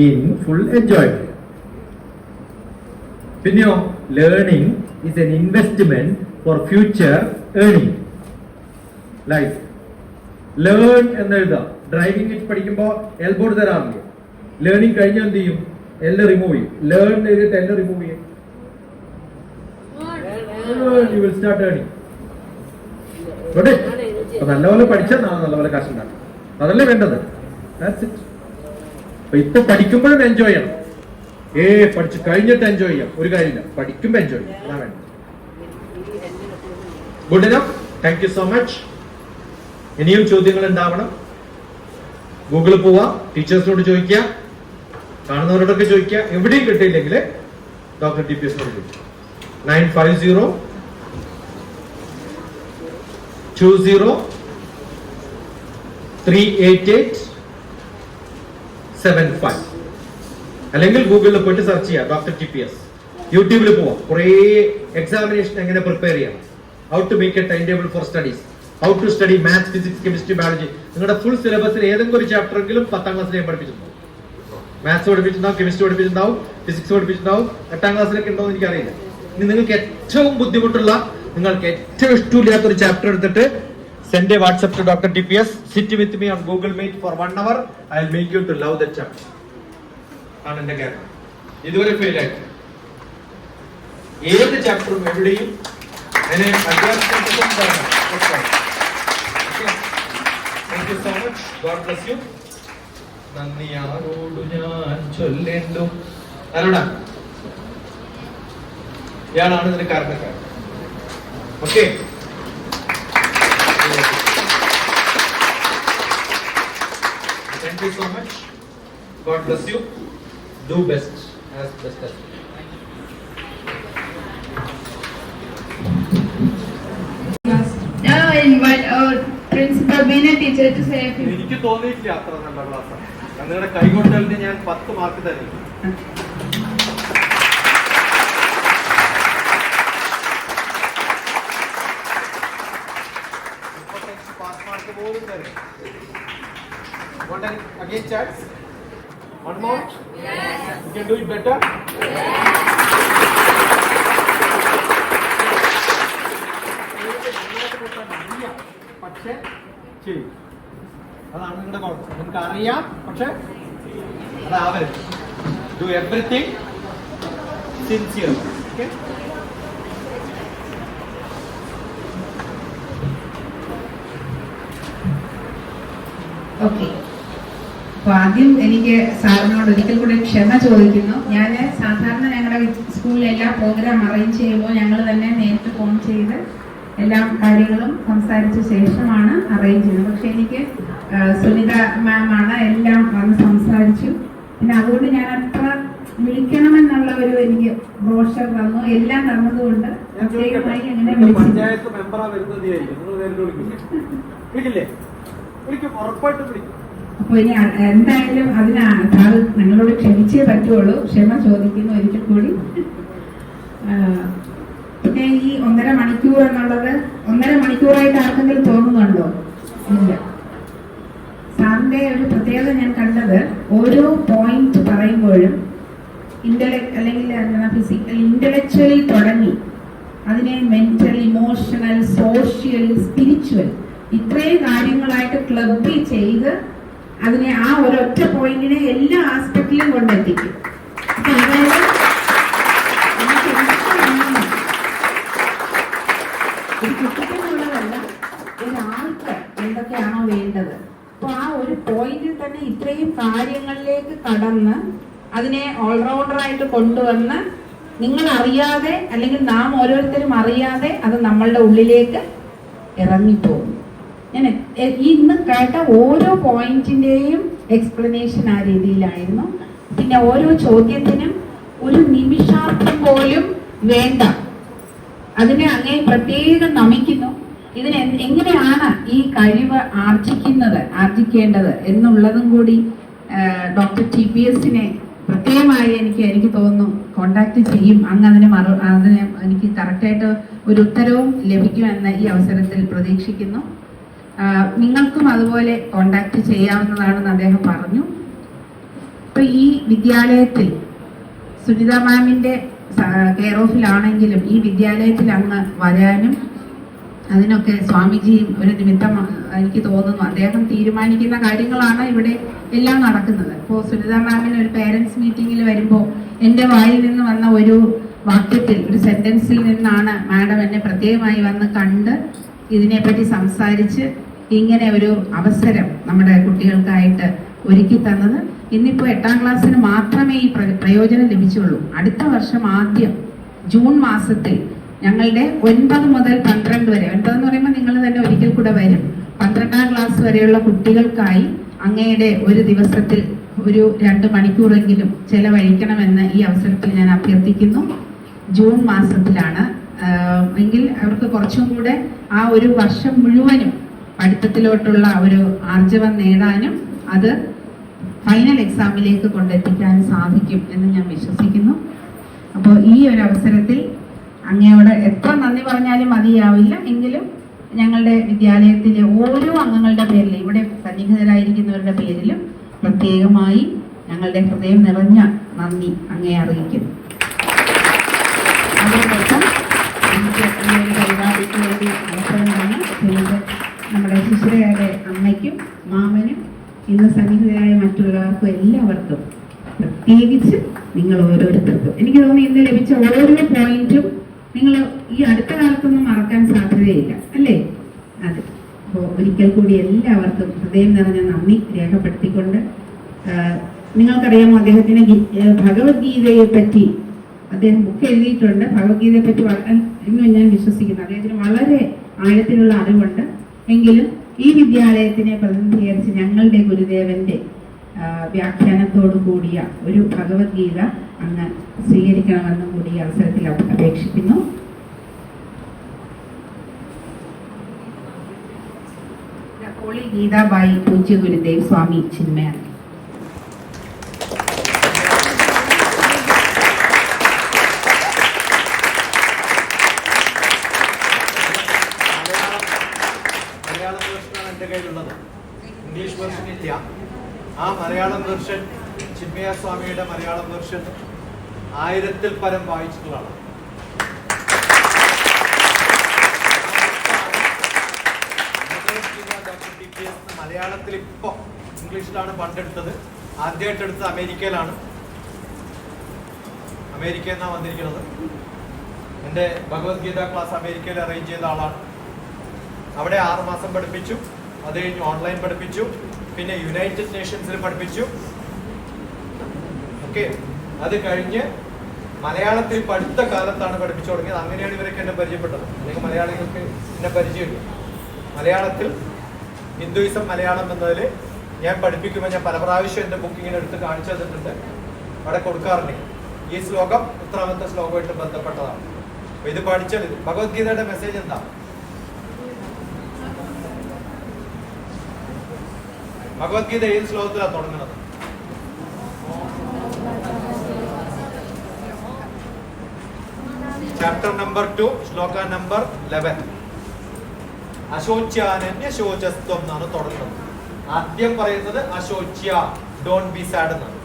in full enjoyment. പിന്നെയോ, learning is an investment for future earning. Life learn എന്ന് എഴുതാം. ഡ്രൈവിംഗ് പഠിക്കുമ്പോ എൽബോർഡ് തരാറില്ല. ലേണിംഗ് കഴിഞ്ഞാൽ എന്ത് ചെയ്യും? എല്ലാം റിമൂവ് ചെയ്യും. ലേൺ എഴുതിയിട്ട് എല്ലാം റിമൂവ് ചെയ്യും. You will start earning. അപ്പൊ നല്ലപോലെ പഠിച്ചാൽ നാളെ നല്ലപോലെ കാശുണ്ടാക്കും. അതല്ലേ വേണ്ടത്. That's it. അപ്പൊ ഇപ്പൊ പഠിക്കുമ്പോഴും എൻജോയ് ചെയ്യണം. പഠിച്ചു കഴിഞ്ഞിട്ട് എൻജോയ് ചെയ്യാം ഒരു കാര്യമില്ല. പഠിക്കുമ്പോ എൻജോയ് ചെയ്യാം. അതാ വേണ്ടത്. Good enough. Thank you so much. ഇനിയും ചോദ്യങ്ങൾ ഉണ്ടാവണം. ഗൂഗിളിൽ പോവാ, ടീച്ചേഴ്സിനോട് ചോദിക്കുക, കാണുന്നവരോടൊക്കെ ചോദിക്കുക. എവിടെയും കിട്ടിയില്ലെങ്കിൽ ഡോക്ടർ TPS ചോദിക്കുക. 950203885 അല്ലെങ്കിൽ ഗൂഗിളിൽ പോയിട്ട് സെർച്ച് ചെയ്യുക ഡോക്ടർ TPS. യൂട്യൂബിൽ പോവാം. കുറേ എക്സാമിനേഷൻ എങ്ങനെ പ്രിപ്പയർ ചെയ്യണം, how to make a time table for studies, how to study maths, physics, chemistry, biology. നിങ്ങളുടെ ഫുൾ സിലബസിൽ ഏതെങ്കിലും ഒരു ചാപ്റ്റർ എങ്കിലും 10ാം ക്ലാസ്സിൽ ഞാൻ പഠിപ്പിച്ചിട്ടുണ്ടാവും. മാത്സ് പഠിപ്പിച്ചിട്ടുണ്ടാവും, കെമിസ്ട്രി പഠിപ്പിച്ചിട്ടുണ്ടാവും, ഫിസിക്സ് പഠിപ്പിച്ചിട്ടുണ്ടാവും. 8ാം ക്ലാസ്സിലൊക്കെ ഉണ്ടോ എന്ന് എനിക്കറിയില്ല. ഇനി നിങ്ങൾക്ക് ഏറ്റവും ബുദ്ധിമുട്ടുള്ള, നിങ്ങൾക്ക് ഏറ്റവും ഇഷ്ടമില്ലാത്തൊരു ചാപ്റ്റർ എടുത്തിട്ട് send a WhatsApp to doctor TPS. Sit with me on Google Meet for 1 hour. I will make you to love that chapter. ആണ് എന്റെ കാരണം. ഇതുവരെ ഫെയിൽ ആയിട്ട് ഏത് ചാപ്റ്ററും എവിടെയും Thank you so much. God bless you. നന്ദി ആരോടു ഞാൻ ചൊല്ലേണ്ടു. ആരോടാ? ഇയാളാണ് ഇതിന് കാരണക്കാരൻ. Okay, thank you so much. God bless you. Do best as best as you. Now I invite our principal Beena teacher to say a few. എനിക്ക് തോന്നിയിട്ടില്ല അത്ര നല്ല ക്ലാസ്. നിങ്ങളുടെ കൈകൊണ്ടലിന് ഞാൻ 10 മാർക്ക് തരും. പാസ് മാർക്ക് പോലും തരും. Want again chance? One more? Yes. You can do it better? പക്ഷേ ചെയ്യും. അതാണ് നിങ്ങളുടെ കുഴപ്പം. നിങ്ങൾക്ക് അറിയാം, പക്ഷെ അതാവരുത്. Do everything sincere. Okay, okay. അപ്പോൾ ആദ്യം എനിക്ക് സാറിനോട് ഒരിക്കൽ കൂടെ ക്ഷമ ചോദിക്കുന്നു. ഞാൻ സാധാരണ ഞങ്ങളുടെ സ്കൂളിൽ എല്ലാ പ്രോഗ്രാം അറേഞ്ച് ചെയ്യുമ്പോൾ ഞങ്ങൾ തന്നെ നേരിട്ട് ഫോൺ ചെയ്ത് എല്ലാ കാര്യങ്ങളും സംസാരിച്ച ശേഷമാണ് അറേഞ്ച് ചെയ്യുന്നത്. പക്ഷെ എനിക്ക് സുനിത മാമാണ് എല്ലാം വന്ന് സംസാരിച്ചു. പിന്നെ അതുകൊണ്ട് ഞാൻ അത്ര വിളിക്കണമെന്നുള്ള ഒരു എനിക്ക് ബ്രോഷർ തന്നു, എല്ലാം തന്നതുകൊണ്ട് പ്രത്യേകമായി അങ്ങനെ പഞ്ചായത്ത് മെമ്പറാ വരുന്നത്. ഉറപ്പായിട്ട് വിളിക്കും. അപ്പൊ ഇനി എന്തായാലും അതിനാണ് സാറ് ഞങ്ങളോട് ക്ഷമിച്ചേ പറ്റുള്ളൂ. ക്ഷമ ചോദിക്കുന്നു ഒരിക്കൽ കൂടി. പിന്നെ ഈ 1.5 മണിക്കൂർ എന്നുള്ളത് 1.5 മണിക്കൂറായിട്ട് ആർക്കെങ്കിലും തോന്നുന്നുണ്ടോ? ഇല്ല. സാറിന്റെ ഒരു പ്രത്യേകത ഞാൻ കണ്ടത്, ഓരോ പോയിന്റ് പറയുമ്പോഴും അല്ലെങ്കിൽ ഫിസിക്കൽ ഇന്റലക്ച്വലി തുടങ്ങി അതിനെ മെന്റൽ, ഇമോഷണൽ, സോഷ്യൽ, സ്പിരിച്വൽ ഇത്രയും കാര്യങ്ങളായിട്ട് ക്ലബ് ചെയ്ത് അതിനെ ആ ഒരൊറ്റ പോയിന്റിനെ എല്ലാ ആസ്പെക്റ്റിലും കൊണ്ടെത്തിക്കും. ഒരു കുട്ടിക്കുള്ളതല്ല, ഒരാൾക്ക് എന്തൊക്കെയാണോ വേണ്ടത്. അപ്പൊ ആ ഒരു പോയിന്റിൽ തന്നെ ഇത്രയും കാര്യങ്ങളിലേക്ക് കടന്ന് അതിനെ ഓൾറൗണ്ടറായിട്ട് കൊണ്ടുവന്ന് നിങ്ങൾ അറിയാതെ അല്ലെങ്കിൽ നാം ഓരോരുത്തരും അറിയാതെ അത് നമ്മളുടെ ഉള്ളിലേക്ക് ഇറങ്ങിപ്പോകും. ഞാൻ ഇന്ന് കേട്ട ഓരോ പോയിന്റിന്റെയും എക്സ്പ്ലനേഷൻ ആ രീതിയിലായിരുന്നു. പിന്നെ ഓരോ ചോദ്യത്തിനും ഒരു നിമിഷാർത്ഥം പോലും വേണ്ട, അതിനെ അങ്ങേ പ്രത്യേകം നമിക്കുന്നു. ഇതിന് എങ്ങനെയാണ് ഈ കഴിവ് ആർജിക്കേണ്ടത് എന്നുള്ളതും കൂടി ഡോക്ടർ TPSനെ പ്രത്യേകമായി എനിക്ക് തോന്നുന്നു കോണ്ടാക്ട് ചെയ്യും. അങ്ങ് അതിന് എനിക്ക് കറക്റ്റായിട്ട് ഒരു ഉത്തരവും ലഭിക്കുമെന്ന് ഈ അവസരത്തിൽ പ്രതീക്ഷിക്കുന്നു. നിങ്ങൾക്കും അതുപോലെ കോണ്ടാക്ട് ചെയ്യാവുന്നതാണെന്ന് അദ്ദേഹം പറഞ്ഞു. ഇപ്പൊ ഈ വിദ്യാലയത്തിൽ സുനിത മാമിന്റെ കെയർ ഓഫിലാണെങ്കിലും ഈ വിദ്യാലയത്തിൽ അങ്ങ് വരാനും അതിനൊക്കെ സ്വാമിജിയും ഒരു നിമിത്തം എനിക്ക് തോന്നുന്നു. അദ്ദേഹം തീരുമാനിക്കുന്ന കാര്യങ്ങളാണ് ഇവിടെ എല്ലാം നടക്കുന്നത്. ഇപ്പോൾ സുനിത മാമിന് ഒരു പേരൻസ് മീറ്റിങ്ങിൽ വരുമ്പോൾ എൻ്റെ വായിൽ നിന്ന് വന്ന ഒരു വാക്യത്തിൽ, ഒരു സെന്റൻസിൽ നിന്നാണ് മാഡം എന്നെ പ്രത്യേകമായി വന്ന് കണ്ട് ഇതിനെപ്പറ്റി സംസാരിച്ച് ഇങ്ങനെ ഒരു അവസരം നമ്മുടെ കുട്ടികൾക്കായിട്ട് ഒരുക്കി തന്നത്. ഇന്നിപ്പോൾ 8ാം ക്ലാസ്സിന് മാത്രമേ ഈ പ്രയോജനം ലഭിച്ചുള്ളൂ. അടുത്ത വർഷം ആദ്യം ജൂൺ മാസത്തിൽ ഞങ്ങളുടെ 9 മുതൽ 12 വരെ, 9 എന്ന് പറയുമ്പോൾ നിങ്ങൾ തന്നെ ഒരിക്കൽ കൂടെ വരും, 12ാം ക്ലാസ് വരെയുള്ള കുട്ടികൾക്കായി അങ്ങയുടെ ഒരു ദിവസത്തിൽ ഒരു 2 മണിക്കൂറെങ്കിലും ചെലവഴിക്കണമെന്ന് ഈ അവസരത്തിൽ ഞാൻ അഭ്യർത്ഥിക്കുന്നു. ജൂൺ മാസത്തിലാണ് എങ്കിൽ അവർക്ക് കുറച്ചും കൂടെ ആ ഒരു വർഷം മുഴുവനും പഠിത്തത്തിലോട്ടുള്ള ഒരു ആർജവം നേടാനും അത് ഫൈനൽ എക്സാമിലേക്ക് കൊണ്ടെത്തിക്കാനും സാധിക്കും എന്ന് ഞാൻ വിശ്വസിക്കുന്നു. അപ്പോൾ ഈ ഒരു അവസരത്തിൽ അങ്ങയോട് എത്ര നന്ദി പറഞ്ഞാലും മതിയാവില്ല. എങ്കിലും ഞങ്ങളുടെ വിദ്യാലയത്തിലെ ഓരോ അംഗങ്ങളുടെ പേരിൽ, ഇവിടെ സന്നിഹിതരായിരിക്കുന്നവരുടെ പേരിലും പ്രത്യേകമായി ഞങ്ങളുടെ ഹൃദയം നിറഞ്ഞ നന്ദി അങ്ങയെ അറിയിക്കുന്നു. അതോടൊപ്പം എനിക്ക് ഈ ഒരു പരിപാടിക്ക് വേണ്ടി അവസരം തന്ന നമ്മുടെ ശിശിരയുടെ അമ്മയ്ക്കും മാമനും ഇന്ന് സന്നിഹിതരായ മറ്റുള്ളവർക്കും എല്ലാവർക്കും, പ്രത്യേകിച്ച് നിങ്ങൾ ഓരോരുത്തർക്കും, എനിക്ക് തോന്നുന്നു ഇന്ന് ലഭിച്ച ഓരോ പോയിന്റും നിങ്ങൾ ഈ അടുത്ത കാലത്തൊന്നും മറക്കാൻ സാധ്യതയില്ല, അല്ലേ? അതെ. അപ്പോൾ ഒരിക്കൽ കൂടി എല്ലാവർക്കും ഹൃദയം നിറഞ്ഞ നന്ദി രേഖപ്പെടുത്തിക്കൊണ്ട് നിങ്ങൾക്കറിയാമോ അദ്ദേഹത്തിന് ഭഗവത്ഗീതയെ പറ്റി അദ്ദേഹം ബുക്ക് എഴുതിയിട്ടുണ്ട്. ഭഗവത്ഗീതയെ പറ്റി എന്നും ഞാൻ വിശ്വസിക്കുന്നു അദ്ദേഹത്തിന് വളരെ ആഴത്തിലുള്ള അറിവുണ്ട്. എങ്കിലും ഈ വിദ്യാലയത്തിനെ പ്രതിനിധീകരിച്ച് ഞങ്ങളുടെ ഗുരുദേവന്റെ വ്യാഖ്യാനത്തോടു കൂടിയ ഒരു ഭഗവത്ഗീത അങ്ങ് സ്വീകരിക്കണമെന്നും കൂടി ഈ അവസരത്തിൽ അപേക്ഷിക്കുന്നു. ഹോളി ഗീതാബായി പൂജ്യ ഗുരുദേവ് സ്വാമി ചിന്മയ. മലയാളം വേർഷനാണ് എൻ്റെ കയ്യിലുള്ളത്, ഇംഗ്ലീഷ് വേർഷൻ ഇല്ല. ആ മലയാളം വേർഷൻ ചിന്മയ സ്വാമിയുടെ മലയാളം വേർഷൻ 1000-ൽ പരം വായിച്ചിട്ടുള്ളതാണ്. മലയാളത്തിൽ ഇപ്പോൾ ഇംഗ്ലീഷിലാണ് പണ്ടെടുത്തത്. ആദ്യമായിട്ട് എടുത്തത് അമേരിക്കയിലാണ്. അമേരിക്കയിൽ നിന്നാണ് വന്നിരിക്കുന്നത്. എൻ്റെ ഭഗവത്ഗീത ക്ലാസ് അമേരിക്കയിൽ അറേഞ്ച് ചെയ്ത ആളാണ്. അവിടെ 6 മാസം പഠിപ്പിച്ചു. അത് കഴിഞ്ഞ് ഓൺലൈൻ പഠിപ്പിച്ചു. പിന്നെ യുണൈറ്റഡ് നേഷൻസിൽ പഠിപ്പിച്ചു. ഓക്കെ, അത് കഴിഞ്ഞ് മലയാളത്തിൽ പഠിത്ത കാലത്താണ് പഠിപ്പിച്ചു തുടങ്ങിയത്. അങ്ങനെയാണ് ഇവരൊക്കെ എന്നെ പരിചയപ്പെട്ടത്. അല്ലെങ്കിൽ മലയാളികൾക്ക് എന്നെ പരിചയമില്ല. മലയാളത്തിൽ ഹിന്ദുയിസം മലയാളം എന്നതിൽ ഞാൻ പഠിപ്പിക്കുമ്പോൾ ഞാൻ പല പ്രാവശ്യം എൻ്റെ ബുക്കിങ്ങിന് എടുത്ത് കാണിച്ചു തന്നിട്ടുണ്ട്. അവിടെ കൊടുക്കാറുണ്ട്. ഈ ശ്ലോകം ഇത്രാമത്തെ ശ്ലോകമായിട്ട് ബന്ധപ്പെട്ടതാണ്. അപ്പൊ ഇത് പഠിച്ചാൽ ഭഗവത്ഗീതയുടെ മെസ്സേജ് എന്താ? ഭഗവത്ഗീത ഏത് ശ്ലോകത്തിലാണ് തുടങ്ങുന്നത്? ചാപ്റ്റർ നമ്പർ 2 ശ്ലോക നമ്പർ 11. അശോച്യാനന്യ ശോചസ്ത്വം എന്നാണ് തുടങ്ങുന്നത്. ആദ്യം പറയുന്നത് അശോച്യ, ഡോണ്ട് ബി സാഡ് എന്നാണ്.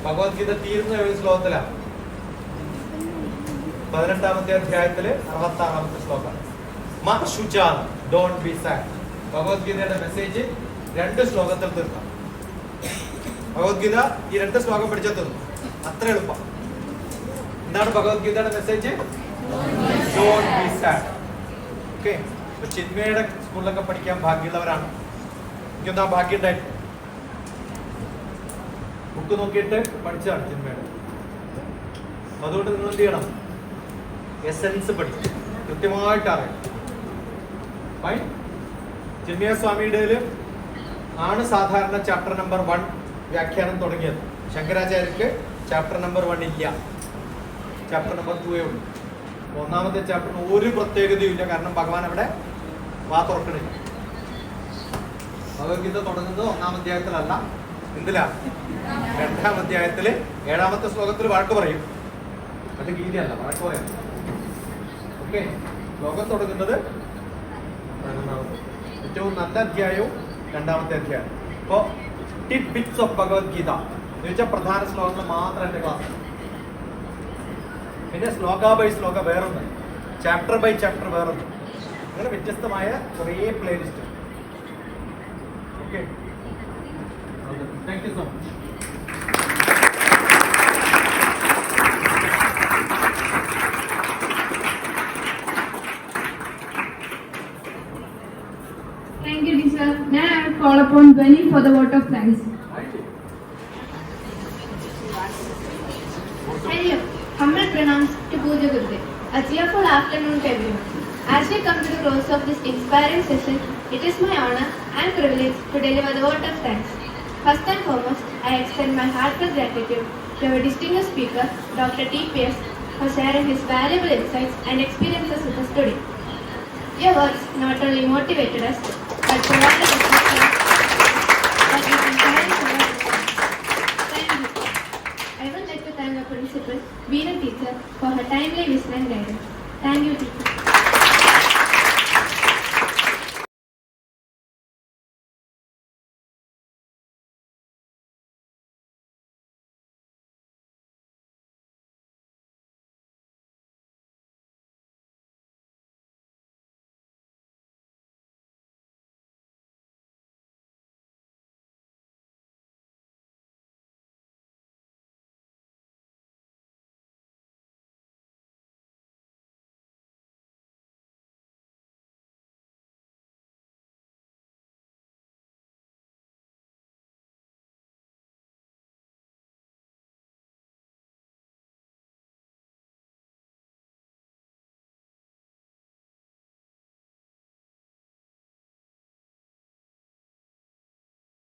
ഭഗവത്ഗീത തീരുന്ന ഏഴ് ശ്ലോകത്തിലാണ്. 18-ാമത്തെ അധ്യായത്തില് 66-ാമത്തെ ശ്ലോകം. മ ശുചാൻ, ഡോണ്ട് ബി സാഡ്. ഭഗവത്ഗീതയുടെ മെസ്സേജ് 2 ശ്ലോകത്തിൽ തീർക്കാം. ഭഗവത്ഗീത ഈ 2 ശ്ലോകം പഠിച്ചാൽ തീർന്നു. അത്ര എളുപ്പം. എന്താണ് ഭഗവത്ഗീതയുടെ message? Don't be sad. Okay, ചിന്മയുടെ സ്കൂളിലൊക്കെ പഠിക്കാൻ ഭാഗ്യമുള്ളവരാണ്. എനിക്കൊന്നാ ഭാഗ്യം ഉണ്ടായിട്ട് ബുക്ക് നോക്കിയിട്ട് പഠിച്ചതാണ് ചിന്മയുടെ. അതുകൊണ്ട് നിങ്ങൾ എന്ത് ചെയ്യണം? എസൻസ് പഠിക്കും, കൃത്യമായിട്ട് അറിയണം. ഫൈൻ. ചിന്മയ സ്വാമിയുടെ ആണ് സാധാരണ ചാപ്റ്റർ നമ്പർ 1 വ്യാഖ്യാനം തുടങ്ങിയത്. ശങ്കരാചാര്യർക്ക് ചാപ്റ്റർ നമ്പർ 1 ഇല്ല, ചാപ്റ്റർ നമ്പർ 2 ഉള്ളൂ. 1-ാമത്തെ ചാപ്റ്ററിന് ഒരു പ്രത്യേകതയും ഇല്ല. കാരണം ഭഗവാൻ അവിടെ വാ തുറക്കണില്ല. ഭഗവത്ഗീത തുടങ്ങുന്നത് 1-ാം അധ്യായത്തിലല്ല. എന്തിലാ? 2-ാം അധ്യായത്തില് 7-ാമത്തെ ശ്ലോകത്തിൽ വഴക്ക് പറയും. അത് ഗീതയല്ല, വഴക്ക് പറയാം. ഓക്കെ, ശ്ലോകം തുടങ്ങുന്നത് 11-ാമത്തെ. ഏറ്റവും നല്ല അധ്യായവും 2-ാമത്തെ അധ്യായം. ഇപ്പോ ടിപ്പ് ബിറ്റ്സ് ഓഫ് ഭഗവത്ഗീത എന്ന് വെച്ചാൽ പ്രധാന ശ്ലോകങ്ങൾ മാത്രം എന്റെ ക്ലാസ്. പിന്നെ ശ്ലോക ബൈ ശ്ലോക വേറൊന്ന്, ചാപ്റ്റർ ബൈ ചാപ്റ്റർ വേറൊന്ന്, അങ്ങനെ വ്യത്യസ്തമായ കുറേ playlist. Okay, thank you so much. Thank you, teacher. Now I will call upon Benny for the vote of thanks. Hello, humble pranams to Pooja Gurudev. A cheerful afternoon to everyone. As we come to the close of this inspiring session, it is my honor and privilege to deliver the vote of thanks. First and foremost, I extend my heartfelt gratitude to our distinguished speaker, Dr. T.P.S., for sharing his valuable insights and experiences with us today. Your words not only motivated us, but provided us with that we can carry forward. Thank you. I would like to thank our principal, Veena teacher, for her timely wisdom and guidance. Thank you, teacher.